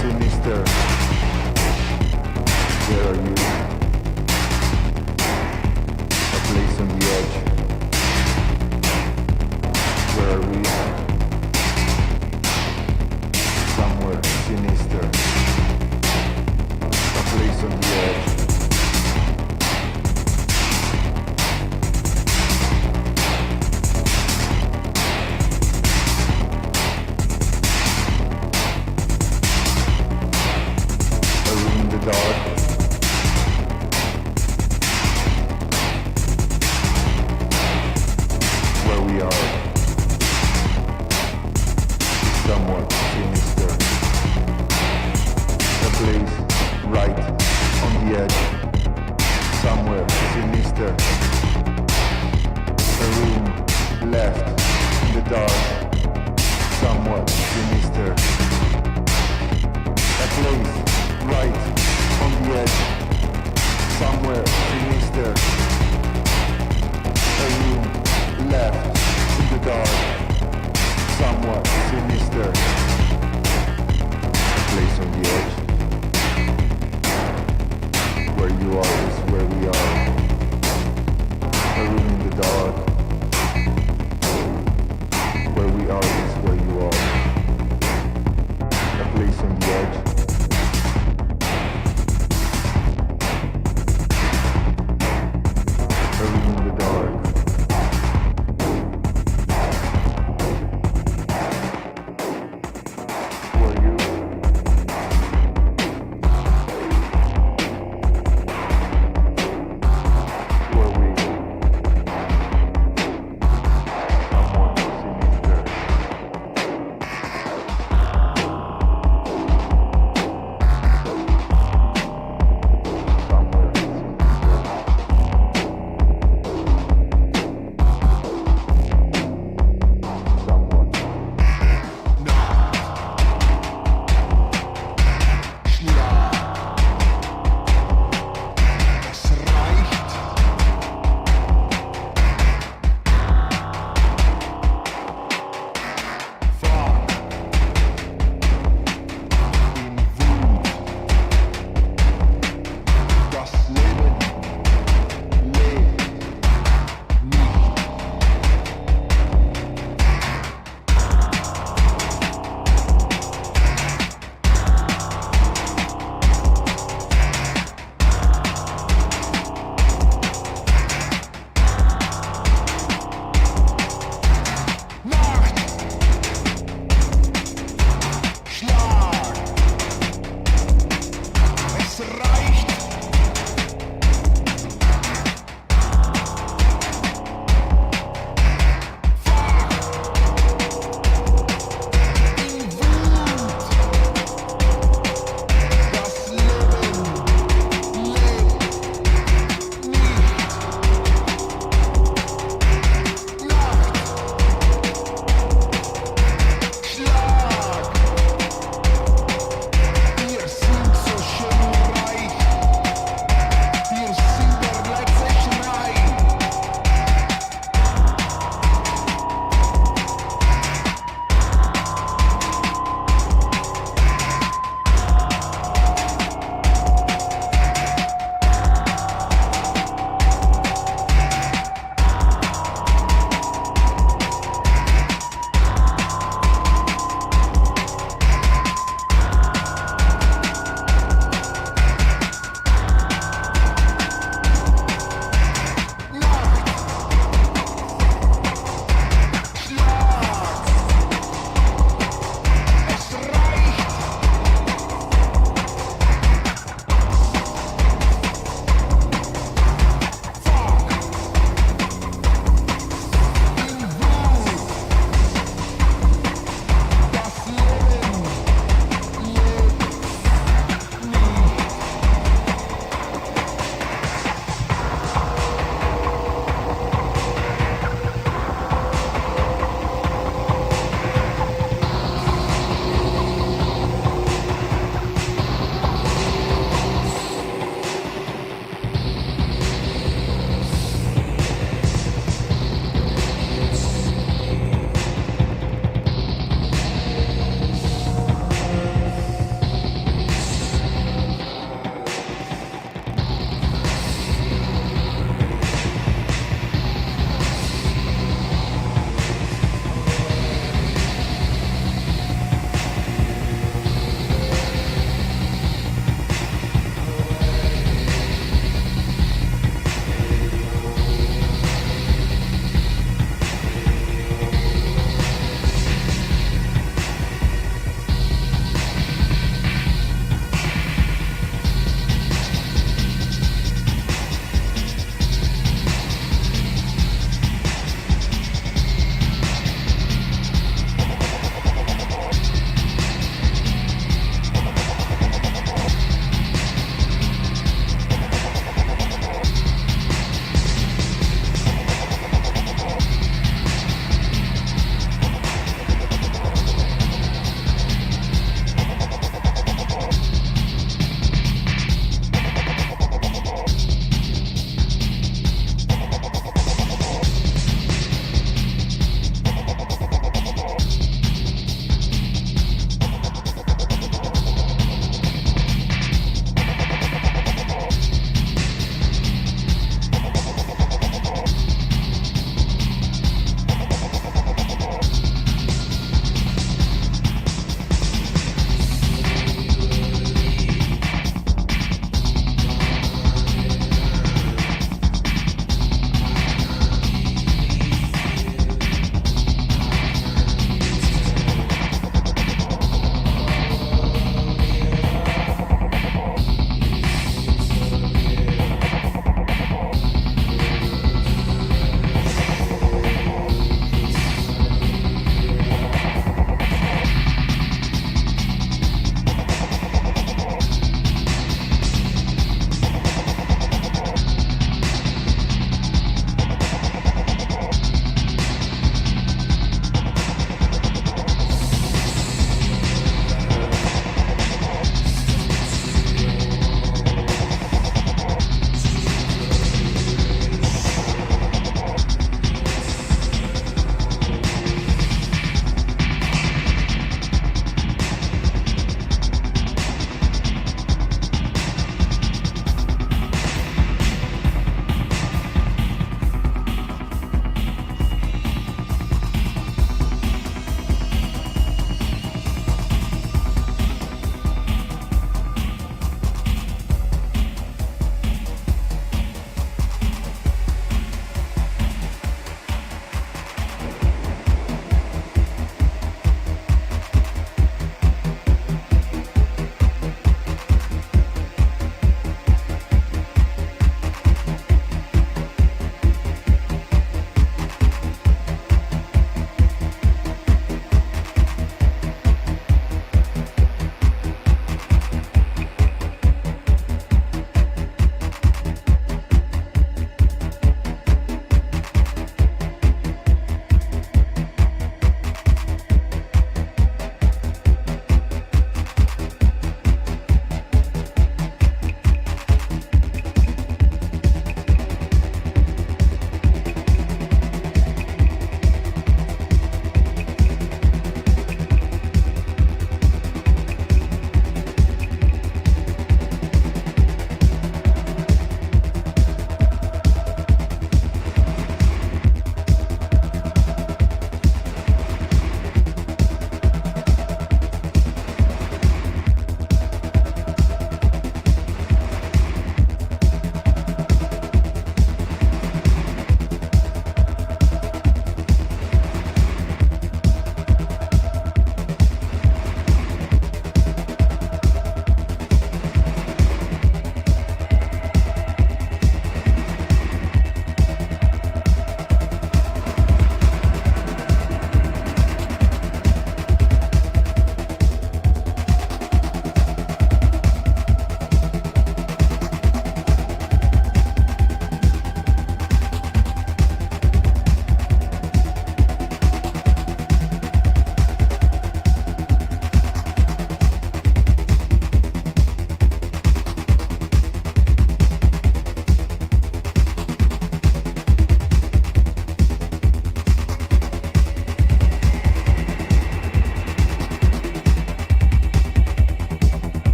Speaker 7: sinister. Where are you? A place on the edge. Where are we? Somewhere sinister. A place on the edge. A room in the dark. Where we are. Somewhat sinister. A place right on the edge. Somewhere sinister. A room left in the dark. Somewhat sinister. A place right on the edge. Somewhere sinister. A room left in the dark. Somewhat sinister. A place on the edge. Where you are is where we are. A room in the dark. Where we are is where you are. A place on the edge. A room in the dark. Where you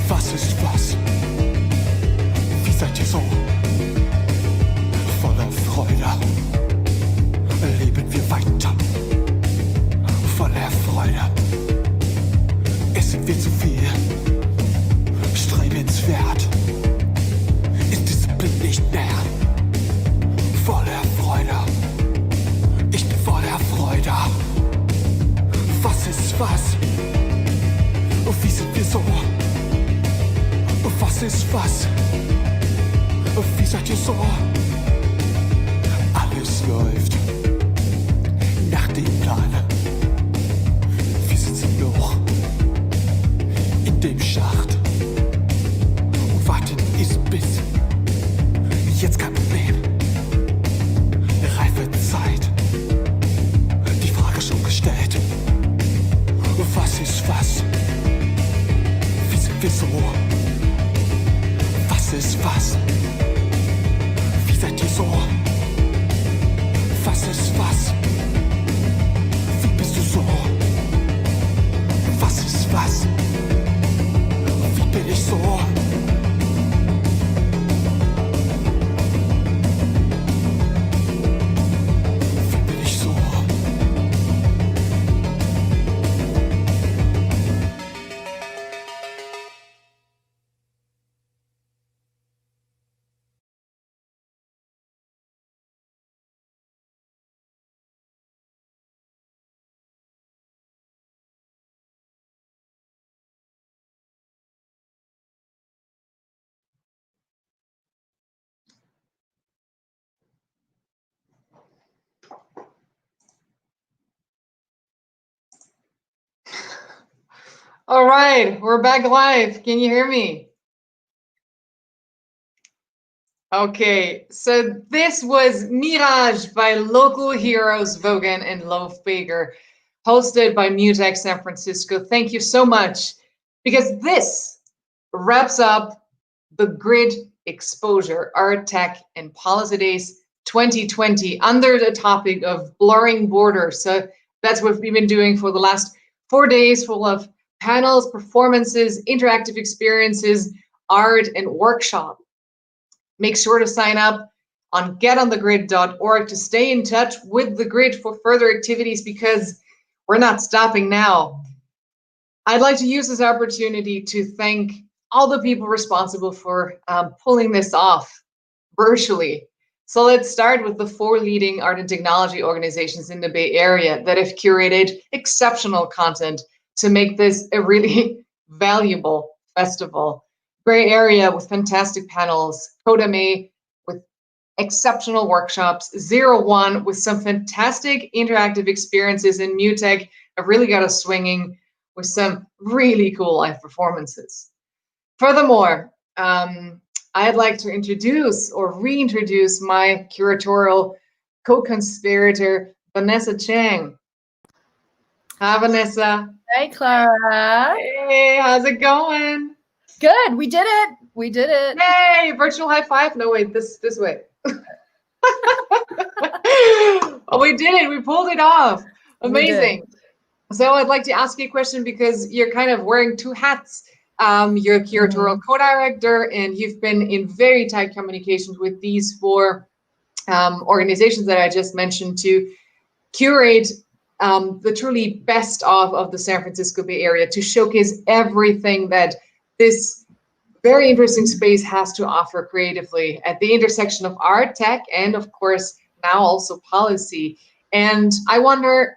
Speaker 5: Was ist was? Wie seid ihr so? Voller Freude leben wir weiter. Voller Freude. Es sind wir zu viel. Strebenswert. Ist Disziplin nicht mehr. Voller Freude. Ich bin voller Freude. Was ist was? Wie sind wir so? Was ist was? Wie seid ihr so? Alles läuft nach dem Plan. Wir sitzen noch in dem Schacht und warten ist bis jetzt kein Problem. Reife Zeit, die Frage schon gestellt. Was ist was? Wie sind wir so? Was ist was? Wie seid ihr so? Was ist was? Wie bist du so? Was ist was? Wie bin ich so? Wie bin ich so?
Speaker 2: All right, we're back live. Can you hear me? Okay, so this was Mirage by local heroes Vogan and Loaf Baker, hosted by MUTEC San Francisco. Thank you so much, because this wraps up the Grid Exposure Art, Tech, and Policy Days 2020 under the topic of blurring borders. So that's what we've been doing for the last 4 days, full of panels, performances, interactive experiences, art, and workshop. Make sure to sign up on getonthegrid.org to stay in touch with the grid for further activities, because we're not stopping now. I'd like to use this opportunity to thank all the people responsible for pulling this off virtually. So let's start with the 4 leading art and technology organizations in the Bay Area that have curated exceptional content to make this a really valuable festival. Gray Area with fantastic panels, Codame with exceptional workshops, 01 with some fantastic interactive experiences, and MUTEC have really got us swinging with some really cool live performances. Furthermore, I'd like to introduce or reintroduce my curatorial co-conspirator, Vanessa Chang. Hi, Vanessa.
Speaker 4: Hey, Clara.
Speaker 2: Hey, how's it going?
Speaker 4: Good. We did it. We did it.
Speaker 2: Yay! Virtual high five. No, wait, this way. Oh, we did it. We pulled it off. Amazing. So I'd like to ask you a question, because you're kind of wearing 2 hats. You're a curatorial co-director, and you've been in very tight communications with these 4 organizations that I just mentioned to curate the truly best of the San Francisco Bay Area, to showcase everything that this very interesting space has to offer creatively at the intersection of art, tech, and of course now also policy. And I wonder,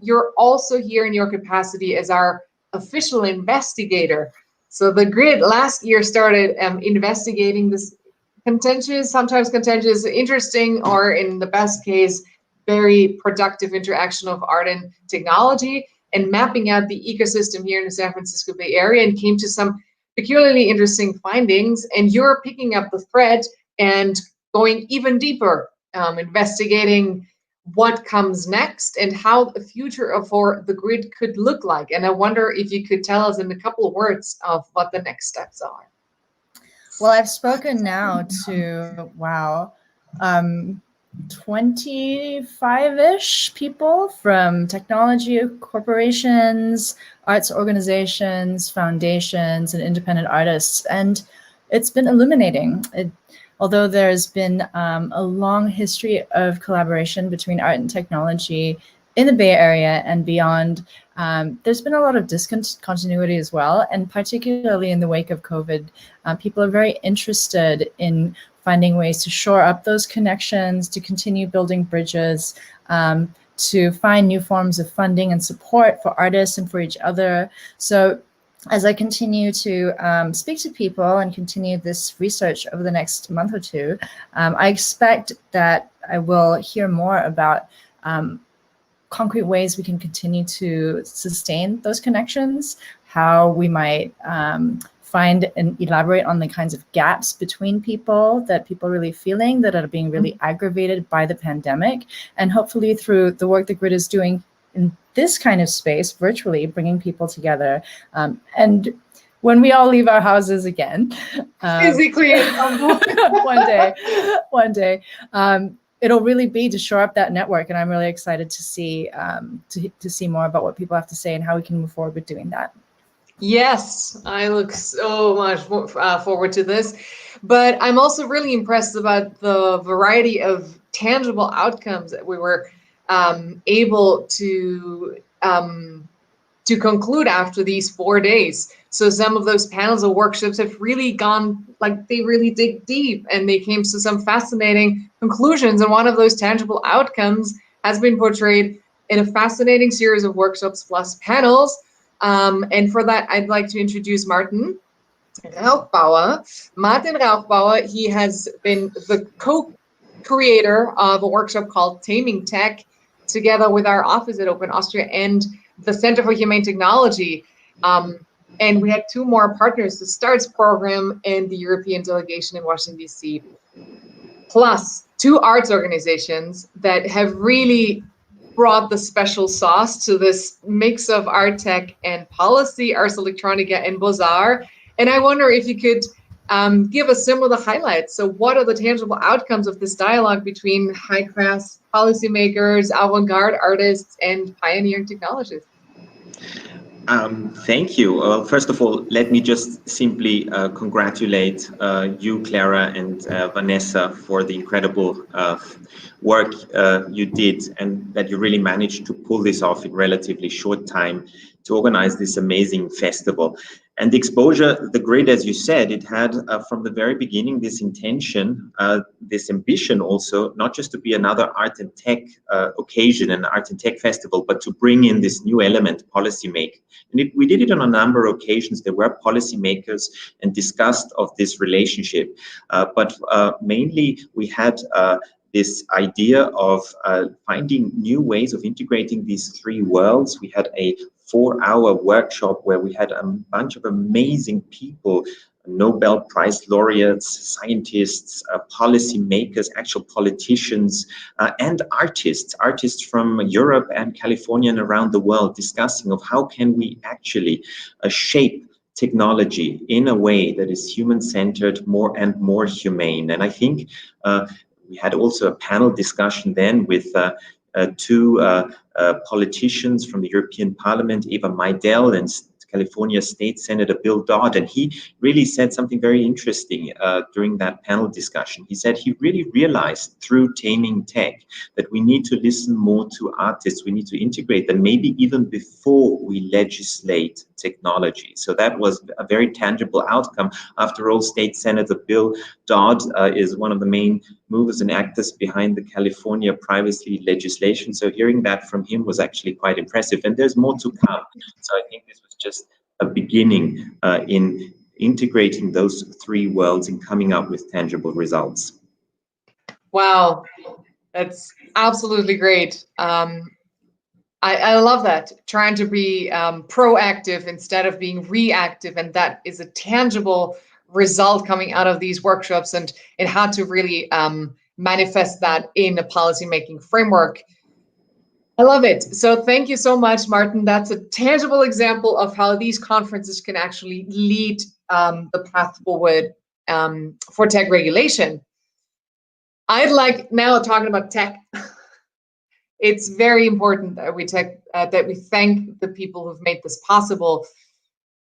Speaker 2: you're also here in your capacity as our official investigator. So the Grid last year started investigating this contentious, sometimes contentious, interesting, or in the best case, very productive interaction of art and technology, and mapping out the ecosystem here in the San Francisco Bay Area, and came to some peculiarly interesting findings. And you're picking up the thread and going even deeper, investigating what comes next and how the future for the Grid could look like. And I wonder if you could tell us in a couple of words of what the next steps are.
Speaker 4: Well, I've spoken now to, 25-ish people from technology corporations, arts organizations, foundations, and independent artists. And it's been illuminating. Although there's been a long history of collaboration between art and technology in the Bay Area and beyond, there's been a lot of discontinuity as well. And particularly in the wake of COVID, people are very interested in finding ways to shore up those connections, to continue building bridges, to find new forms of funding and support for artists and for each other. So as I continue to speak to people and continue this research over the next month or two, I expect that I will hear more about concrete ways we can continue to sustain those connections, how we might find and elaborate on the kinds of gaps between people that people are really feeling that are being really aggravated by the pandemic. And hopefully through the work that GRID is doing in this kind of space, virtually, bringing people together. And when we all leave our houses again,
Speaker 2: physically,
Speaker 4: one day, it'll really be to shore up that network. And I'm really excited to see more about what people have to say and how we can move forward with doing that.
Speaker 2: Yes, I look so much forward to this, but I'm also really impressed about the variety of tangible outcomes that we were able to conclude after these 4 days. So some of those panels or workshops have really gone, like they really dig deep and they came to some fascinating conclusions. And one of those tangible outcomes has been portrayed in a fascinating series of workshops plus panels. And for that, I'd like to introduce Martin Rauchbauer. Martin Rauchbauer, he has been the co-creator of a workshop called Taming Tech, together with our office at Open Austria and the Center for Humane Technology. And we had 2 more partners, the STARTS program and the European delegation in Washington, D.C., plus 2 arts organizations that have really brought the special sauce to this mix of art, tech, and policy, Ars Electronica and Beaux-Arts. And I wonder if you could give us some of the highlights. So what are the tangible outcomes of this dialogue between high-class policymakers, avant-garde artists, and pioneering technologists?
Speaker 6: Thank you. Well, first of all, let me just simply congratulate you, Clara, and Vanessa for the incredible work you did, and that you really managed to pull this off in relatively short time to organize this amazing festival. And the exposure, the GRID, as you said, it had from the very beginning this intention, this ambition also, not just to be another art and tech occasion, an art and tech festival, but to bring in this new element, policymaking. And we did it on a number of occasions. There were policymakers and discussed of this relationship. But mainly we had this idea of finding new ways of integrating these 3 worlds. We had a 4-hour workshop where we had a bunch of amazing people, Nobel Prize laureates, scientists, policymakers, actual politicians, and artists from Europe and California and around the world, discussing of how can we actually shape technology in a way that is human-centered, more and more humane. And I think we had also a panel discussion then with 2 politicians from the European Parliament, Eva Maidel and California State Senator Bill Dodd, and he really said something very interesting during that panel discussion. He said he really realized through Taming Tech that we need to listen more to artists, we need to integrate them, maybe even before we legislate technology. So that was a very tangible outcome. After all, State Senator Bill Dodd is one of the main movers and actors behind the California privacy legislation. So hearing that from him was actually quite impressive, and there's more to come. So I think this was just a beginning in integrating those 3 worlds and coming up with tangible results.
Speaker 2: Wow, that's absolutely great. I love that, trying to be proactive instead of being reactive, and that is a tangible result coming out of these workshops, and it had to really manifest that in a policymaking framework. I love it. So thank you so much, Martin. That's a tangible example of how these conferences can actually lead the path forward for tech regulation. I'd like now talking about tech. It's very important that we thank the people who've made this possible.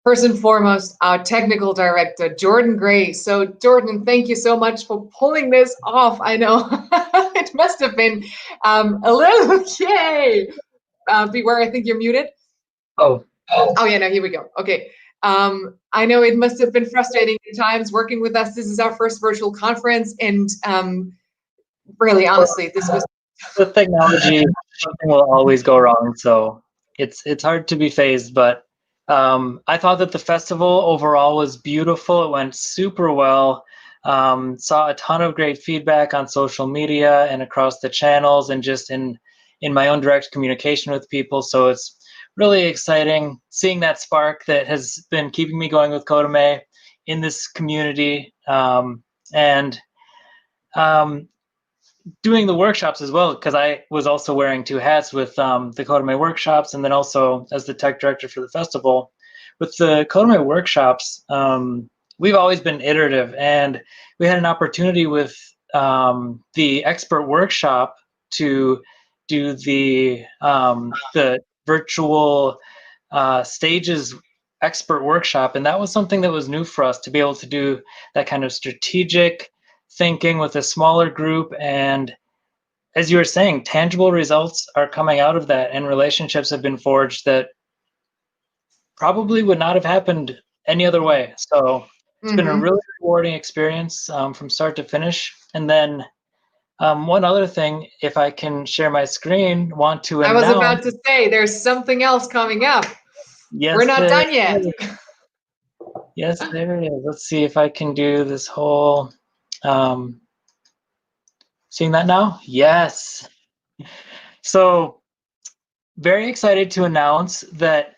Speaker 2: First and foremost, our technical director, Jordan Gray. So Jordan, thank you so much for pulling this off. I know it must have been a little, yay. Beware, I think you're muted.
Speaker 14: Oh
Speaker 2: yeah, no, here we go. Okay. I know it must have been frustrating at times working with us. This is our first virtual conference, and really, honestly, this was
Speaker 14: with technology, something will always go wrong. So it's hard to be phased, but I thought that the festival overall was beautiful. It went super well. Saw a ton of great feedback on social media and across the channels, and just in my own direct communication with people. So it's really exciting seeing that spark that has been keeping me going with Codeme in this community, and doing the workshops as well, because I was also wearing two hats with the Codeme workshops, and then also as the tech director for the festival. With the Codeme workshops, we've always been iterative, and we had an opportunity with the expert workshop to do the virtual stages expert workshop, and that was something that was new for us, to be able to do that kind of strategic thinking with a smaller group. And as you were saying, tangible results are coming out of that, and relationships have been forged that probably would not have happened any other way. So it's been a really rewarding experience from start to finish. And then one other thing, if I can share my screen, want to
Speaker 2: I
Speaker 14: announce.
Speaker 2: was about to say, there's something else coming up.
Speaker 14: Yes,
Speaker 2: we're not done yet.
Speaker 14: Yes, there it is. Let's see if I can do this whole, seeing that now? Yes. So very excited to announce that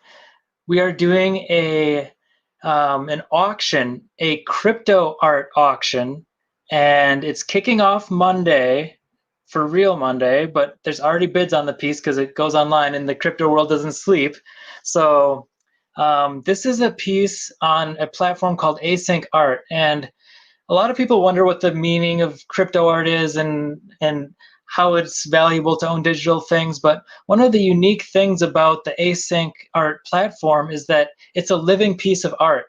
Speaker 14: we are doing an auction, a crypto art auction, and it's kicking off Monday, for real Monday, but there's already bids on the piece because it goes online and the crypto world doesn't sleep. So this is a piece on a platform called Async Art, and a lot of people wonder what the meaning of crypto art is and how it's valuable to own digital things. But one of the unique things about the Async Art platform is that it's a living piece of art.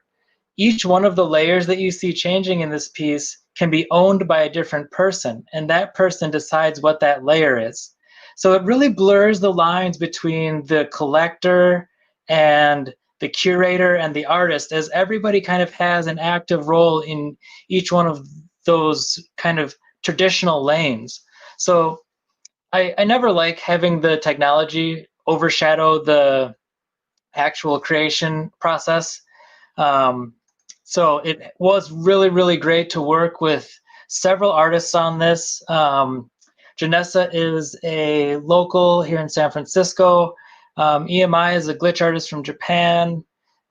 Speaker 14: Each one of the layers that you see changing in this piece can be owned by a different person, and that person decides what that layer is. So it really blurs the lines between the collector and the curator and the artist, as everybody kind of has an active role in each one of those kind of traditional lanes. So I never like having the technology overshadow the actual creation process. So it was really, really great to work with several artists on this. Janessa is a local here in San Francisco. EMI is a glitch artist from Japan.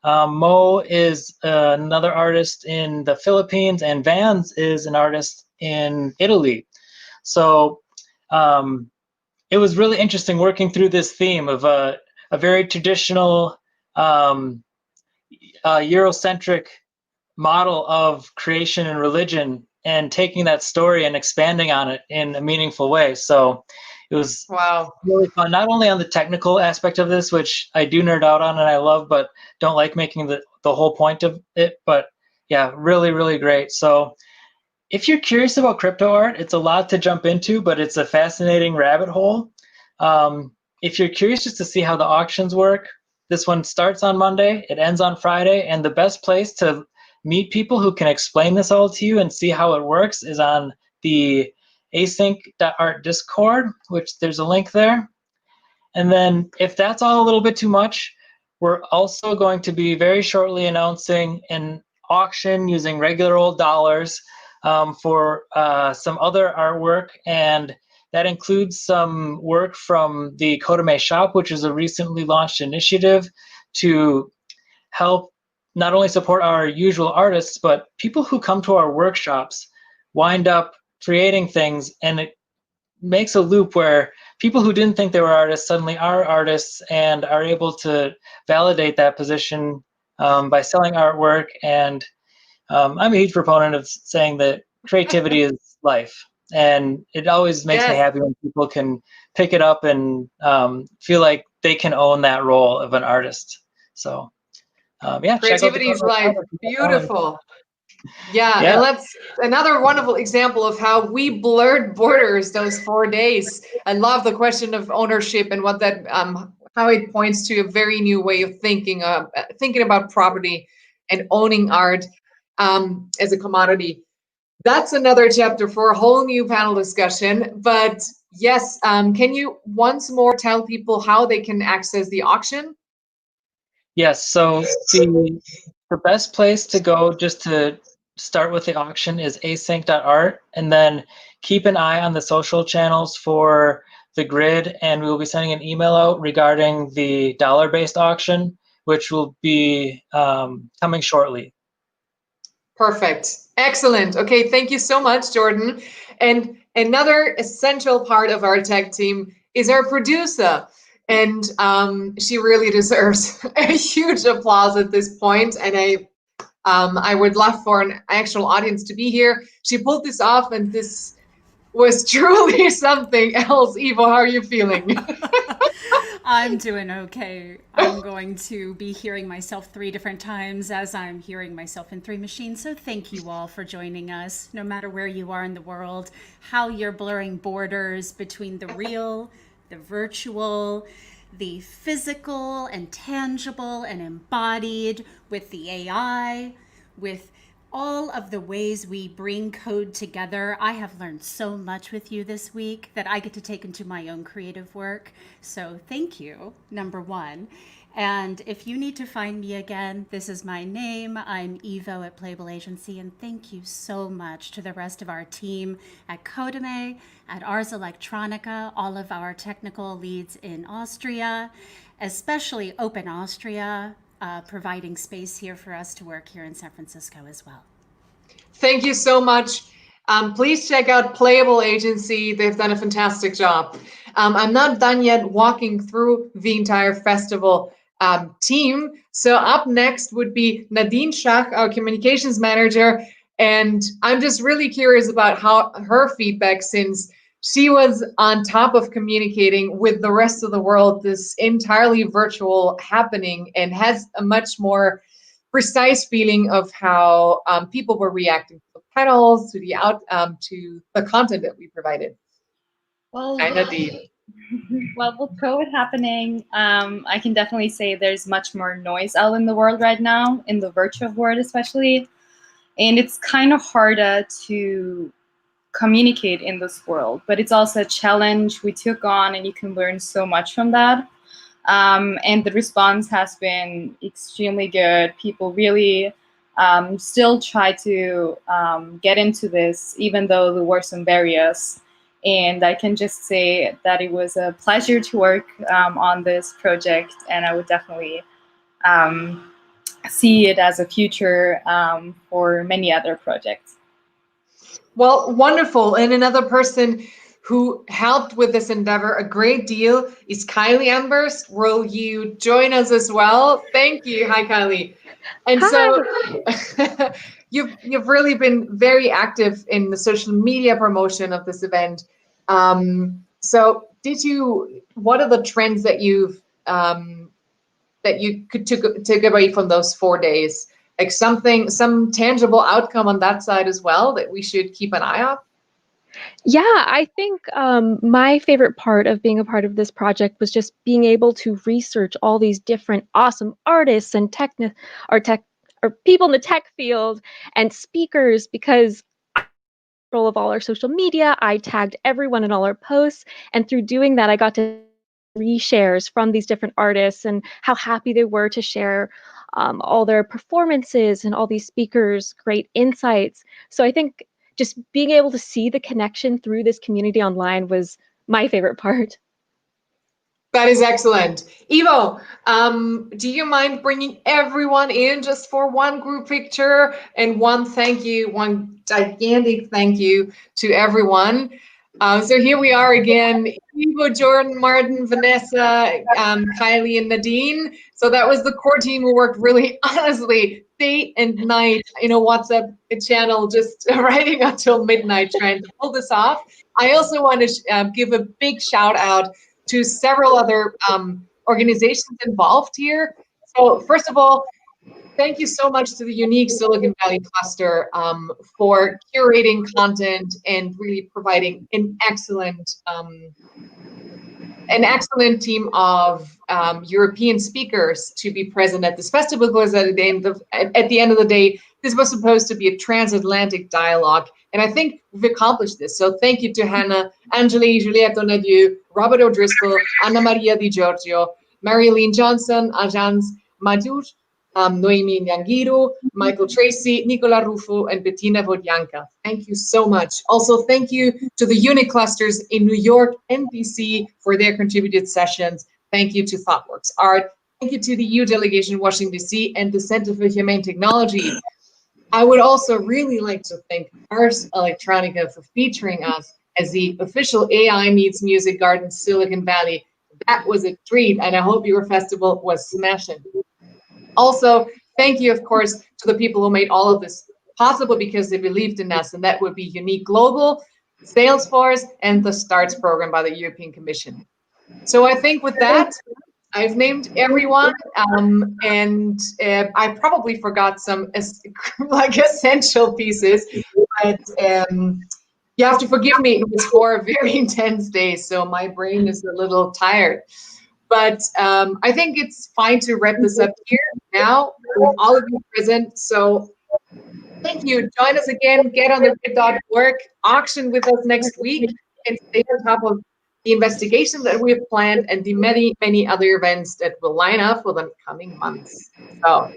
Speaker 14: Mo is another artist in the Philippines, and Vans is an artist in Italy. So it was really interesting working through this theme of a very traditional Eurocentric model of creation and religion, and taking that story and expanding on it in a meaningful way. So it was really fun, not only on the technical aspect of this, which I do nerd out on and I love, but don't like making the whole point of it. But yeah, really, really great. So if you're curious about crypto art, it's a lot to jump into, but it's a fascinating rabbit hole. If you're curious just to see how the auctions work, this one starts on Monday, it ends on Friday, and the best place to meet people who can explain this all to you and see how it works is on the async.art Discord, which there's a link there. And then if that's all a little bit too much, we're also going to be very shortly announcing an auction using regular old dollars for some other artwork, and that includes some work from the Codeme Shop, which is a recently launched initiative to help not only support our usual artists, but people who come to our workshops wind up creating things, and it makes a loop where people who didn't think they were artists suddenly are artists and are able to validate that position by selling artwork. And I'm a huge proponent of saying that creativity is life. And it always makes me
Speaker 2: Yes.
Speaker 14: happy when people can pick it up and feel like they can own that role of an artist. So yeah, check out the
Speaker 2: Creativity is
Speaker 14: Courtney
Speaker 2: life.
Speaker 14: project.
Speaker 2: Beautiful. Yeah,
Speaker 14: Yeah.
Speaker 2: and let's another wonderful example of how we blurred borders those 4 days. I love the question of ownership and what that how it points to a very new way of thinking about property and owning art as a commodity. That's another chapter for a whole new panel discussion. But yes, can you once more tell people how they can access the auction?
Speaker 14: Yes, so the best place to go just to start with the auction is async.art, and then keep an eye on the social channels for the grid, and we will be sending an email out regarding the dollar-based auction, which will be coming shortly.
Speaker 2: Perfect. Excellent. Okay, thank you so much, Jordan. And another essential part of our tech team is our producer. And she really deserves a huge applause at this point. And I would love for an actual audience to be here. She pulled this off, and this was truly something else. Ivo, how are you feeling?
Speaker 3: I'm doing okay. I'm going to be hearing myself 3 different times as I'm hearing myself in 3 machines. So thank you all for joining us, no matter where you are in the world, how you're blurring borders between the real, the virtual, the physical and tangible and embodied, with the AI, with all of the ways we bring code together. I have learned so much with you this week that I get to take into my own creative work. So thank you, number 1. And if you need to find me again, this is my name. I'm Ivo at Playable Agency, and thank you so much to the rest of our team at Codeme, at Ars Electronica, all of our technical leads in Austria, especially Open Austria, providing space here for us to work here in San Francisco as well.
Speaker 2: Thank you so much. Please check out Playable Agency. They've done a fantastic job. I'm not done yet walking through the entire festival team. So up next would be Nadine Schach, our communications manager. And I'm just really curious about how her feedback, since she was on top of communicating with the rest of the world, this entirely virtual happening, and has a much more precise feeling of how people were reacting to the panels, to the content that we provided.
Speaker 22: Well,
Speaker 2: Hi, Nadine.
Speaker 22: well, with COVID happening, I can definitely say there's much more noise out in the world right now, in the virtual world especially, and it's kind of harder to communicate in this world, but it's also a challenge we took on, and you can learn so much from that. And the response has been extremely good. People really still try to get into this, even though there were some barriers. And I can just say that it was a pleasure to work on this project, and I would definitely see it as a future for many other projects.
Speaker 2: Well, wonderful. And another person who helped with this endeavor a great deal is Kylie Ambers. Will you join us as well? Thank you. Hi, Kylie. And so you've really been very active in the social media promotion of this event. So what are the trends that you took away from those 4 days? Like some tangible outcome on that side as well that we should keep an eye on?
Speaker 23: Yeah, I think my favorite part of being a part of this project was just being able to research all these different awesome artists and people in the tech field and speakers, because control of all our social media. I tagged everyone in all our posts, and through doing that, I got to reshares from these different artists and how happy they were to share all their performances and all these speakers' great insights. So I think just being able to see the connection through this community online was my favorite part.
Speaker 2: That is excellent. Ivo, do you mind bringing everyone in just for one group picture and one gigantic thank you to everyone? So here we are again, Ivo, Jordan, Martin, Vanessa, Kylie, and Nadine. So that was the core team who worked really honestly day and night in a WhatsApp channel, just writing until midnight trying to pull this off. I also want to give a big shout out to several other organizations involved here. So first of all, thank you so much to the unique Silicon Valley cluster for curating content and really providing an excellent team of European speakers to be present at this festival, because at the end of the day, this was supposed to be a transatlantic dialogue. And I think we've accomplished this. So thank you to Hannah, Angeli, Juliette Donadieu, Robert O'Driscoll, Anna Maria Di Giorgio, Marilyn Johnson, Ajans Madouj, Noemi Nyangiro, Michael Tracy, Nicola Rufo, and Bettina Vodjanka. Thank you so much. Also, thank you to the unit clusters in New York and DC for their contributed sessions. Thank you to ThoughtWorks Art. Thank you to the EU delegation in Washington, DC, and the Center for Humane Technology. I would also really like to thank Ars Electronica for featuring us as the official AI Meets Music Garden Silicon Valley. That was a treat, and I hope your festival was smashing. Also, thank you, of course, to the people who made all of this possible because they believed in us, and that would be Unique Global, Salesforce, and the STARTS program by the European Commission. So I think with that, I've named everyone, and I probably forgot some like essential pieces, but you have to forgive me. It was 4 very intense days, so my brain is a little tired. But I think it's fine to wrap this up here now with all of you present. So thank you. Join us again. Get on the grid.org, auction with us next week, and stay on top of the investigation that we have planned and the many, many other events that will line up for the coming months. So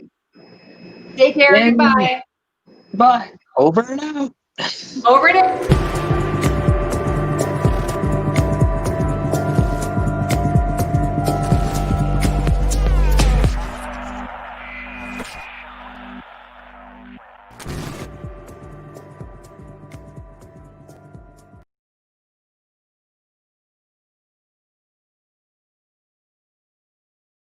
Speaker 2: take care. Goodbye.
Speaker 10: Bye. Over and out.
Speaker 2: Over and out.